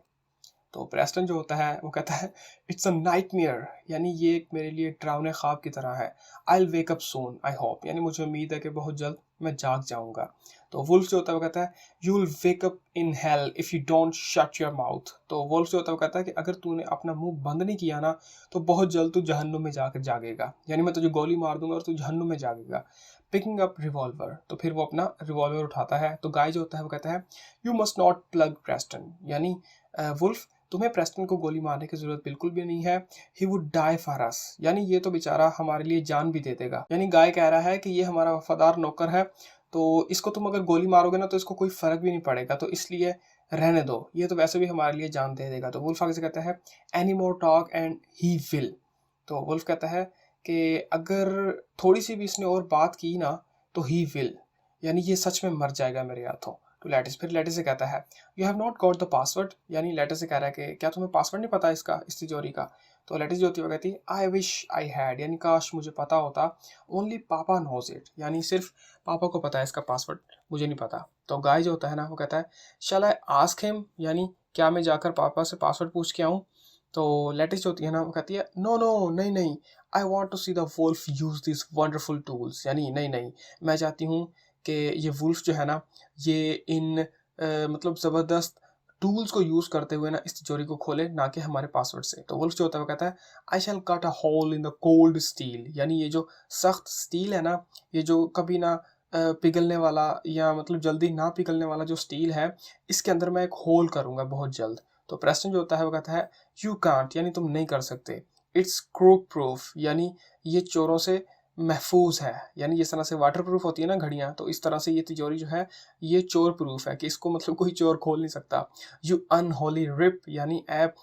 तो प्रेस्टन जो होता है वो कहता है इट्स अ नाइटमेयर, यानी ये एक मेरे लिए डरावने ख्वाब की तरह है। I will wake up soon I hope, यानी मुझे उम्मीद है कि बहुत जल्द मैं जाग जाऊंगा। तो वुल्फ जो होता है वो कहता है you will wake up in hell if you don't shut your mouth. तो वुल्फ जो होता है वो कहता है कि अगर तूने अपना मुंह बंद नहीं किया ना तो बहुत जल्द तू जहन्नुम में जाकर जागेगा, यानी मैं तुझे गोली मार दूंगा और तू जहन्नुम में जागेगा। पिकिंग अप रिवॉल्वर, तो फिर वो अपना रिवॉल्वर उठाता है। तो गाय जो होता है वो कहता है you must not plug Preston, यानी वुल्फ तुम्हें प्रेस्टन को गोली मारने की जरूरत बिल्कुल भी नहीं है, he would die for us, यानी ये तो बेचारा हमारे लिए जान भी दे देगा। यानी गाय कह रहा है कि ये हमारा वफादार नौकर है, तो इसको तुम अगर गोली मारोगे ना तो इसको कोई फर्क भी नहीं पड़ेगा, तो इसलिए रहने दो, ये तो वैसे भी हमारे लिए जान दे देगा। तो वुल्फ आगे से कहता है any more talk and he will. तो वुल्फ कहता है कि अगर थोड़ी सी भी इसने और बात की ना तो ही विल, यानी ये सच में मर जाएगा मेरे हाथों। तो लेटिस फिर लेटिस से कहता है you have not got the password, यानी लेटिस से कह रहा है कि क्या तुम्हें पासवर्ड नहीं पता इसका, इस तिजोरी का। तो लेटिस जो होती है वो कहती है आई विश आई हैड, यानी काश मुझे पता होता, ओनली पापा नोज इट, यानी सिर्फ पापा को पता है इसका पासवर्ड, मुझे नहीं पता। तो गाय जो होता है ना वो कहता है शैल आई आस्क हिम, यानी क्या मैं जाकर पापा से पासवर्ड पूछ के आऊँ। तो लेटिस जो होती है ना वो कहती है नो नो नहीं नहीं, I want to see the wolf use this wonderful tools, यानी नहीं नहीं, मैं चाहती हूँ कि ये वुल्फ जो है ना ये इन मतलब ज़बरदस्त टूल्स को यूज़ करते हुए ना इस तिजोरी को खोले, ना कि हमारे पासवर्ड से। तो वुल्फ जो होता है वो कहता है I shall cut a hole in the cold steel, यानी ये जो सख्त स्टील है ना, ये जो कभी ना पिघलने वाला या मतलब जल्दी ना पिघलने वाला जो स्टील है, इसके अंदर मैं एक होल करूँगा बहुत जल्द। तो प्रेस्टन जो होता है वो कहता है यू कांट, यानी तुम नहीं कर सकते, इट्स क्रूक प्रूफ, यानी ये चोरों से महफूज है, यानी जिस तरह से वाटर प्रूफ होती है ना घड़ियाँ, तो इस तरह से ये तिजोरी जो है ये चोर प्रूफ है कि इसको मतलब कोई चोर खोल नहीं सकता। यू अनहोली रिप, यानी ऐप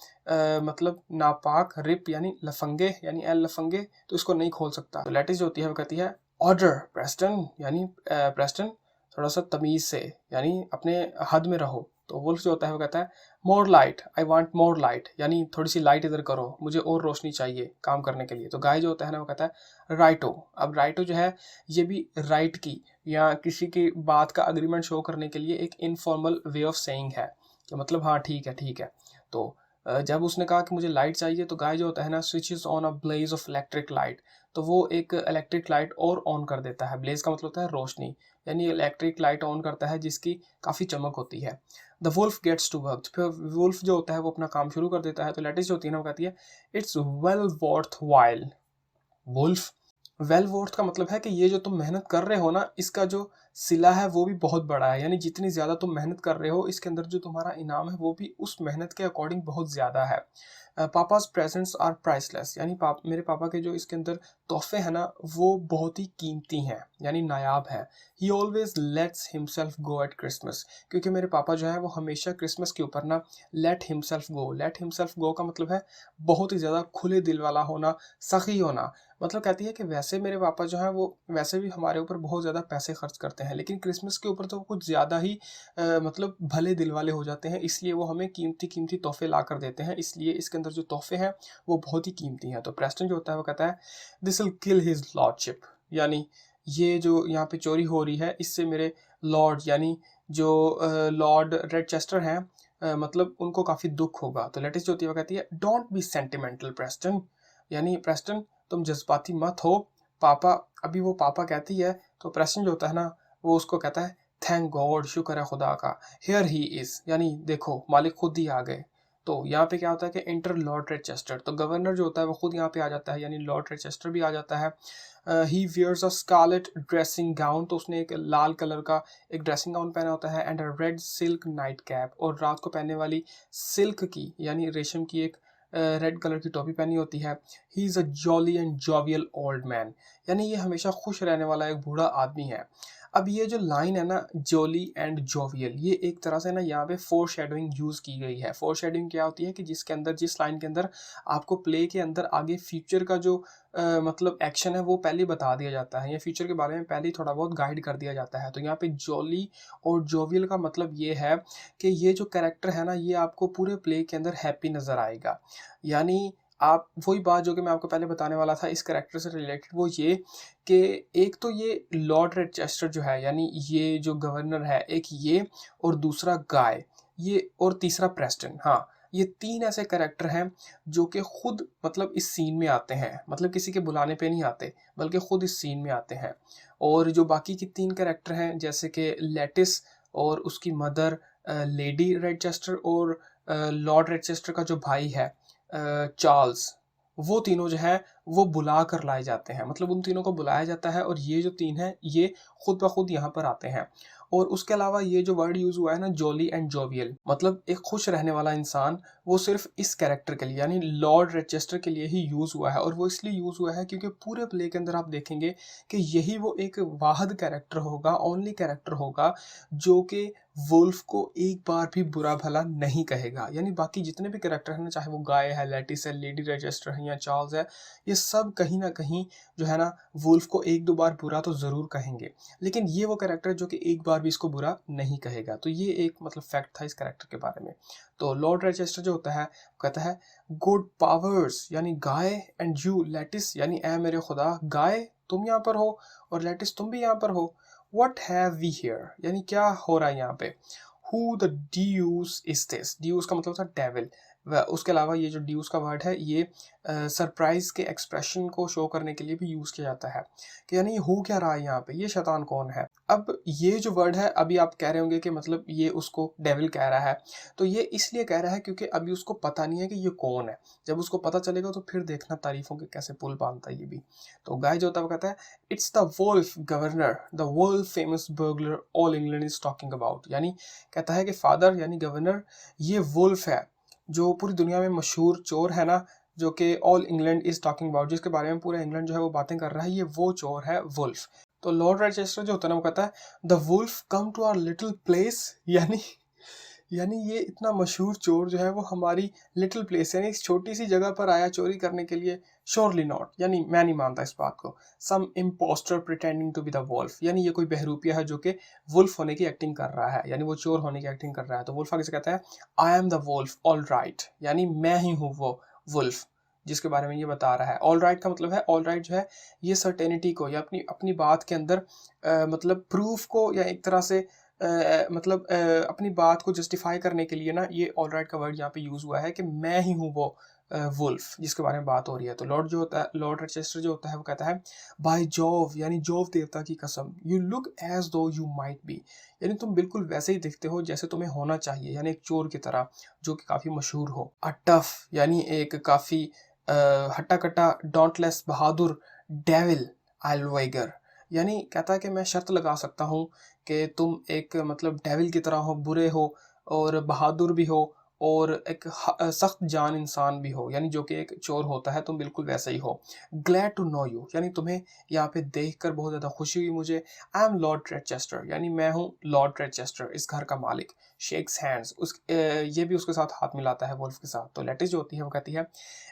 मतलब नापाक, रिप यानी लफंगे, यानी ए लफंगे, तो इसको नहीं खोल सकता। तो लेटिस जो होती है वो कहती है ऑर्डर प्रेस्टन, यानी प्रेस्टन थोड़ा सा तमीज़ से, यानी अपने हद में रहो। तो वुल्फ जो होता है वो कहता है मोर light I want more light, यानी थोड़ी सी लाइट इधर करो, मुझे और रोशनी चाहिए काम करने के लिए। तो गाय जो होता है ना वो कहता है राइटो। अब राइटो जो है ये भी राइट की या किसी की बात का अग्रीमेंट शो करने के लिए एक इनफॉर्मल वे ऑफ सेइंग है कि मतलब हाँ ठीक है ठीक है। तो जब उसने कहा कि मुझे लाइट चाहिए तो गाय जो होता है ना switches on a blaze of electric light, तो वो एक इलेक्ट्रिक लाइट और ऑन कर देता है। ब्लेज का मतलब होता है रोशनी, यानी इलेक्ट्रिक लाइट ऑन करता है जिसकी काफ़ी चमक होती है। The wolf gets to work, फिर वुल्फ जो होता है वो अपना काम शुरू कर देता है। तो लेटिस जो होती है ना वो कहती है it's well worth while. Wolf well worth का मतलब है कि ये जो तुम मेहनत कर रहे हो ना इसका जो सिला है वो भी बहुत बड़ा है, यानी जितनी ज़्यादा तुम मेहनत कर रहे हो इसके अंदर जो तुम्हारा इनाम है वो भी उस मेहनत के अकॉर्डिंग बहुत ज़्यादा है। पापाज प्रेजेंट्स आर प्राइसलेस, यानी मेरे पापा के जो इसके अंदर तोहफे हैं ना वो बहुत ही कीमती हैं, यानी नायाब हैं। ही always let's himself go at Christmas, क्योंकि मेरे पापा जो है वो हमेशा क्रिसमस के ऊपर ना लेट हिमसेल्फ गो, लेट हिमसेल्फ गो का मतलब है बहुत ही ज़्यादा खुले दिल वाला होना, सखी होना। मतलब कहती है कि वैसे मेरे पापा जो हैं वो वैसे भी हमारे ऊपर बहुत ज़्यादा पैसे खर्च करते हैं, लेकिन क्रिसमस के ऊपर तो वो कुछ ज़्यादा ही मतलब भले दिल वाले हो जाते हैं, इसलिए वो हमें कीमती कीमती तोहफे ला कर देते हैं, इसलिए इसके अंदर जो तोहफे हैं वो बहुत ही कीमती हैं। तो प्रेस्टन जो होता है वो कहता है this will kill his lordship, यानी ये जो यहाँ पे चोरी हो रही है इससे मेरे लॉर्ड यानी जो लॉर्ड रेडचेस्टर हैं मतलब उनको काफ़ी दुख होगा। तो लेटिस जो होती है वो कहती है डोंट बी सेंटिमेंटल प्रेस्टन, यानी प्रेस्टन तुम जज्बाती मत हो। पापा, अभी वो पापा कहती है तो प्रेस्टन जो होता है ना वो उसको कहता है थैंक गॉड, शुक्र है खुदा का, हियर ही इज, यानी देखो मालिक खुद ही आ गए। तो यहाँ पे क्या होता है कि इंटर लॉर्ड रेडचेस्टर, तो गवर्नर जो होता है वो खुद यहाँ पे आ जाता है, यानी लॉर्ड रेडचेस्टर भी आ जाता है। He wears a scarlet dressing gown, तो उसने एक लाल कलर का एक ड्रेसिंग गाउन पहना होता है, and a red silk night cap, और रात को पहनने वाली सिल्क की यानी रेशम की एक रेड कलर की टोपी पहनी होती है। He is a jolly and jovial old man, यानी ये हमेशा खुश रहने वाला एक बूढ़ा आदमी है। अब ये जो लाइन है ना जॉली एंड जॉवियल, ये एक तरह से ना यहाँ पे फोर शेडोइंग यूज़ की गई है। फोर शेडोइंग क्या होती है कि जिसके अंदर जिस लाइन के अंदर आपको प्ले के अंदर आगे फ्यूचर का जो मतलब एक्शन है वो पहले बता दिया जाता है, या फ्यूचर के बारे में पहले ही थोड़ा बहुत गाइड कर दिया जाता है। तो यहाँ पे जॉली और जोवियल का मतलब ये है कि ये जो कैरेक्टर है ना ये आपको पूरे प्ले के अंदर हैप्पी नज़र आएगा। यानी आप वही बात जो कि मैं आपको पहले बताने वाला था इस कैरेक्टर से रिलेटेड, वो ये कि एक तो ये लॉर्ड रेडचेस्टर जो है यानी ये जो गवर्नर है, एक ये और दूसरा गाय, ये और तीसरा प्रेस्टन, हाँ ये तीन ऐसे कैरेक्टर हैं जो कि खुद मतलब इस सीन में आते हैं, मतलब किसी के बुलाने पे नहीं आते बल्कि खुद इस सीन में आते हैं। और जो बाकी की तीन कैरेक्टर हैं जैसे कि लेटिस और उसकी मदर लेडी रेडचेस्टर और लॉर्ड रेडचेस्टर का जो भाई है चार्ल्स, वो तीनों जो है वो बुला कर लाए जाते हैं, मतलब उन तीनों को बुलाया जाता है और ये जो तीन हैं ये खुद ब खुद यहाँ पर आते हैं। और उसके अलावा ये जो वर्ड यूज़ हुआ है ना जॉली एंड जोवियल, मतलब एक खुश रहने वाला इंसान, वो सिर्फ इस कैरेक्टर के लिए यानी लॉर्ड रेचेस्टर के लिए ही यूज़ हुआ है। और वो इसलिए यूज़ हुआ है क्योंकि पूरे प्ले के अंदर आप देखेंगे कि यही वो एक वाहिद कैरेक्टर होगा, ओनली कैरेक्टर होगा जो कि वुल्फ को एक बार भी बुरा भला नहीं कहेगा। यानी बाकी जितने भी कैरेक्टर हैं ना, चाहे वो गाय है, लेटिस है, लेडी रेचेस्टर है या चार्ल्स है, ये सब कहीं ना कहीं जो है ना वुल्फ को एक दो बार बुरा तो ज़रूर कहेंगे, लेकिन ये वो कैरेक्टर जो कि एक बार भी इसको बुरा नहीं कहेगा। तो ये एक मतलब फैक्ट था इस कैरेक्टर के बारे में। तो लॉर्ड रेचेस्टर जो होता है कहता है गुड पावर्स, यानी गाय, एंड यू लेटिस, यानी ए मेरे खुदा गाय तुम यहाँ पर हो और लेटिस तुम भी यहाँ पर हो। व्हाट हैव वी हियर, यानी क्या हो रहा है यहाँ पे। हु द ड्यूस इज दिस, ड्यूस का मतलब था डेविल। उसके अलावा ये जो ड्यूस का वर्ड है ये सरप्राइज के एक्सप्रेशन को शो करने के लिए भी यूज़ किया जाता है कि यानी हो क्या रहा है यहाँ पे, ये शैतान कौन है। अब ये जो वर्ड है अभी आप कह रहे होंगे कि मतलब ये उसको डेविल कह रहा है, तो ये इसलिए कह रहा है क्योंकि अभी उसको पता नहीं है कि ये कौन है। जब उसको पता चलेगा तो फिर देखना तारीफों के कैसे पुल बांधता है ये भी। तो गाय जो होता है वो कहता है it's the wolf governor, the world famous burglar all England is talking about, यानी कहता है कि फादर यानी गवर्नर ये वुल्फ है जो पूरी दुनिया में मशहूर चोर है ना, जो कि all England is talking about, जिसके बारे में पूरा इंग्लैंड जो है वो बातें कर रहा है, ये वो चोर है वुल्फ। तो लॉर्ड रेचेस्टर जो होता है ना वो कहता है the wolf come to our little place, यानी ये इतना मशहूर चोर जो है वो हमारी लिटिल प्लेस यानी इस छोटी सी जगह पर आया चोरी करने के लिए। श्योरली नॉट, यानी मैं नहीं मानता इस बात को। Some impostor pretending to be the Wolf, यानी ये कोई बहरूपिया है जो कि वुल्फ होने की एक्टिंग कर रहा है, यानी वो चोर होने की एक्टिंग कर रहा है। तो वुल्फ आगे से कहता है I am the wolf all right, यानी मैं ही हूँ वो वुल्फ जिसके बारे में ये बता रहा है। ऑल राइट का मतलब है, ऑल राइट जो है ये सर्टेनिटी को या अपनी अपनी बात के अंदर मतलब प्रूफ को या एक तरह से मतलब अपनी बात को जस्टिफाई करने के लिए ना ये ऑल राइट का वर्ड यहाँ पे यूज़ हुआ है कि मैं ही हूँ वो वुल्फ जिसके बारे में बात हो रही है। तो लॉर्ड जो होता है, लॉर्ड रेचेस्टर जो होता है वो कहता है बाय जोव, यानी जोव देवता की कसम, यू लुक एज दो यू माइट बी, यानी तुम बिल्कुल वैसे ही दिखते हो जैसे तुम्हें होना चाहिए, यानी एक चोर की तरह जो कि काफ़ी मशहूर हो। अ टफ, यानी एक काफ़ी हट्टा कट्टा डॉन्टलेस बहादुर डेविल आइलवेगर, यानी कहता है कि मैं शर्त लगा सकता हूँ कि तुम एक मतलब डेविल की तरह हो, बुरे हो और बहादुर भी हो और एक सख्त जान इंसान भी हो, यानी जो कि एक चोर होता है, तुम बिल्कुल वैसा ही हो। ग्लैड टू नो यू, यानी तुम्हें यहाँ पे देखकर बहुत ज़्यादा खुशी हुई मुझे। आई एम लॉर्ड रेचेस्टर, यानी मैं हूँ लॉर्ड रेचेस्टर, इस घर का मालिक। शेक्स हैंड्स, ये भी उसके साथ हाथ मिलाता है वुल्फ के साथ। तो लेटिस जो होती है वो कहती है,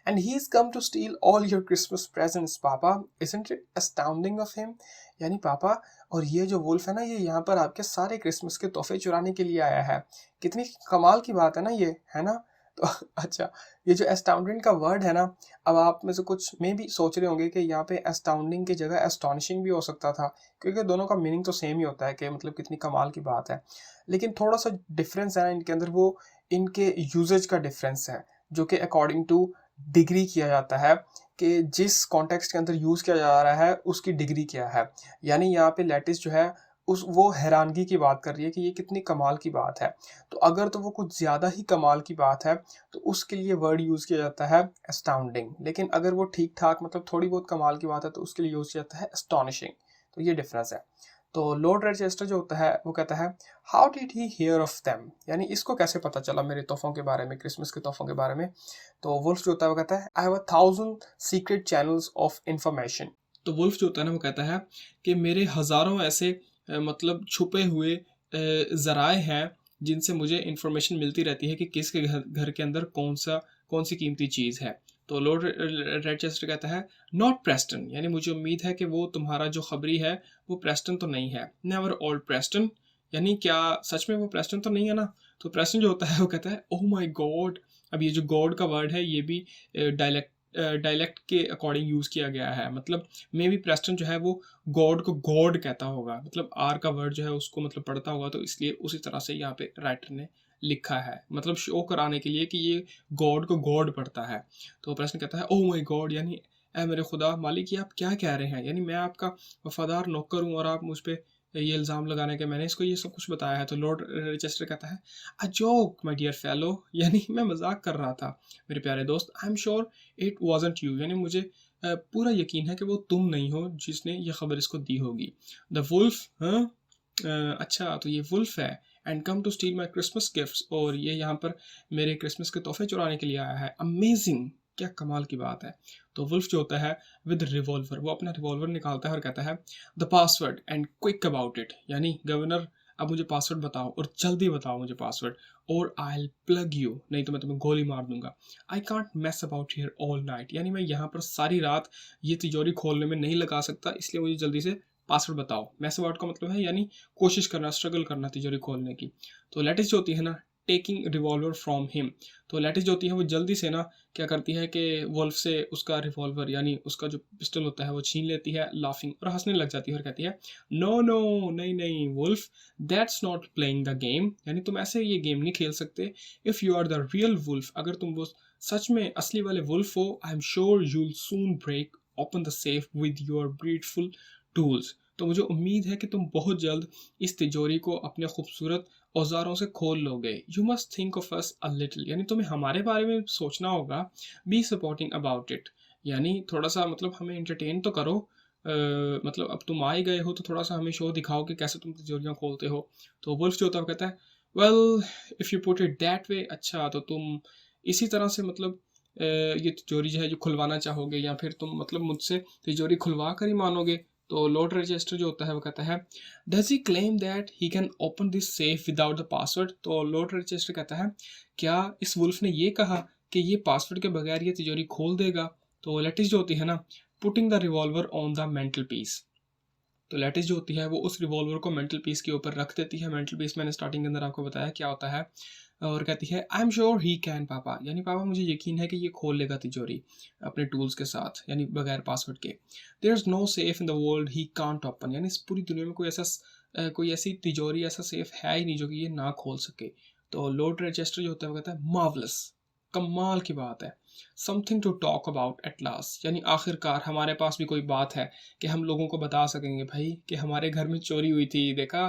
and he is come to steal all your Christmas presents papa, isn't it astounding of him. यानी पापा, और ये जो वुल्फ है ना, ये यहाँ पर आपके सारे क्रिसमस के तोहफे चुराने के लिए आया है। कितनी कमाल की बात है ना ये, है ना? तो अच्छा, ये जो एस्टाउंडिंग का वर्ड है ना, अब आप में से कुछ में भी सोच रहे होंगे कि यहाँ पे एस्टाउंडिंग की जगह एस्टॉनिशिंग भी हो सकता था, क्योंकि दोनों का मीनिंग तो सेम ही होता है कि मतलब कितनी कमाल की बात है। लेकिन थोड़ा सा डिफरेंस है इनके अंदर, वो इनके यूजेज का डिफरेंस है, जो कि अकॉर्डिंग टू डिग्री किया जाता है कि जिस कॉन्टेक्स्ट के अंदर यूज़ किया जा रहा है उसकी डिग्री क्या है। यानी यहाँ पे लेटिस जो है उस वो हैरानगी की बात कर रही है कि ये कितनी कमाल की बात है। तो अगर तो वो कुछ ज़्यादा ही कमाल की बात है तो उसके लिए वर्ड यूज़ किया जाता है एस्टाउंडिंग, लेकिन अगर वो ठीक ठाक मतलब थोड़ी बहुत कमाल की बात है तो उसके लिए यूज़ किया जाता है एस्टॉनिशिंग। तो ये डिफरेंस है। तो लॉर्ड रेचेस्टर जो होता है वो कहता है, how did he here of them, यानी इसको कैसे पता चला मेरे तोहफों के बारे में, क्रिसमस के तोहफों के बारे में। तो वुल्फ जो होता है वो कहता है, I have 1000 secret channels of information. तो वुल्फ जो होता है ना वो कहता है कि मेरे हज़ारों ऐसे मतलब छुपे हुए ज़राए हैं जिनसे मुझे इन्फॉर्मेशन मिलती रहती है कि किसके घर के अंदर कौन सी कीमती चीज़ है। तो लॉर्ड रेडचेस्टर कहता है, नॉट प्रेस्टन, यानी मुझे उम्मीद है कि वो तुम्हारा जो खबरी है वो प्रेस्टन तो नहीं है। नेवर ओल्ड प्रेस्टन, यानी क्या सच में वो प्रेस्टन तो नहीं है ना? तो प्रेस्टन जो होता है वो कहता है, ओह माय गॉड। अब ये जो गॉड का वर्ड है ये भी डायलेक्ट डायलेक्ट के अकॉर्डिंग यूज़ किया गया है। मतलब मे बी प्रेस्टन जो है वो गॉड को गॉड कहता होगा, मतलब आर का वर्ड जो है उसको मतलब पढ़ता होगा, तो इसलिए उसी तरह से यहाँ पे राइटर ने लिखा है, मतलब शो कराने के लिए कि ये गॉड को गॉड पढ़ता है। तो प्रश्न कहता है, ओह माय गॉड, यानी ऐ मेरे खुदा मालिक, ये आप क्या कह रहे हैं? यानी मैं आपका वफादार नौकर हूँ और आप मुझ पे ये इल्ज़ाम लगाने के मैंने इसको ये सब कुछ बताया है। तो लॉर्ड रिचेस्टर कहता है, a joke my dear fellow, यानी मैं मजाक कर रहा था मेरे प्यारे दोस्त। I am sure it wasn't you, यानी मुझे पूरा यकीन है कि वो तुम नहीं हो जिसने ये खबर इसको दी होगी। द वुल्फ, हाँ, अच्छा तो ये वुल्फ है, and come to steal my Christmas gifts, और ये यहाँ पर मेरे क्रिसमस के तोहफे चुराने के लिए आया है। अमेजिंग, क्या कमाल की बात है। तो वुल्फ जो होता है विद रिवॉल्वर, वो अपना रिवॉल्वर निकालता है और कहता है, the password and quick about it, यानी गवर्नर अब मुझे पासवर्ड बताओ और जल्दी बताओ मुझे पासवर्ड, और आई विल प्लग यू, नहीं तो मैं तुम्हें गोली मार दूंगा। I can't mess about here all night, यानी मैं यहाँ पर सारी रात ये तिजोरी खोलने में नहीं लगा सकता, इसलिए मुझे जल्दी से पासवर्ड बताओ। मैस अबाउट का मतलब है यानी कोशिश करना, स्ट्रगल करना तिजोरी खोलने की। तो लेटिस जो होती है ना, टेकिंग रिवॉल्वर फ्रॉम हिम, तो लेटिस जो होती है वो जल्दी से ना क्या करती है कि वुल्फ से उसका रिवॉल्वर यानी उसका जो पिस्टल होता है वो छीन लेती है, लाफिंग, और हंसने लग जाती है और कहती है, नो नो, नहीं नहीं Wolf, that's not playing the game, यानी तुम ऐसे ये गेम नहीं खेल सकते। If you are the real wolf, अगर तुम वो सच में असली वाले वुल्फ हो, I am sure you will soon break open the safe with your beautiful tools, तो मुझे उम्मीद है कि तुम बहुत जल्द इस तिजोरी को अपने खूबसूरत औजारों से खोल लोगे। You must think of us a little, यानी तुम्हें हमारे बारे में सोचना होगा। बी सपोर्टिंग अबाउट इट, यानी थोड़ा सा मतलब हमें एंटरटेन तो करो। मतलब अब तुम आ ही गए हो तो थोड़ा सा हमें शो दिखाओ कि कैसे तुम तिजोरियाँ खोलते हो। तो वुल्फ जो होता है वो कहता है, well if you put it that way, अच्छा तो तुम इसी तरह से मतलब ये तिजोरी जो है जो खुलवाना चाहोगे, या फिर तुम मतलब मुझसे तिजोरी खुलवा कर ही मानोगे। तो लॉर्ड रजिस्टर जो होता है वो कहता है, does he claim that he can open this safe without the password, तो लॉर्ड रजिस्टर कहता है, क्या इस वुल्फ ने ये कहा कि ये पासवर्ड के बगैर ये तिजोरी खोल देगा? तो लेटिस जो होती है ना, putting the revolver on the mental peace, तो लेटिस जो होती है वो उस रिवॉल्वर को मेंटल पीस के ऊपर रख देती है। मेंटल पीस मैंने स्टार्टिंग के अंदर आपको बताया क्या होता है, और कहती है, I am sure he can पापा, यानी पापा मुझे यकीन है कि ये खोल लेगा तिजोरी अपने टूल्स के साथ, यानी बगैर पासवर्ड के। There is no safe in the world he can't open, यानी इस पूरी दुनिया में कोई ऐसी तिजोरी, ऐसा सेफ है ही नहीं जो कि ये ना खोल सके। तो लॉर्ड रजिस्टर जो होता है वो कहता है, मार्वलस, कमाल की बात है। Something to talk about at last, यानी आखिरकार हमारे पास भी कोई बात है कि हम लोगों को बता सकेंगे भाई कि हमारे घर में चोरी हुई थी, देखा।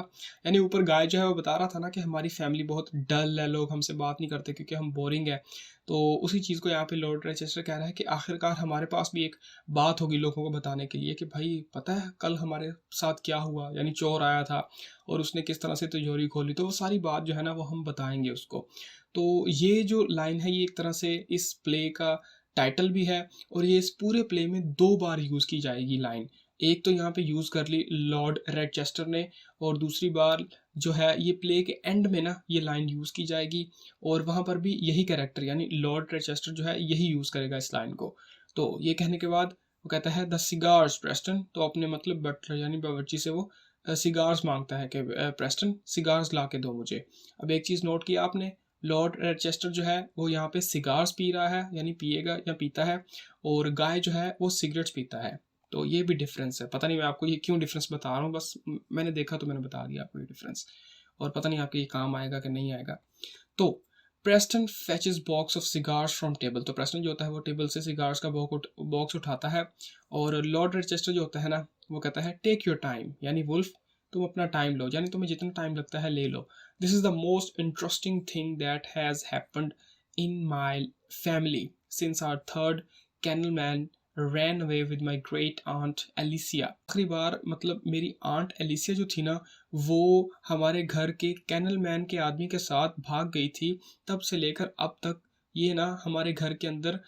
यानी ऊपर गाय जो है वो बता रहा था ना कि हमारी फैमिली बहुत डल है, लोग हमसे बात नहीं करते क्योंकि हम बोरिंग है। तो उसी चीज़ को यहाँ पे लॉर्ड रेचेस्टर कह रहा है कि आखिरकार हमारे पास भी एक बात होगी लोगों को बताने के लिए कि भाई पता है कल हमारे साथ क्या हुआ, यानी चोर आया था और उसने किस तरह से तिजोरी खोली। तो वो सारी बात जो है ना वो हम बताएंगे उसको। तो ये जो लाइन है ये एक तरह से इस प्ले का टाइटल भी है, और ये इस पूरे प्ले में 2 बार यूज़ की जाएगी लाइन। एक तो यहाँ पे यूज़ कर ली लॉर्ड रेडचेस्टर ने, और दूसरी बार जो है ये प्ले के एंड में ना ये लाइन यूज़ की जाएगी, और वहाँ पर भी यही कैरेक्टर यानी लॉर्ड रेडचेस्टर जो है यही यूज़ करेगा इस लाइन को। तो ये कहने के बाद वो कहता है द सिगार्स प्रेस्टन, तो अपने मतलब बटलर यानी बावर्ची से वो सिगार्स मांगता है कि प्रेस्टन सिगार्स ला के दो मुझे। अब एक चीज़ नोट किया आपने, लॉर्ड रेडचेस्टर जो है वो यहाँ पे सिगार्स पी रहा है यानी पिएगा या पीता है, और गाय जो है वो सिगरेट्स पीता है। तो ये भी डिफरेंस है। पता नहीं मैं आपको ये क्यों डिफरेंस बता रहा हूँ, बस मैंने देखा तो मैंने बता दिया आपको ये डिफरेंस, और पता नहीं आपके ये काम आएगा कि नहीं आएगा। तो Preston फेचेस box of cigars from table, तो प्रेस्टन जो होता है वो टेबल से सिगार्स का बॉक्स उठाता है, और लॉर्ड रेडचेस्टर जो होता है ना वो कहता है टेक योर टाइम, यानी वुल्फ तुम अपना टाइम लो, यानी तुम्हें जितना टाइम लगता है ले लो। This is the most interesting thing that has happened in my family since our third kennel man ran away with my great aunt Alicia. आखिरी बार मतलब मेरी आंट एलिसिया जो थी ना वो हमारे घर के कैनल मैन के आदमी के साथ भाग गई थी, तब से लेकर अब तक ये ना हमारे घर के अंदर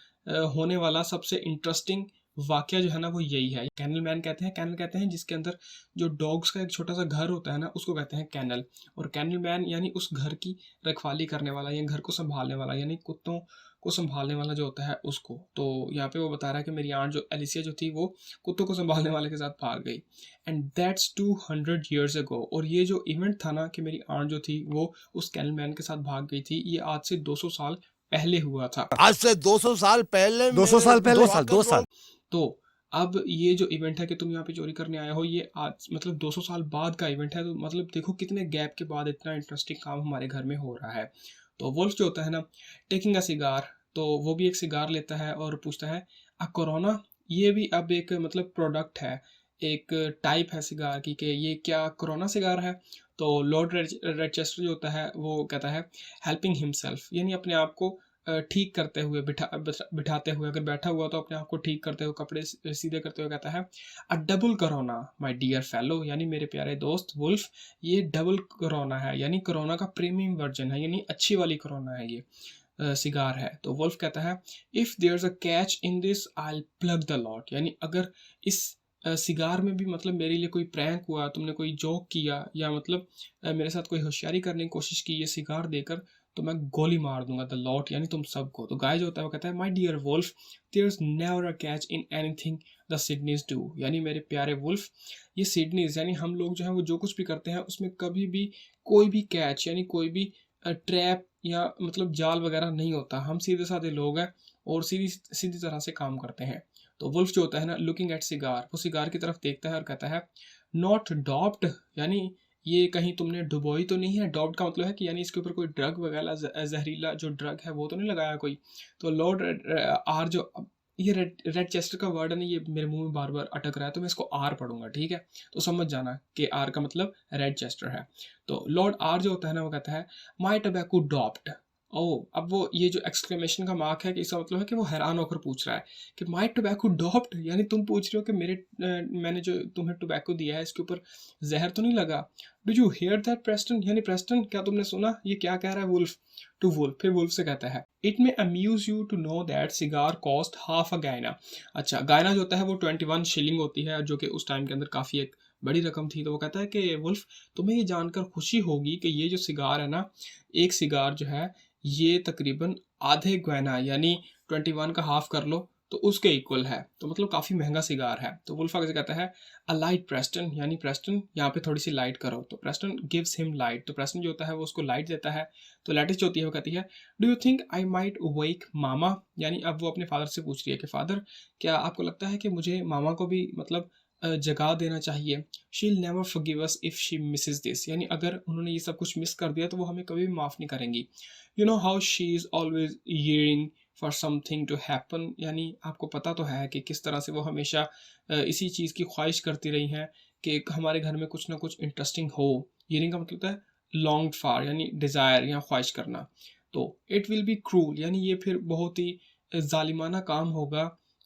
होने वाला सबसे इंटरेस्टिंग वाकया जो है ना वो यही है। कैनल मैन कहते हैं, कैनल कहते हैं जिसके अंदर जो डॉग्स का एक छोटा सा घर होता है ना उसको कहते हैं कैनल, और कैनल मैन यानी उस घर की रखवाली करने वाला या घर को संभालने वाला, यानी कुत्तों को संभालने वाला जो होता है उसको। तो यहाँ पे वो बता रहा है कि मेरी आंट जो एलिसिया जो थी वो कुत्तों को संभालने वाले के साथ भाग गई, एंड दैट्स 200 years ago। और ये जो इवेंट था ना कि मेरी आंट जो थी वो उस कैनल मैन के साथ भाग गई थी, ये आज से 200 साल पहले हुआ था। आज से 200 साल पहले 200 साल पहले 2 साल तो अब ये जो इवेंट है कि तुम यहाँ पे चोरी करने आए हो, ये आज मतलब 200 साल बाद का इवेंट है। तो मतलब देखो कितने गैप के बाद इतना इंटरेस्टिंग काम हमारे घर में हो रहा है। तो वुल्फ जो होता है ना टेकिंग अ सिगार, तो वो भी एक सिगार लेता है और पूछता है अ कोरोना, ये भी अब एक मतलब प्रोडक्ट है, एक टाइप है सिगार की, कि ये क्या कोरोना सिगार है। तो लॉर्ड रेडचेस्टर जो होता है वो कहता है हेल्पिंग हिमसेल्फ, यानी अपने आप को ठीक करते हुए, बिठाते हुए, अगर बैठा हुआ तो अपने आप को ठीक करते हुए, कपड़े सीधे करते हुए कहता है a double corona my dear fellow, यानी मेरे प्यारे दोस्त वुल्फ, ये डबल कोरोना है, यानी कोरोना का प्रीमियम वर्जन है, यानी अच्छी वाली कोरोना है ये सिगार है। तो वुल्फ कहता है if there is a catch in this I plug the lot, यानी अगर इस सिगार में भी मतलब मेरे लिए कोई प्रैंक हुआ, तुमने कोई जोक किया या मतलब मेरे साथ कोई होशियारी करने की कोशिश की ये सिगार देकर, तो मैं गोली मार दूंगा द लॉट, यानी तुम सबको। तो गाय जो होता है वो कहता है my dear Wolf there is never a catch in anything the Sidneys do, यानी मेरे प्यारे वुल्फ ये सिडनीज यानी हम लोग जो है वो जो कुछ भी करते हैं उसमें कभी भी कोई भी कैच यानी कोई भी ट्रैप या मतलब जाल वगैरह नहीं होता। हम सीधे साधे लोग हैं और सीधी सीधी तरह से काम करते हैं। तो वुल्फ जो होता है ना लुकिंग एट सिगार, वो सिगार की तरफ देखता है और कहता है नॉट डॉप्ड, यानी ये कहीं तुमने डुबोई तो नहीं है। डॉप्ड का मतलब है कि यानी इसके ऊपर कोई ड्रग वगैरह जहरीला जो ड्रग है वो तो नहीं लगाया कोई। तो लॉर्ड आर जो ये रेड चेस्टर का वर्ड है ना ये मेरे मुंह में बार बार अटक रहा है, तो मैं इसको आर पढ़ूंगा, ठीक है। तो समझ जाना कि आर का मतलब रेड चेस्टर है। तो लॉर्ड आर जो होता है ना वो कहता है माई टोबैको डॉप्ड। ओ अब वो ये जो एक्सक्लेमेशन का मार्क है कि इसका मतलब है कि वो हैरान होकर पूछ रहा है कि माई टोबैको डॉप्ड, यानी तुम पूछ रहे हो कि मैंने जो तुम्हें टोबैको दिया है इसके ऊपर जहर तो नहीं लगा। Do you hear that Preston, यानी प्रेस्टन क्या तुमने सुना ये क्या कह रहा है वुल्फ टू वुल्फ। फिर वुल्फ से कहता है it may amuse you to know that cigar cost half a guinea. अच्छा गायना जो होता है वो 21 शिलिंग होती है, जो कि उस टाइम के अंदर काफ़ी एक बड़ी रकम थी। तो वो कहता है कि वुल्फ तुम्हें ये जानकर खुशी होगी कि ये जो सिगार है ना, एक सिगार जो है ये तकरीबन आधे ग्वैना यानी 21 का हाफ कर लो तो उसके इक्वल है। तो मतलब काफ़ी महंगा सिगार है। तो वुल्फ आगे से कहता है अ लाइट प्रेस्टन, यानी प्रेस्टन यहाँ पे थोड़ी सी लाइट करो। तो प्रेस्टन गिव्स हिम लाइट, तो प्रेस्टन जो होता है वो उसको लाइट देता है। तो लेटिस जो होती है वो कहती है do you think I might wake mama, यानी अब वो अपने फादर से पूछ रही है कि फादर क्या आपको लगता है कि मुझे मामा को भी मतलब जगा देना चाहिए। She will never forgive us if she Mrs this, यानी अगर उन्होंने ये सब कुछ मिस कर दिया तो वो हमें कभी भी माफ़ नहीं करेंगी। You know how she is always yearning for something to happen, यानी आपको पता तो है कि किस तरह से वो हमेशा इसी चीज़ की ख्वाहिश करती रही हैं कि हमारे घर में कुछ ना कुछ इंटरेस्टिंग हो। ईयरिंग का मतलब होता है लॉन्ग्ड फॉर, यानी डिज़ायर या ख्वाहिश करना। तो इट विल बी क्रूल, यानी ये फिर बहुत ही ज़ालिमाना काम होगा,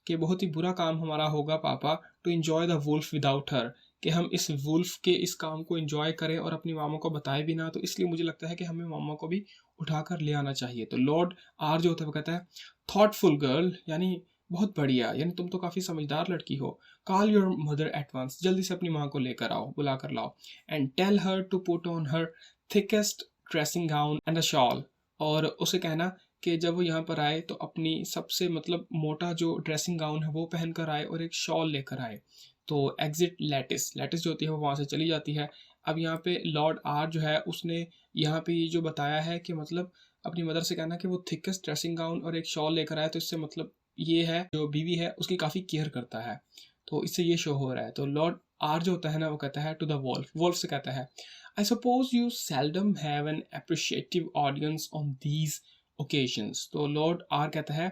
कि बहुत ही बुरा काम हमारा होगा पापा, to enjoy the Wolf without her, कि हम इस वुल्फ के इस काम को एन्जॉय करें और अपनी मामा को बताएं भी ना। तो इसलिए मुझे लगता है कि हमें मामा को भी उठाकर ले आना चाहिए। तो लॉर्ड आर जो होता है वो कहता है थॉटफुल गर्ल, यानी बहुत बढ़िया, यानी तुम तो काफ़ी समझदार लड़की हो। Call your mother at once, जल्दी से अपनी माँ को लेकर आओ, बुला कर लाओ। And tell her to put on her thickest dressing gown and a shawl, और उसे कहना कि जब वो यहाँ पर आए तो अपनी सबसे मतलब मोटा जो ड्रेसिंग गाउन है वो पहन कर आए और एक शॉल लेकर आए। तो एग्जिट लैटिस, लैटिस जो होती है वो वहाँ से चली जाती है। अब यहाँ पे लॉर्ड आर जो है उसने यहाँ पे ये जो बताया है कि मतलब अपनी मदर से कहना कि वो थिकेस्ट ड्रेसिंग गाउन और एक शॉल लेकर आए, तो इससे मतलब ये है जो बीवी है उसकी काफ़ी केयर करता है। तो इससे ये शो हो रहा है। तो लॉर्ड आर जो होता है ना वो कहता है टू द वॉल्फ, वॉल्फ से कहता है I suppose you seldom have an appreciative audience on these occasions. तो लॉर्ड आर कहता है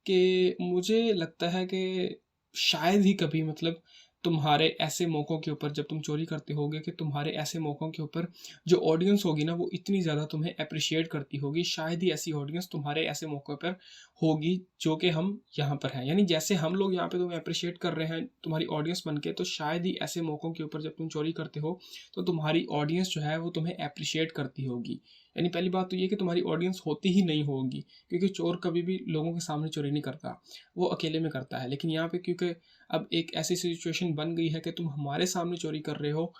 कि मुझे लगता है कि शायद ही कभी मतलब तुम्हारे ऐसे मौक़ों के ऊपर, जब तुम चोरी करते होगे, कि तुम्हारे ऐसे मौक़ों के ऊपर जो ऑडियंस होगी ना वो इतनी ज़्यादा तुम्हें अप्रिशिएट करती होगी। शायद ही ऐसी ऑडियंस तुम्हारे ऐसे मौक़ों पर होगी जो कि हम यहाँ पर हैं। यानी जैसे हम लोग यहाँ पे तुम्हें अप्रिशिएट कर रहे हैं तुम्हारी ऑडियंस बन के, तो शायद ही ऐसे मौक़ों के ऊपर जब तुम चोरी करते हो तो तुम्हारी ऑडियंस जो है वो तुम्हें अप्रिशिएट करती होगी। यानी पहली बात तो ये कि तुम्हारी ऑडियंस होती ही नहीं होगी, क्योंकि चोर कभी भी लोगों के सामने चोरी नहीं करता, वो अकेले में करता है। लेकिन यहाँ पे क्योंकि अब एक ऐसी सिचुएशन बन गई है कि तुम हमारे सामने चोरी कर रहे हो,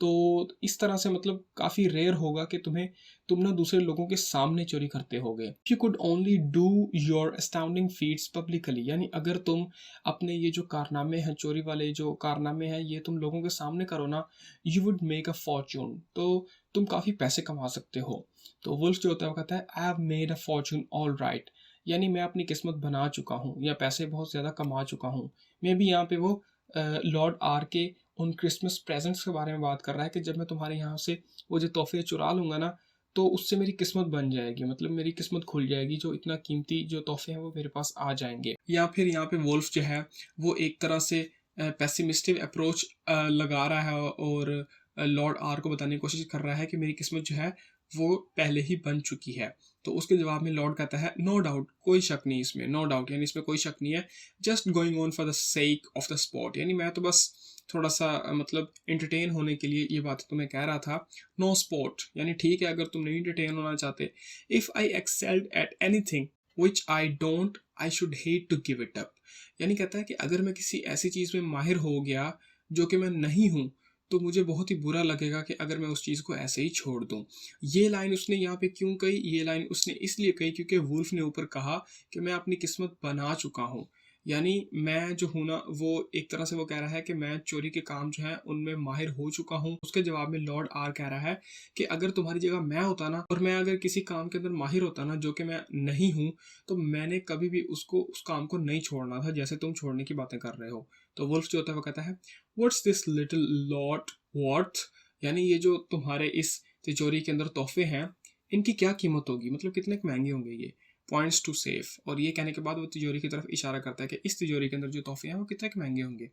तो इस तरह से मतलब काफ़ी रेयर होगा कि तुम ना दूसरे लोगों के सामने चोरी करते होगे। If you could only do your astounding feats publicly, यानी अगर तुम अपने ये जो कारनामे हैं, चोरी वाले जो कारनामे हैं, ये तुम लोगों के सामने करो ना, you would make a Fortune, तो तुम काफ़ी पैसे कमा सकते हो। तो वुल्फ जो होता है वो कहता है I have made a Fortune all right, यानी मैं अपनी किस्मत बना चुका हूँ या पैसे बहुत ज़्यादा कमा चुका हूँ। मे बी यहाँ पे वो लॉर्ड आर के उन क्रिसमस प्रेजेंट्स के बारे में बात कर रहा है कि जब मैं तुम्हारे यहाँ से वो जो तोहफे चुरा लूँगा ना, तो उससे मेरी किस्मत बन जाएगी, मतलब मेरी किस्मत खुल जाएगी, जो इतना कीमती जो तोहफे हैं वो मेरे पास आ जाएंगे। या फिर यहाँ पे वुल्फ जो है वो एक तरह से पेसिमिस्टिक अप्रोच लगा रहा है और लॉर्ड आर को बताने की कोशिश कर रहा है कि मेरी किस्मत जो है वो पहले ही बन चुकी है। तो उसके जवाब में लॉर्ड कहता है नो डाउट, कोई शक नहीं इसमें, नो डाउट यानी इसमें कोई शक नहीं है, just going on for the sake of the spot, यानी मैं तो बस थोड़ा सा मतलब एंटरटेन होने के लिए ये बात तुम्हें कह रहा था। नो स्पॉट यानी ठीक है अगर तुम नहीं एंटरटेन होना चाहते। If I excelled at anything which I don't I should hate to give it up, यानी कहता है कि अगर मैं किसी ऐसी चीज़ में माहिर हो गया जो कि मैं नहीं हूँ, तो मुझे बहुत ही बुरा लगेगा कि अगर मैं उस चीज़ को ऐसे ही छोड़ दूँ। ये लाइन उसने यहाँ पे क्यों कही? ये लाइन उसने इसलिए कही क्योंकि वुल्फ ने ऊपर कहा कि मैं अपनी किस्मत बना चुका हूँ। यानी मैं जो हूँ ना, वो एक तरह से वो कह रहा है कि मैं चोरी के काम जो हैं उनमें माहिर हो चुका हूँ। उसके जवाब में लॉर्ड आर कह रहा है कि अगर तुम्हारी जगह मैं होता ना और मैं अगर किसी काम के अंदर माहिर होता ना जो कि मैं नहीं हूँ, तो मैंने कभी भी उस काम को नहीं छोड़ना था जैसे तुम छोड़ने की बातें कर रहे हो। तो वुल्फ जो होता है वो कहता है what's this little lot worth, यानी ये जो तुम्हारे इस तिजोरी के अंदर तोहफे हैं इनकी क्या कीमत होगी, मतलब कितने महंगे होंगे ये। पॉइंट्स टू सेफ, और ये कहने के बाद वो तिजोरी की तरफ इशारा करता है कि इस तिजोरी के अंदर जो तोहफे हैं वो कितने महंगे होंगे।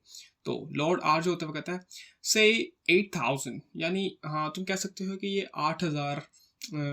तो लॉर्ड आर जो होता है वो कहता है से 8,000, यानी हाँ तुम कह सकते हो कि ये 8,000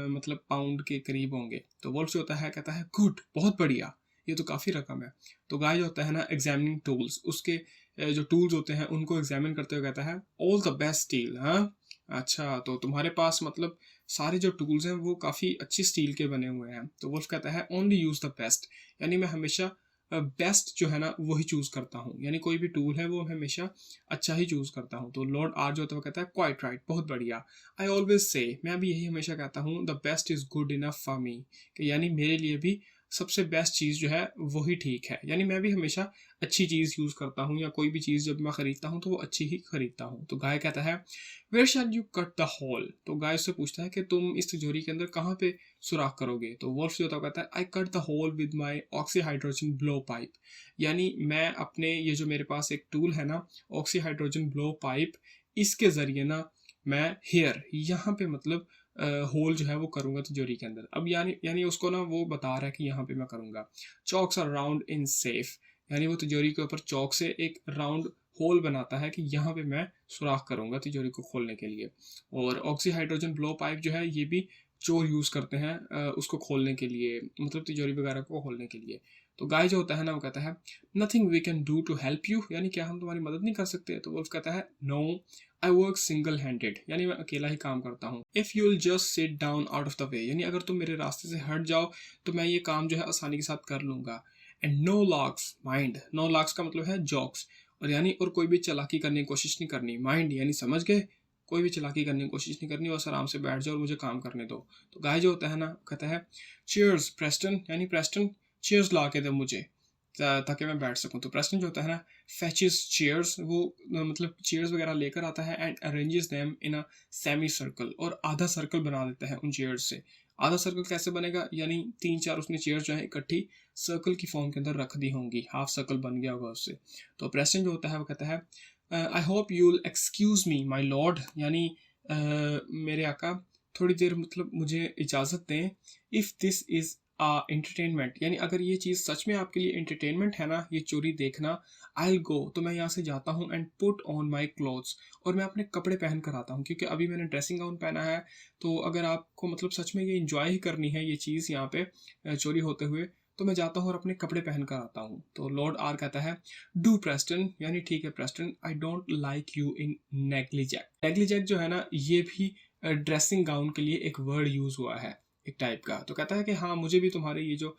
मतलब पाउंड के करीब होंगे। तो वुल्फ जो होता है कहता है गुड, बहुत बढ़िया, ये तो काफ़ी रकम है। तो गाय जो होता है ना एग्जामिनिंग टूल्स, उसके जो टूल्स होते हैं उनको एग्जामिन करते हुए कहता है ऑल द बेस्ट स्टील। हाँ अच्छा, तो तुम्हारे पास मतलब सारे जो टूल्स हैं वो काफ़ी अच्छी स्टील के बने हुए हैं। तो वुल्फ कहता है ओनली यूज़ द बेस्ट, यानी मैं हमेशा बेस्ट जो है ना वही चूज़ करता हूँ, यानी कोई भी टूल है वो हमेशा अच्छा ही चूज़ करता हूँ। तो लॉर्ड आर जो होता है वो कहता है क्वाइट राइट, बहुत बढ़िया। आई ऑलवेज से, मैं भी यही हमेशा कहता हूँ the best is good enough for me, कि यानी मेरे लिए भी सबसे बेस्ट चीज़ जो है वही ठीक है। यानी मैं भी हमेशा अच्छी चीज़ यूज़ करता हूँ, या कोई भी चीज़ जब मैं खरीदता हूँ तो वो अच्छी ही खरीदता हूँ। तो गाय कहता है where shall you cut the hole. तो गाय उससे पूछता है कि तुम इस तिजोरी के अंदर कहाँ पे सुराख करोगे। तो वुल्फ जो होता है वो कहता है I cut the hole with my oxy hydrogen blow pipe. यानी मैं अपने ये जो मेरे पास एक टूल है ना, ऑक्सी हाइड्रोजन ब्लो पाइप, इसके ज़रिए ना मैं हेयर यहाँ पे मतलब होल जो है वो करूँगा तिजोरी के अंदर। अब यानी यानी उसको ना वो बता रहा है कि यहाँ पे मैं करूँगा। Chocks are round in safe. यानी वो तिजोरी के ऊपर चौक से एक राउंड होल बनाता है कि यहाँ पे मैं सुराख करूँगा तिजोरी को खोलने के लिए। और ऑक्सी हाइड्रोजन ब्लो पाइप जो है ये भी चोर यूज़ करते हैं उसको खोलने के लिए, मतलब तिजोरी वगैरह को खोलने के लिए। तो गाय जो होता है ना वो कहता है nothing we can do to help you. यानी क्या हम तुम्हारी मदद नहीं कर सकते। तो वुल्फ कहता है no I work single handed. यानी मैं अकेला ही काम करता हूँ। If you will just sit down out of the way. यानी अगर तुम मेरे रास्ते से हट जाओ तो मैं ये काम जो है आसानी के साथ कर लूँगा। And no locks mind. No locks का मतलब है जॉक्स। और यानी और कोई भी चालाकी करने की कोशिश नहीं करनी। माइंड यानी समझ गए, कोई भी चालाकी करने की कोशिश नहीं करनी, बस आराम से बैठ जाओ और मुझे काम करने दो। तो गाय जो होता है ना कहता है चीयर्स प्रेस्टन। यानी प्रेस्टन चीयर्स ला के दे मुझे ताकि मैं बैठ सकूं। तो प्रेस्टन जो होता है ना फैचेस चेयर्स, वो मतलब चेयर्स वगैरह लेकर आता है and arranges them in a semi circle. और आधा सर्कल बना देता है उन चेयर्स से। आधा सर्कल कैसे बनेगा, यानी 3-4 उसने चेयर्स जो है इकट्ठी सर्कल की फॉर्म के अंदर रख दी होंगी, हाफ सर्कल बन गया होगा उससे। तो प्रेस्टन जो होता है वो कहता है I hope you will excuse me my lord. यानी मेरे आका थोड़ी देर मतलब मुझे इजाज़त दें। If this is entertainment. यानी अगर ये चीज़ सच में आपके लिए एंटरटेनमेंट है ना, ये चोरी देखना, आई विल गो। तो मैं यहाँ से जाता हूँ and put on my clothes. और मैं अपने कपड़े पहन कर आता हूँ, क्योंकि अभी मैंने ड्रेसिंग गाउन पहना है। तो अगर आपको मतलब सच में ये इंजॉय ही करनी है ये चीज़ यहाँ पे चोरी होते हुए, तो मैं जाता हूँ और अपने कपड़े पहन कर आता हूँ। तो लॉर्ड आर कहता है डू प्रेस्टन। यानी ठीक है Preston, I don't like you in negligee. Negligee जो है ना ये भी ड्रेसिंग गाउन के लिए एक वर्ड यूज़ हुआ है एक टाइप का। तो कहता है कि हाँ मुझे भी तुम्हारे ये जो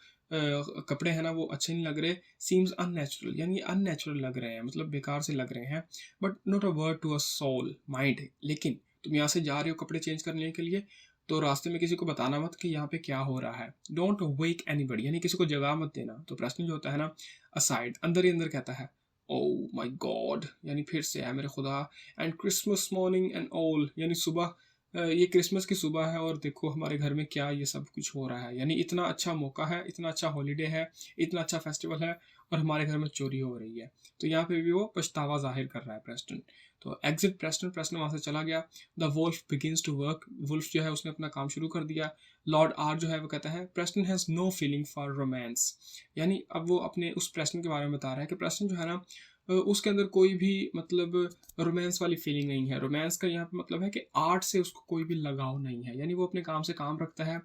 कपड़े हैं ना वो अच्छे नहीं लग रहे। Seems unnatural. यानी अननेचुरल लग रहे हैं, मतलब बेकार से लग रहे हैं। But not a word to a soul mind. लेकिन तुम यहाँ से जा रहे हो कपड़े चेंज करने के लिए, तो रास्ते में किसी को बताना मत कि यहाँ पे क्या हो रहा है। Don't wake anybody. यानी किसी को जगा मत देना। तो प्रश्न जो होता है ना असाइड, अंदर ही अंदर कहता है ओ माई गॉड। यानी फिर से है मेरे खुदा। And Christmas morning and all. यानी सुबह ये क्रिसमस की सुबह है और देखो हमारे घर में क्या ये सब कुछ हो रहा है। यानी इतना अच्छा मौका है, इतना अच्छा हॉलीडे है, इतना अच्छा फेस्टिवल है, और हमारे घर में चोरी हो रही है। तो यहाँ पे भी वो पछतावा जाहिर कर रहा है प्रेस्टन। तो एग्जिट प्रेस्टन। प्रेस्टन वहाँ से चला गया। The Wolf begins to work. Wolf जो है उसने अपना काम शुरू कर दिया। लॉर्ड आर जो है वो कहता है Preston has no feeling for romance. यानी अब वो अपने उस प्रेस्टन के बारे में बता रहा है कि प्रेस्टन जो है ना उसके अंदर कोई भी मतलब रोमांस वाली फीलिंग नहीं है। रोमांस का यहाँ पे मतलब है कि आर्ट से उसको कोई भी लगाव नहीं है। यानी वो अपने काम से काम रखता है।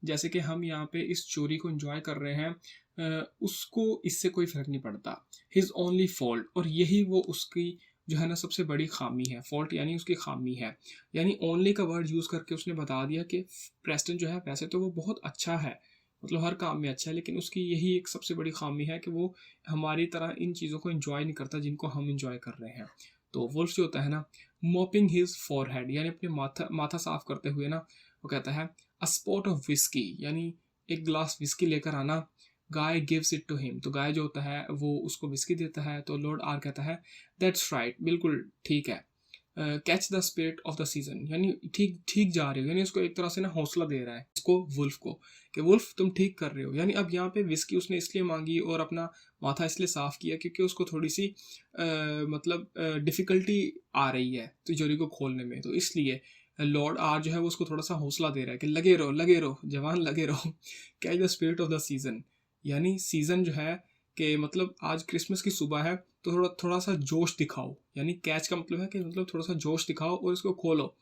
जैसे कि हम यहाँ पे इस चोरी को एंजॉय कर रहे हैं, उसको इससे कोई फर्क नहीं पड़ता। His only fault. और यही वो उसकी जो है ना सबसे बड़ी खामी है। फॉल्ट यानी उसकी खामी है। यानी ओनली का वर्ड यूज़ करके उसने बता दिया कि प्रेस्टन जो है वैसे तो वो बहुत अच्छा है, मतलब हर काम में अच्छा है, लेकिन उसकी यही एक सबसे बड़ी खामी है कि वो हमारी तरह इन चीज़ों को एंजॉय नहीं करता जिनको हम एंजॉय कर रहे हैं। तो वुल्फ जो होता है ना मोपिंग हिज फॉरहेड। यानी अपने माथा माथा साफ करते हुए ना वो कहता है अ स्पॉट ऑफ विस्की। यानी एक ग्लास विस्की लेकर आना। गाय गिव्स इट टू हिम। तो गाय जो होता है वो उसको विस्की देता है। तो लॉर्ड आर कहता है दैट्स राइट, बिल्कुल ठीक है। Catch the spirit of the season. यानी ठीक ठीक जा रहे हो। यानी उसको एक तरह से ना हौसला दे रहा है इसको वुल्फ को कि वुल्फ तुम ठीक कर रहे हो। यानी अब यहाँ पे विस्की उसने इसलिए मांगी और अपना माथा इसलिए साफ किया क्योंकि उसको थोड़ी सी मतलब डिफ़िकल्टी आ रही है तिजोरी को खोलने में। तो इसलिए लॉर्ड आर जो है वो उसको थोड़ा सा हौसला दे रहा है कि लगे रहो जवान, लगे रहो। Catch the spirit of the season. यानी सीजन जो है कि मतलब आज क्रिसमस की सुबह है तो थोड़ा थोड़ा सा जोश दिखाओ। यानी कैच का मतलब है कि मतलब थोड़ा सा जोश दिखाओ और इसको खोलो।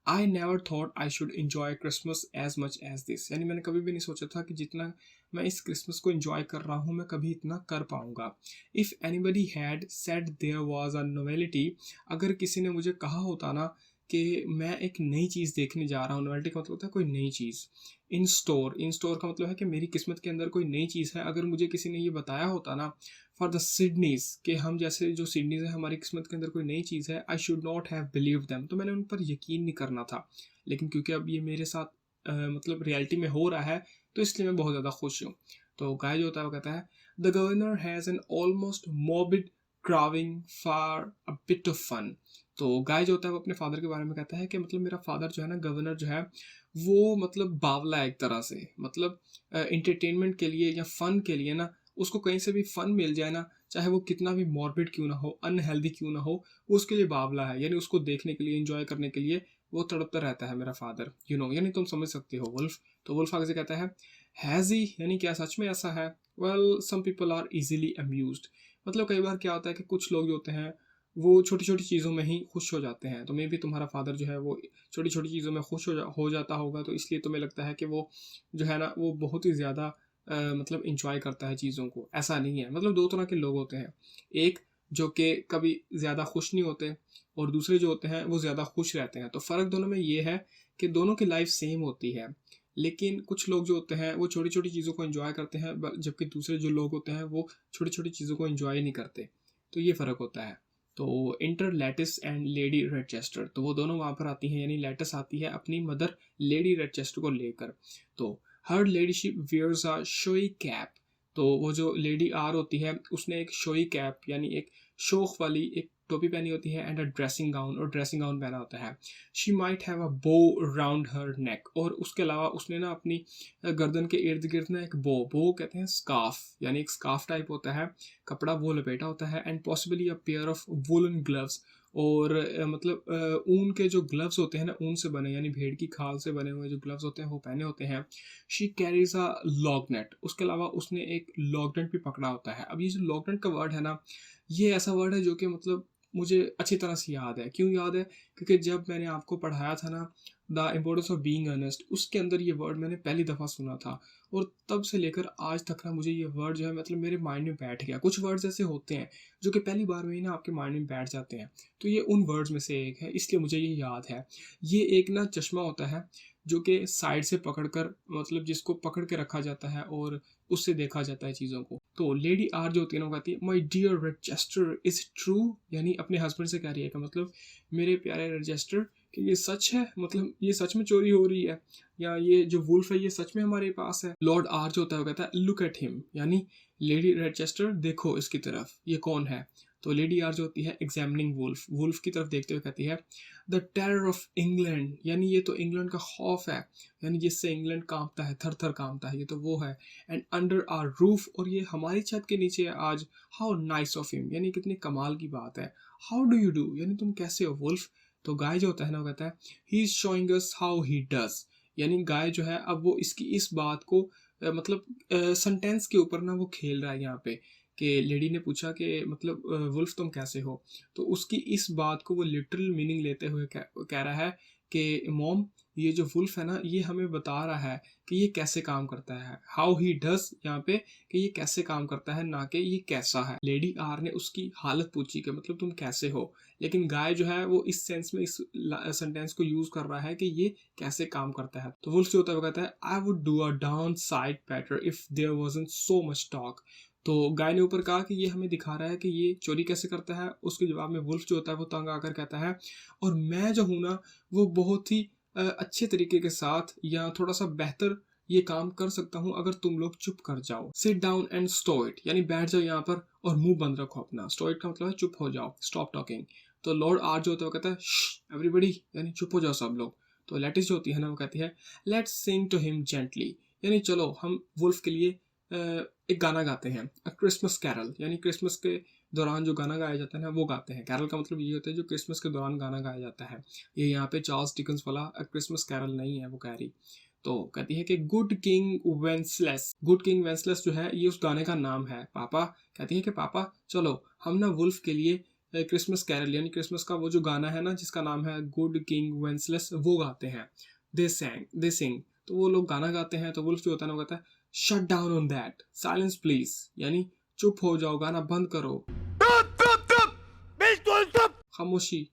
I never thought I should enjoy Christmas as much as this. यानी मैंने कभी भी नहीं सोचा था कि जितना मैं इस क्रिसमस को इन्जॉय कर रहा हूँ मैं कभी इतना कर पाऊँगा। If anybody had said there was a novelty. अगर किसी ने मुझे कहा होता ना कि मैं एक नई चीज़ देखने जा रहा हूँ, नोवेल्टी का मतलब होता है कोई नई चीज़। इन स्टोर का मतलब है कि मेरी किस्मत के अंदर कोई नई चीज़ है। अगर मुझे किसी ने ये बताया होता ना फॉर द सिडनीज कि हम जैसे जो सिडनीज है हमारी किस्मत के अंदर कोई नई चीज़ है, I should not have believe them. तो मैंने उन पर यकीन नहीं करना था। लेकिन क्योंकि अब ये मेरे साथ मतलब रियलिटी में हो रहा है तो इसलिए मैं बहुत ज़्यादा खुश हूँ। तो गाय जो होता है वो कहता है the governor has an almost morbid craving for a bit of fun. तो गाय जो होता है वो अपने फादर के बारे में कहता है कि मतलब मेरा फादर जो है ना, गवर्नर जो है वो मतलब बावला है एक तरह से, मतलब इंटरटेनमेंट के लिए या फन के लिए ना, उसको कहीं से भी फन मिल जाए ना, चाहे वो कितना भी मॉर्बिड क्यों ना हो, अनहेल्दी क्यों ना हो, वो उसके लिए बावला है। यानी उसको देखने के लिए, एंजॉय करने के लिए वो तड़पता रहता है मेरा फादर, यानी तुम समझ सकते हो वुल्फ। तो वुल्फ आगे से कहता है हैज़ ही, यानी क्या सच में ऐसा है? Well some people are easily amused. मतलब कई बार क्या होता है कि कुछ लोग जो होते हैं वो छोटी छोटी चीज़ों में ही खुश हो जाते हैं। तो मे भी तुम्हारा फादर जो है वो छोटी छोटी चीज़ों में खुश हो जाता होगा, तो इसलिए तुम्हें लगता है कि वो जो है ना वो बहुत ही ज़्यादा मतलब इंजॉय करता है चीज़ों को। ऐसा नहीं है, मतलब दो तरह के लोग होते हैं, एक जो कि कभी ज़्यादा खुश नहीं होते और दूसरे जो होते हैं वो ज़्यादा खुश रहते हैं। तो फ़र्क दोनों में ये है कि दोनों की लाइफ सेम होती है, लेकिन कुछ लोग जो होते हैं वो छोटी छोटी चीज़ों को एंजॉय करते हैं, जबकि दूसरे जो लोग होते हैं वो छोटी छोटी चीज़ों को एंजॉय नहीं करते। तो ये फ़र्क होता है। तो इंटर लैटिस एंड लेडी रेडचेस्टर, तो वो दोनों वहाँ पर आती हैं, यानी लैटिस आती है अपनी मदर लेडी रेडचेस्टर को लेकर। तो her ladyship wears a showy cap, तो वो जो लेडी आर होती है उसने एक शोई कैप यानी एक शोख वाली एक टोपी पहनी होती है, एंड अ ड्रेसिंग गाउन, और ड्रेसिंग गाउन पहना होता है। शी माइट हैव अ बो राउंड हर नेक, और उसके अलावा उसने ना अपनी गर्दन के इर्द गिर्द ना एक बो कहते हैं स्कार्फ, यानी एक स्कार्फ टाइप होता है कपड़ा, वो लपेटा होता है, and possibly a pair of woollen gloves, और मतलब ऊन के जो ग्लव्स होते हैं ना, ऊन से बने यानी भेड़ की खाल से बने हुए जो ग्लव्स होते हैं वो पहने होते हैं। She carries a log net, उसके अलावा उसने एक लॉग नेट भी पकड़ा होता है। अब ये जो लॉग नेट का वर्ड है ना, ये ऐसा वर्ड है जो कि मतलब मुझे अच्छी तरह से याद है। क्यों याद है? क्योंकि जब मैंने आपको पढ़ाया था ना the importance of being earnest, उसके अंदर ये वर्ड मैंने पहली दफ़ा सुना था, और तब से लेकर आज तक ना मुझे ये वर्ड जो है मतलब मेरे माइंड में बैठ गया। कुछ वर्ड्स ऐसे होते हैं जो कि पहली बार में ही ना आपके माइंड में बैठ जाते हैं, तो ये उन वर्ड्स में से एक है, इसलिए मुझे ये याद है। ये एक ना चश्मा होता है जो कि साइड से पकड़कर, मतलब जिसको पकड़ के रखा जाता है और उससे देखा जाता है चीज़ों को। तो लेडी आर जो होती है ना वो कहती है my dear register is true, यानी अपने हस्बैंड से कह रही है कि मतलब मेरे प्यारे रजिस्टर कि ये सच है, मतलब ये सच में चोरी हो रही है, या ये जो वुल्फ है ये सच में हमारे पास है। लॉर्ड आर जो होता है वो कहता है लुक एट हिम, यानी लेडी रजिस्टर देखो इसकी तरफ, ये कौन है? तो लेडी आर जो होती है एग्जामिनिंग वुल्फ, वुल्फ की तरफ देखते हुए कहती है द टेरर ऑफ इंग्लैंड, यानी ये तो इंग्लैंड का खौफ है, यानी जिससे इंग्लैंड कांपता है, थर थर कांपता है, ये तो वो है। एंड अंडर आर रूफ, और ये हमारी छत के नीचे है आज। हाउ नाइस ऑफ हिम, यानी कितनी कमाल की बात है। हाउ डू यू डू, यानी तुम कैसे हो वुल्फ? तो गाय जो होता है ना वो कहता है he is showing us how he does, यानी गाय जो है अब वो इसकी इस बात को मतलब सेंटेंस के ऊपर ना वो खेल रहा है यहाँ पे, कि लेडी ने पूछा कि मतलब वुल्फ तुम कैसे हो, तो उसकी इस बात को वो लिटरल मीनिंग लेते हुए कह रहा है कि मॉम, ये जो वुल्फ है ना ये हमें बता रहा है कि ये कैसे काम करता है। हाउ ही डज यहाँ पे, कि ये कैसे काम करता है, ना कि ये कैसा है। लेडी आर ने उसकी हालत पूछी कि मतलब तुम कैसे हो, लेकिन गाय जो है वो इस सेंस में इस सेंटेंस को यूज कर रहा है कि ये कैसे काम करता है। तो वुल्फ जो होता है वो कहता है I would do a down side better if there wasn't so much talk. तो गाय ने ऊपर कहा कि ये हमें दिखा रहा है कि ये चोरी कैसे करता है। उसके जवाब में वुल्फ जो होता है वो तंग आकर कहता है और मैं जो हूँ ना वो बहुत ही अच्छे तरीके के साथ या थोड़ा सा बेहतर ये काम कर सकता हूँ अगर तुम लोग चुप कर जाओ। Sit down and stow it, यानी बैठ जाओ यहाँ पर और मुंह बंद रखो अपना। स्टो इट का मतलब है चुप हो जाओ, स्टॉप टॉकिंग। तो लॉर्ड आर जो होता है वो कहता है एवरीबडी, यानी चुप हो जाओ सब लोग। तो लेटिस जो होती है ना वो कहती है let's sing to him gently, यानी चलो हम वुल्फ के लिए एक गाना गाते हैं, अ क्रिसमस कैरल, यानी क्रिसमस के दौरान जो गाना गाया जाता है ना वो गाते हैं। कैरल का मतलब ये होता है जो क्रिसमस के दौरान गाना गाया जाता है। ये यहाँ पे चार्ल्स डिकन्स वाला अ क्रिसमस कैरल नहीं है वो कह रही। तो कहती है कि गुड किंग वेंसलेस, गुड किंग वेंसलेस जो है ये उस गाने का नाम है। पापा कहती है कि पापा चलो हम ना वुल्फ के लिए क्रिसमस कैरल यानी क्रिसमस का वो जो गाना है ना जिसका नाम है गुड किंग वेंसलेस वो गाते हैं। दे सिंग, तो वो लोग गाना गाते हैं। तो वुल्फ जो होता है ना वो कहता है shut down on that, silence please, यानी चुप हो जाओ, गाना बंद करो, बिल्कुल चुप। खामोशी।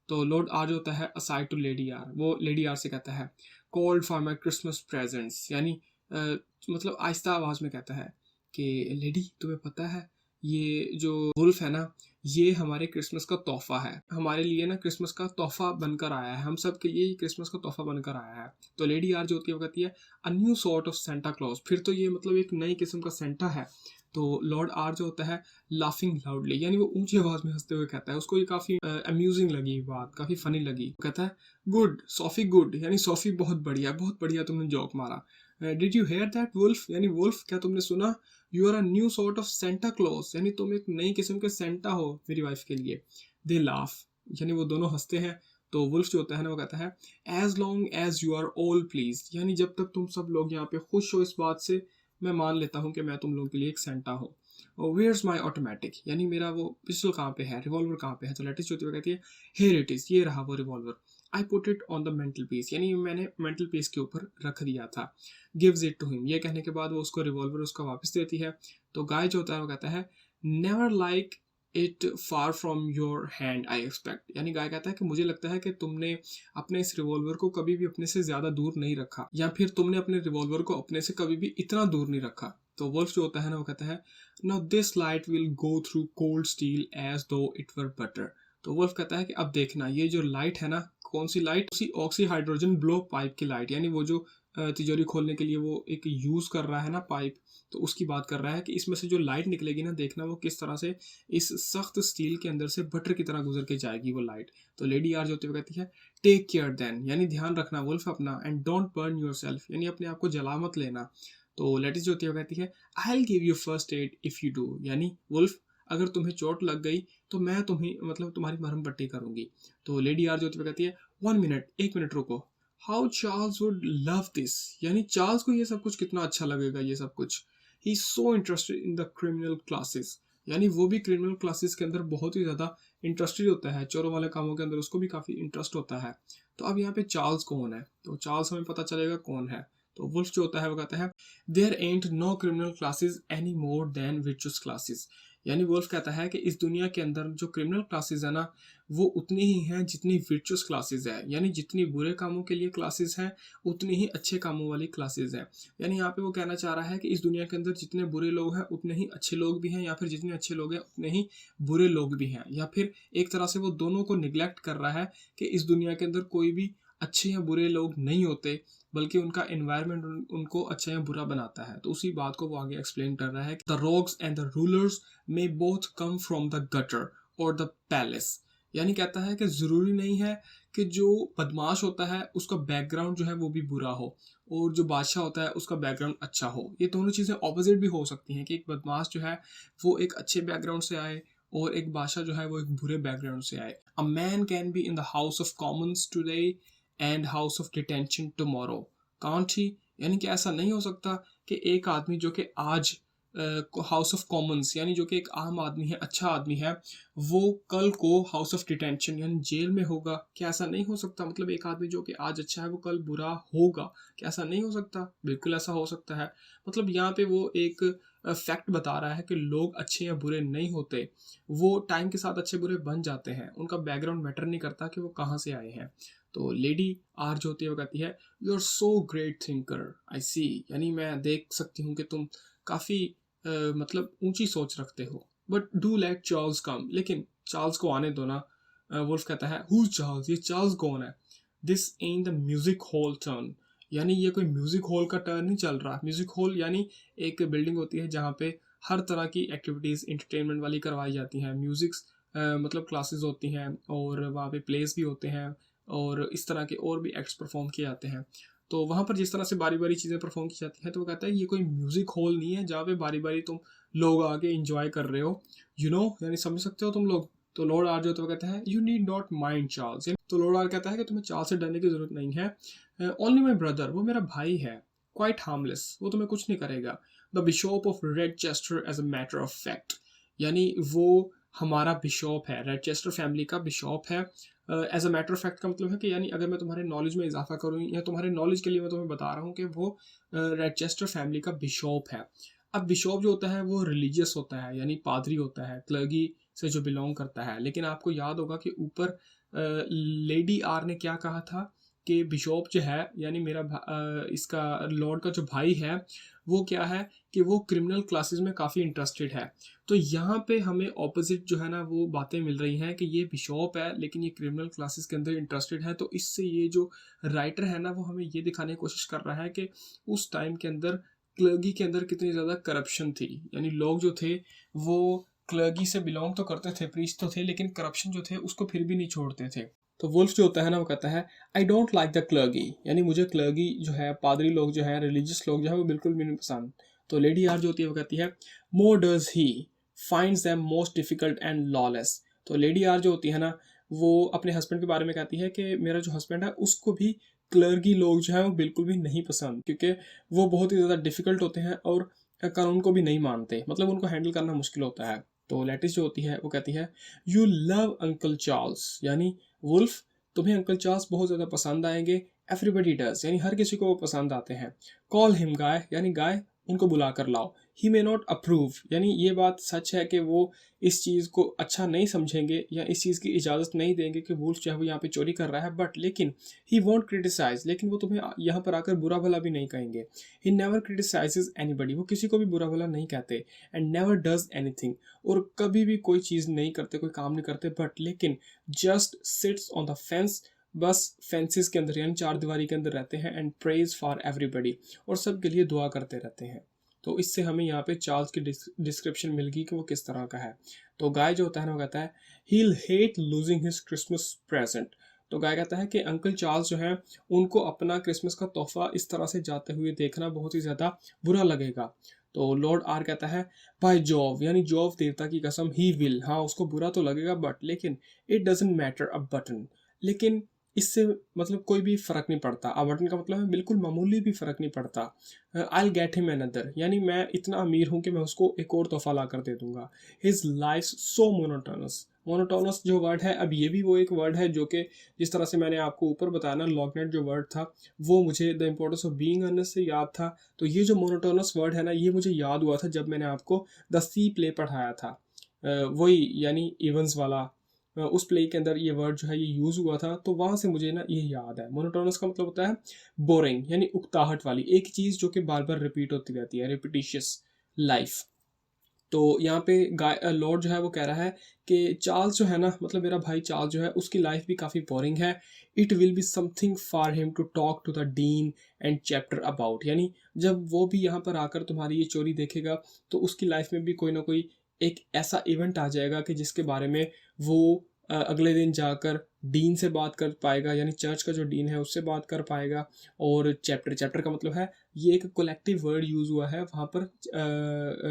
तो लॉर्ड आर जो होता है असाइड टू लेडी आर, वो लेडी आर से कहता है called for my Christmas presents, यानी मतलब आहिस्ता आवाज में कहता है कि लेडी तुम्हें पता है ये जो वुल्फ है ना ये हमारे क्रिसमस का तोहफा है, हमारे लिए ना क्रिसमस का तोहफा बनकर आया है, हम सब के लिए ये क्रिसमस का तोहफा बनकर आया है। तो लेडी आर जो होती है वो कहती है अ new sort of Santa clause, फिर तो ये मतलब एक नई किस्म का सेंटा है। तो लॉर्ड आर जो होता है लाफिंग लाउडली, यानी वो ऊंची आवाज में हंसते हुए कहता है, उसको ये काफी अम्यूजिंग लगी बात, काफी फनी लगी। वो कहता है गुड सोफी गुड, यानी सोफी बहुत बढ़िया तुमने जोक मारा। Did you hear that Wolf, यानी वुल्फ क्या तुमने सुना, you are a new sort of Santa Claus, यानी तुम एक नई किस्म के सेंटा हो मेरी वाइफ के लिए। दे लाफ, यानी वो दोनों हंसते हैं। तो वुल्फ जो होता है ना वो कहता है as long as you are all please, यानी जब तक तुम सब लोग यहाँ पे खुश हो इस बात से, मैं मान लेता हूँ कि मैं तुम लोगों के लिए एक सेंटा हूँ। वेयर्स माई ऑटोमेटिक, यानी मेरा वो पिस्टल कहाँ पे है, रिवॉल्वर कहाँ पे है। तो लेटिस जो होती है वो कहती है हेयर इट इज, ये रहा वो revolver. I put it on the mental peace, यानी मैंने मेंटल पीस के ऊपर रख दिया था। गिव्स इट टू हिम, ये कहने के बाद वो उसको रिवॉल्वर उसका वापस देती है। तो गाय जो होता है वो कहता है never like it far from your hand I expect, यानी गाय कहता है कि मुझे लगता है कि तुमने अपने इस रिवॉल्वर को कभी भी अपने से ज्यादा दूर नहीं रखा, या फिर तुमने अपने रिवॉल्वर को अपने से कभी भी इतना दूर नहीं रखा। तो वुल्फ जो होता है ना वो कहता है now this light will go through cold steel as though it were butter. तो वुल्फ कहता है कि अब देखना ये जो लाइट है ना, कौन सी लाइट, उसी ऑक्सी हाइड्रोजन ब्लो पाइप की लाइट, यानी वो जो तिजोरी खोलने के लिए वो एक यूज कर रहा है ना पाइप, तो उसकी बात कर रहा है कि इसमें से जो लाइट निकलेगी ना, देखना वो किस तरह से इस सख्त स्टील के अंदर से बटर की तरह गुजर के जाएगी वो लाइट। तो लेडी आर जो होती है वो कहती है टेक केयर देन, यानी ध्यान रखना वुल्फ अपना, and don't burn your self, यानी अपने आप को जला मत लेना। तो लेटिस जो होती है वो कहती है I will give you first aid if you do, यानी वुल्फ अगर तुम्हें चोट लग गई तो मैं तुम्हें मतलब तुम्हारी मरहम पट्टी करूंगी। तो लेडी आर जो होती है वो कहती है 1 मिनट, 1 मिनट रुको, how Charles Wood love this, यानी चार्ल्स को ये सब कुछ कितना अच्छा लगेगा ये सब कुछ। He is so interested in the criminal classes, यानी वो भी क्रिमिनल क्लासेस के अंदर बहुत ही ज़्यादा इंटरेस्टेड होता है, चोरों वाले कामों के अंदर उसको भी काफ़ी इंटरेस्ट होता है। तो अब यहाँ पे चार्ल्स कौन है, तो चार्ल्स हमें पता चलेगा कौन है। तो वुल्फ जो होता है वो कहता है there ain't no criminal classes any more than vicious classes, यानी वुल्फ कहता है कि इस दुनिया के अंदर जो क्रिमिनल क्लासेस है ना वो उतनी ही हैं जितनी विर्चुअस क्लासेस है, यानी जितनी बुरे कामों के लिए क्लासेस हैं उतनी ही अच्छे कामों वाली क्लासेस हैं। यानी यहाँ पे वो कहना चाह रहा है कि इस दुनिया के अंदर जितने बुरे लोग हैं उतने ही अच्छे लोग भी हैं, या फिर जितने अच्छे लोग हैं उतने ही बुरे लोग भी हैं, या फिर एक तरह से वो दोनों को निगलेक्ट कर रहा है कि इस दुनिया के अंदर कोई भी अच्छे या बुरे लोग नहीं होते, बल्कि उनका एनवायरनमेंट उनको अच्छा या बुरा बनाता है। तो उसी बात को वो आगे एक्सप्लेन कर रहा है the rogues and the rulers may both come from the gutter और द पैलेस, यानी कहता है कि ज़रूरी नहीं है कि जो बदमाश होता है उसका बैकग्राउंड जो है वो भी बुरा हो, और जो बादशाह होता है उसका बैकग्राउंड अच्छा हो। ये दोनों चीज़ें ऑपोजिट भी हो सकती हैं कि एक बदमाश जो है वो एक अच्छे बैकग्राउंड से आए और एक बादशाह जो है वो एक बुरे बैकग्राउंड से आए। A man can be in the house of Commons today and house of detention tomorrow, can't he, यानी कि ऐसा नहीं हो सकता कि एक आदमी जो कि आज हाउस ऑफ कॉमन्स यानी जो कि एक आम आदमी है, अच्छा आदमी है, वो कल को हाउस ऑफ डिटेंशन यानी जेल में होगा। क्या ऐसा नहीं हो सकता, मतलब एक आदमी जो कि आज अच्छा है वो कल बुरा होगा, क्या ऐसा नहीं हो सकता? बिल्कुल ऐसा हो सकता है। मतलब यहाँ पे वो एक फैक्ट बता रहा है कि लोग अच्छे या बुरे नहीं होते, वो टाइम के साथ अच्छे बुरे बन जाते हैं, उनका बैकग्राउंड मैटर नहीं करता कि वो कहाँ से आए हैं। तो लेडी आर जो होती है वो कहती है you are so great thinker I see, यानी मैं देख सकती हूँ कि तुम काफ़ी मतलब ऊंची सोच रखते हो, बट डू लेट चार्ल्स कम, लेकिन चार्ल्स को आने दो ना। वुल्फ कहता है हु चार्ल्स, ये चार्ल्स कौन है? This in the music hall turn, यानी ये कोई म्यूजिक हॉल का टर्न नहीं चल रहा। म्यूजिक हॉल यानी एक बिल्डिंग होती है जहाँ पे हर तरह की एक्टिविटीज़ इंटरटेनमेंट वाली करवाई जाती हैं, म्यूजिक्स मतलब क्लासेस होती हैं, और वहाँ पे प्लेस भी होते हैं, और इस तरह के और भी एक्ट्स परफॉर्म किए जाते हैं। तो वहाँ पर जिस तरह से बारी बारी चीज़ें परफॉर्म की जाती हैं, तो वो कहता है ये कोई म्यूजिक हॉल नहीं है जहाँ पे बारी बारी तुम लोग आके इंजॉय कर रहे हो, यानी समझ सकते हो तुम लोग। तो लॉर्ड आर जो तो वो कहता है you need not mind Charles, तो लॉर्ड आर कहता है कि तुम्हें चार्ल्स से डरने की जरूरत नहीं है। ओनली माई ब्रदर, वो मेरा भाई है, क्वाइट हार्मलेस, वो तुम्हें कुछ नहीं करेगा। The bishop of Redchester as a matter of fact, यानी वो हमारा बिशॉप है, रेडचेस्टर फैमिली का बिशॉप है। As a matter of fact का मतलब है कि यानी अगर मैं तुम्हारे नॉलेज में इजाफा करूँ या तुम्हारे नॉलेज के लिए मैं तुम्हें बता रहा हूँ कि वो रेडचेस्टर फैमिली का बिशॉप है। अब बिशॉप जो होता है वो रिलीजियस होता है, यानी पादरी होता है, क्लर्गी से जो बिलोंग करता है। लेकिन आपको याद होगा कि ऊपर लेडी आर ने क्या कहा था कि बिशॉप जो है यानी इसका लॉर्ड का जो भाई है वो क्या है कि वो क्रिमिनल क्लासेस में काफ़ी इंटरेस्टेड है। तो यहाँ पे हमें ऑपोजिट जो है ना वो बातें मिल रही हैं कि ये बिशॉप है लेकिन ये क्रिमिनल क्लासेस के अंदर इंटरेस्टेड है। तो इससे ये जो राइटर है ना वो हमें ये दिखाने की कोशिश कर रहा है कि उस टाइम के अंदर क्लर्गी के अंदर कितनी ज़्यादा करप्शन थी। यानी लोग जो थे वो क्लर्गी से बिलोंग तो करते थे, प्रीस्ट तो थे, लेकिन करप्शन जो थे उसको फिर भी नहीं छोड़ते थे। तो वुल्फ जो होता है ना वो कहता है आई डोंट लाइक द क्लर्गी, यानी मुझे क्लर्गी जो है, पादरी लोग जो है, रिलीजियस लोग जो है वो बिल्कुल भी नहीं पसंद। तो लेडी आर जो होती है वो कहती है more does he finds them most difficult and lawless. तो लेडी आर जो होती है ना वो अपने हस्बैंड के बारे में कहती है कि मेरा जो हस्बैंड है उसको भी क्लर्गी लोग जो है वो बिल्कुल भी नहीं पसंद, क्योंकि वो बहुत ही ज़्यादा डिफिकल्ट होते हैं और कानून को भी नहीं मानते, मतलब उनको हैंडल करना मुश्किल होता है। तो लेटिस जो होती है वो कहती है यू लव अंकल चार्ल्स, यानी वुल्फ तुम्हें अंकल चार्ल्स बहुत ज़्यादा पसंद आएंगे। एवरीबडी डज, यानी हर किसी को वो पसंद आते हैं। कॉल हिम गाय, यानी गाय उनको बुला कर लाओ। ही मे नॉट अप्रूव, यानी ये बात सच है कि वो इस चीज़ को अच्छा नहीं समझेंगे या इस चीज़ की इजाज़त नहीं देंगे कि वुल्फ जो है वो यहाँ पे चोरी कर रहा है, बट लेकिन ही वॉन्ट क्रिटिसाइज, लेकिन वो तुम्हें यहाँ पर आकर बुरा भला भी नहीं कहेंगे। ही नेवर क्रिटिसाइजेज एनीबडी, वो किसी को भी बुरा भला नहीं कहते। एंड नेवर डज एनीथिंग, और कभी भी कोई चीज़ नहीं करते, कोई काम नहीं करते, बट लेकिन just sits on the fence, बस फेंसेस के अंदर यानी चार दीवारी के अंदर रहते हैं। एंड प्रेज फॉर एवरीबडी, और सबके लिए दुआ करते रहते हैं। तो इससे हमें यहाँ पे चार्ल्स की डिस्क्रिप्शन मिल गई कि वो किस तरह का है। तो गाय जो होता है ना वो कहता है he hate losing his Christmas present. तो गाय कहता है कि अंकल चार्ल्स जो है उनको अपना क्रिसमस का तोहफा इस तरह से जाते हुए देखना बहुत ही ज़्यादा बुरा लगेगा। तो लॉर्ड आर कहता है बाय जॉव, यानी जॉव देवता की कसम, ही विल, हाँ उसको बुरा तो लगेगा बट लेकिन it doesn't matter a button, लेकिन इससे मतलब कोई भी फ़र्क नहीं पड़ता। बटन का मतलब है बिल्कुल मामूली भी फ़र्क नहीं पड़ता। I will get him another, यानी मैं इतना अमीर हूँ कि मैं उसको एक और तोहफा ला कर दे दूंगा। His life so monotonous, monotonous जो वर्ड है, अब ये भी वो एक वर्ड है जो कि जिस तरह से मैंने आपको ऊपर बताया ना, लॉगनेट जो वर्ड था वो मुझे the importance of being earnest से याद था। तो ये जो मोनोटोनस वर्ड है ना ये मुझे याद हुआ था जब मैंने आपको द सी प्ले पढ़ाया था। वही यानी इवेंट्स वाला, उस प्ले के अंदर ये वर्ड जो है ये यूज़ हुआ था, तो वहाँ से मुझे ना ये याद है। मोनोटोनस का मतलब होता है बोरिंग, यानी उकताहट वाली एक चीज़ जो कि बार बार रिपीट होती रहती है, रिपीटिशियस लाइफ। तो यहाँ पे लॉर्ड जो है वो कह रहा है कि चार्ल्स जो है ना, मतलब मेरा भाई चार्ल्स जो है उसकी लाइफ भी काफ़ी बोरिंग है। It will be something for him to talk to the dean and chapter about, यानी जब वो भी यहाँ पर आकर तुम्हारी ये चोरी देखेगा तो उसकी लाइफ में भी कोई ना कोई एक ऐसा इवेंट आ जाएगा कि जिसके बारे में वो अगले दिन जाकर डीन से बात कर पाएगा, यानी चर्च का जो डीन है उससे बात कर पाएगा। और चैप्टर, चैप्टर का मतलब है ये एक कोलेक्टिव वर्ड यूज़ हुआ है वहाँ पर।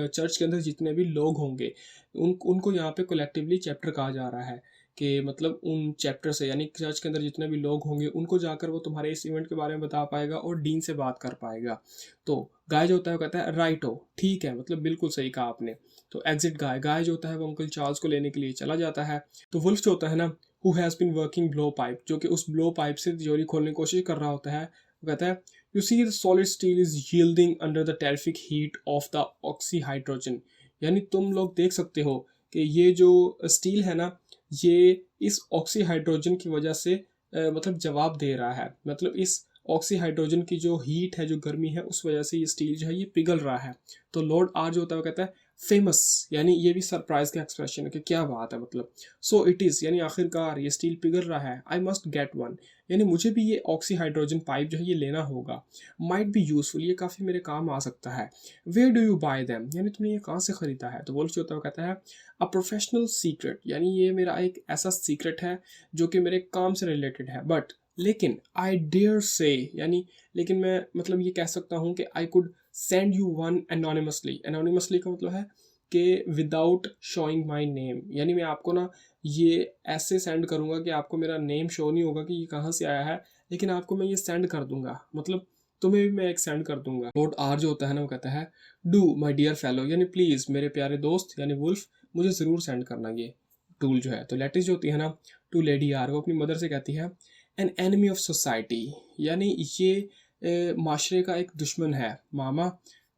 चर्च के अंदर जितने भी लोग होंगे उनको यहाँ पे कोलेक्टिवली चैप्टर कहा जा रहा है कि मतलब उन चैप्टर से, यानी चर्च के अंदर जितने भी लोग होंगे उनको जाकर वो तुम्हारे इस इवेंट के बारे में बता पाएगा और डीन से बात कर पाएगा। तो गाय जो होता है वो कहता है राइट हो, ठीक है, मतलब बिल्कुल सही कहा आपने। तो एग्जिट गाय, गाय जो होता है वो अंकल चार्ल्स को लेने के लिए चला जाता है। तो वुल्फ जो होता है ना who has been working blow pipe, जो कि उस ब्लो पाइप से तिजोरी खोलने की कोशिश कर रहा होता है, वो कहता है you see the solid steel is yielding under the terrific heat of the oxyhydrogen, यानी तुम लोग देख सकते हो कि ये जो स्टील है ना ये इस ऑक्सीहाइड्रोजन की वजह से मतलब जवाब दे रहा है, मतलब इस ऑक्सीहाइड्रोजन की जो हीट है, जो गर्मी है, उस वजह से ये स्टील जो है ये पिघल रहा है। तो लॉर्ड आर जो होता है वो कहता है फेमस, यानी ये भी सरप्राइज का एक्सप्रेशन है कि क्या बात है, मतलब सो इट इज़, यानी आखिरकार ये स्टील पिघल रहा है। आई मस्ट गेट वन, यानी मुझे भी ये ऑक्सीहाइड्रोजन पाइप जो है ये लेना होगा। माइट बी यूजफुल, ये काफ़ी मेरे काम आ सकता है। Where do you buy them, यानी तुमने ये कहाँ से ख़रीदा है। तो वुल्फ जो होता है वो कहता है अ प्रोफेशनल सीक्रेट, यानी ये मेरा एक ऐसा सीक्रेट है जो कि मेरे काम से रिलेटेड है, बट लेकिन आई डेयर से, यानी लेकिन मैं मतलब ये कह सकता हूँ कि I could send you one anonymously. Anonymously का मतलब है कि विदाउट शोइंग माई नेम, यानी मैं आपको ना ये ऐसे सेंड करूँगा कि आपको मेरा नेम शो नहीं होगा कि ये कहाँ से आया है, लेकिन आपको मैं ये सेंड कर दूंगा, मतलब तुम्हें भी मैं एक सेंड कर दूंगा। लॉर्ड आर जो होता है ना वो कहता है डू माई डियर फेलो, यानी प्लीज़ मेरे प्यारे दोस्त यानी वुल्फ, मुझे ज़रूर सेंड करना ये टूल जो है। तो लेटिस जो होती है ना टू लेडी आर, वो अपनी मदर से कहती है एन एनिमी ऑफ सोसाइटी, यानी ये माशरे का एक दुश्मन है मामा।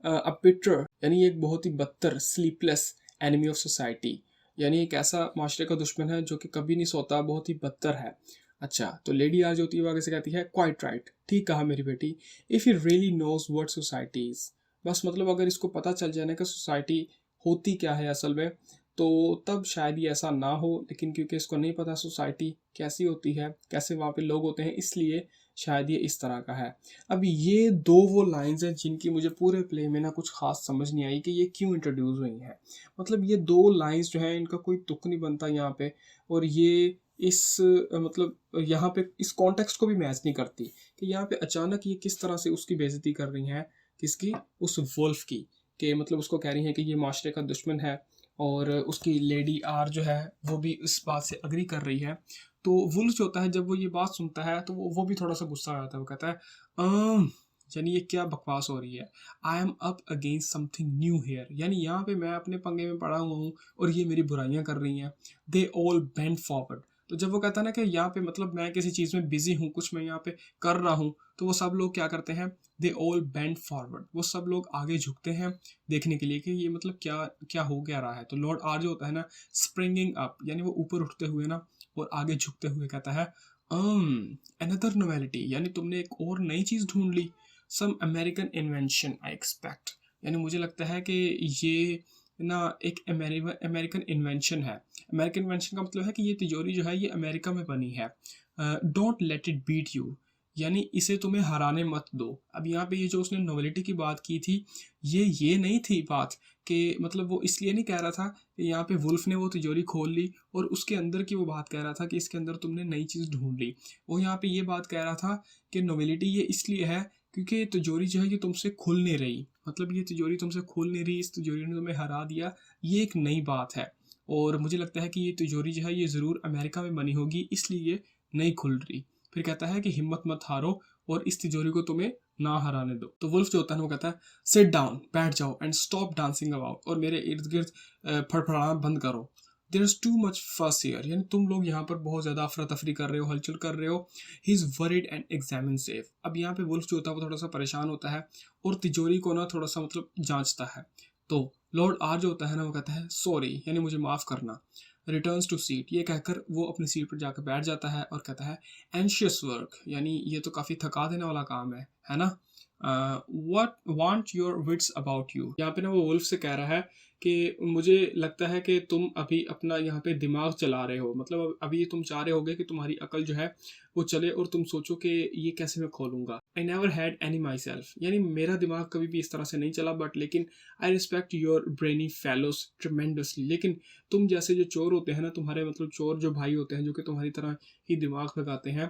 अ बिटर, यानी एक बहुत ही बदतर, स्लीपलेस एनिमी ऑफ सोसाइटी, यानी एक ऐसा माशरे का दुश्मन है जो कि कभी नहीं सोता, बहुत ही बदतर है। अच्छा, तो लेडी आर जो होती है वो आगे से कहती है क्वाइट राइट, ठीक कहा मेरी बेटी। If you really knows what society is, बस मतलब अगर इसको पता चल जाए ना कि सोसाइटी होती क्या है असल में, तो तब शायद ये ऐसा ना हो, लेकिन क्योंकि इसको नहीं पता सोसाइटी कैसी होती है, कैसे वहाँ पे लोग होते हैं, इसलिए शायद ये इस तरह का है। अब ये दो वो लाइंस हैं जिनकी मुझे पूरे प्ले में ना कुछ खास समझ नहीं आई कि ये क्यों इंट्रोड्यूस हुई हैं। मतलब ये दो लाइंस जो हैं इनका कोई तुक नहीं बनता यहाँ पे, और ये इस मतलब यहाँ पे इस कॉन्टेक्स्ट को भी मैच नहीं करती कि यहाँ पे अचानक ये किस तरह से उसकी बेइज्जती कर रही हैं, किसकी, उस वुल्फ की, कि मतलब उसको कह रही हैं कि ये माशरे का दुश्मन है, और उसकी लेडी आर जो है वो भी इस बात से अग्री कर रही है। तो वुल्फ जो होता है जब वो ये बात सुनता है तो वो भी थोड़ा सा गुस्सा आ जाता है। वो कहता है यानी ये क्या बकवास हो रही है, I am up against something new here, यानी यहाँ पे मैं अपने पंगे में पड़ा हुआ हूँ और ये मेरी बुराइयाँ कर रही हैं। दे ऑल बेंड फॉरवर्ड, तो जब वो कहता है ना कि यहाँ पे मतलब मैं किसी चीज़ में बिजी हूँ, कुछ मैं यहाँ पे कर रहा हूँ, तो वो सब लोग क्या करते हैं, दे ऑल बेंड फॉरवर्ड, वो सब लोग आगे झुकते हैं देखने के लिए कि ये मतलब क्या क्या हो क्या रहा है। तो लॉर्ड आर जो होता है ना, स्प्रिंगिंग अप, यानी वो ऊपर उठते हुए ना और आगे झुकते हुए कहता है अनदर नोवेलिटी, यानी तुमने एक और नई चीज़ ढूंढ ली, सम अमेरिकन इन्वेंशन आई एक्सपेक्ट, यानी मुझे लगता है कि ये ना एक अमेरिकन इन्वेंशन है। अमेरिकन इन्वेंशन का मतलब है कि ये तिजोरी जो है ये अमेरिका में बनी है। Don't let it beat you, यानी इसे तुम्हें हराने मत दो। अब यहाँ पे ये जो उसने नोवेलिटी की बात की थी, ये नहीं थी बात कि मतलब वो इसलिए नहीं कह रहा था कि यहाँ पे वुल्फ ने वो तिजोरी खोल ली और उसके अंदर की वो बात कह रहा था कि इसके अंदर तुमने नई चीज़ ढूंढ ली। वो यहाँ पे ये बात कह रहा था कि नोवेलिटी ये इसलिए है क्योंकि ये तिजोरी जो है ये तुमसे खुल नहीं रही, मतलब ये तिजोरी तुमसे खुल नहीं रही, इस तिजोरी ने तुम्हें हरा दिया, ये एक नई बात है। और मुझे लगता है कि ये तिजोरी जो है ये ज़रूर अमेरिका में बनी होगी, इसलिए ये नहीं खुल रही। फिर कहता है कि हिम्मत मत हारो और इस तिजोरी को तुम्हें ना हराने दो। तो वुल्फ जो होता है वो कहता है सिट डाउन, बैठ जाओ, एंड स्टॉप डांसिंग अबाउट, और मेरे इर्द गिर्द फड़फड़ाना बंद करो। देयर इज टू मच फस हियर, यानी तुम लोग यहाँ पर बहुत ज़्यादा अफरा तफरी कर रहे हो, हलचल कर रहे हो। He is worried and examine safe, अब यहाँ पे वुल्फ जो होता है वो थोड़ा सा परेशान होता है और तिजोरी को ना थोड़ा सा मतलब जांचता है। तो लॉर्ड आर जो होता है ना वो कहता है सॉरी, यानी मुझे माफ़ करना। रिटर्न्स टू सीट, ये कहकर वो अपनी सीट पर जाकर बैठ जाता है और कहता है एंशियस वर्क, यानी ये तो काफ़ी थका देने वाला काम है ना। What want your wits about you, यहाँ पे ना वो वुल्फ से कह रहा है कि मुझे लगता है कि तुम अभी अपना यहाँ पे दिमाग चला रहे हो, मतलब अभी तुम चाह रहे होगे कि तुम्हारी अकल जो है वो चले और तुम सोचो कि ये कैसे मैं खोलूँगा। I never had any my self, यानी मेरा दिमाग कभी भी इस तरह से नहीं चला, बट लेकिन I respect your brainy fellows tremendously, लेकिन तुम जैसे जो चोर होते हैं ना, तुम्हारे मतलब चोर जो भाई होते हैं जो कि तुम्हारी तरह ही दिमाग लगाते हैं,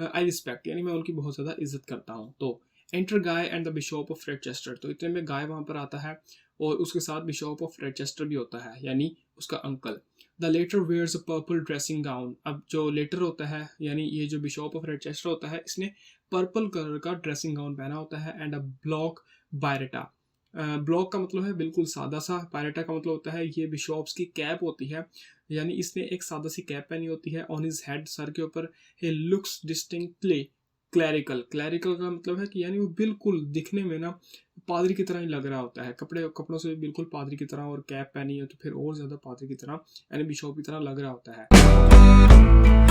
आई रिस्पेक्ट, यानी मैं उनकी बहुत ज़्यादा इज्जत करता हूँ। तो enter Guy and the bishop of Redchester, तो इतने में गाय वहाँ पर आता है और उसके साथ बिशॉप ऑफ रेडचेस्टर भी होता है, यानी उसका uncle. The letter where's a purple dressing gown, अब जो लेटर होता है यानी ये जो बिशॉप ऑफ रेडचेस्टर होता है इसने पर्पल कलर का ड्रेसिंग गाउन पहना होता है, एंड अ ब्लॉक बायरेटा, ब्लॉक का मतलब है बिल्कुल सादा सा, पायरेटा का मतलब होता है ये बिशॉप्स की कैप होती है, यानी इसने एक सादा सी कैप पहनी होती है ऑन हिज हेड, सर के ऊपर। He looks distinctly clerical, clerical का मतलब है कि यानी वो बिल्कुल दिखने में ना पादरी की तरह ही लग रहा होता है, कपड़ों से बिल्कुल पादरी की तरह, और कैप पहनी है तो फिर और ज़्यादा पादरी की तरह यानी बिशॉप की तरह लग रहा होता है।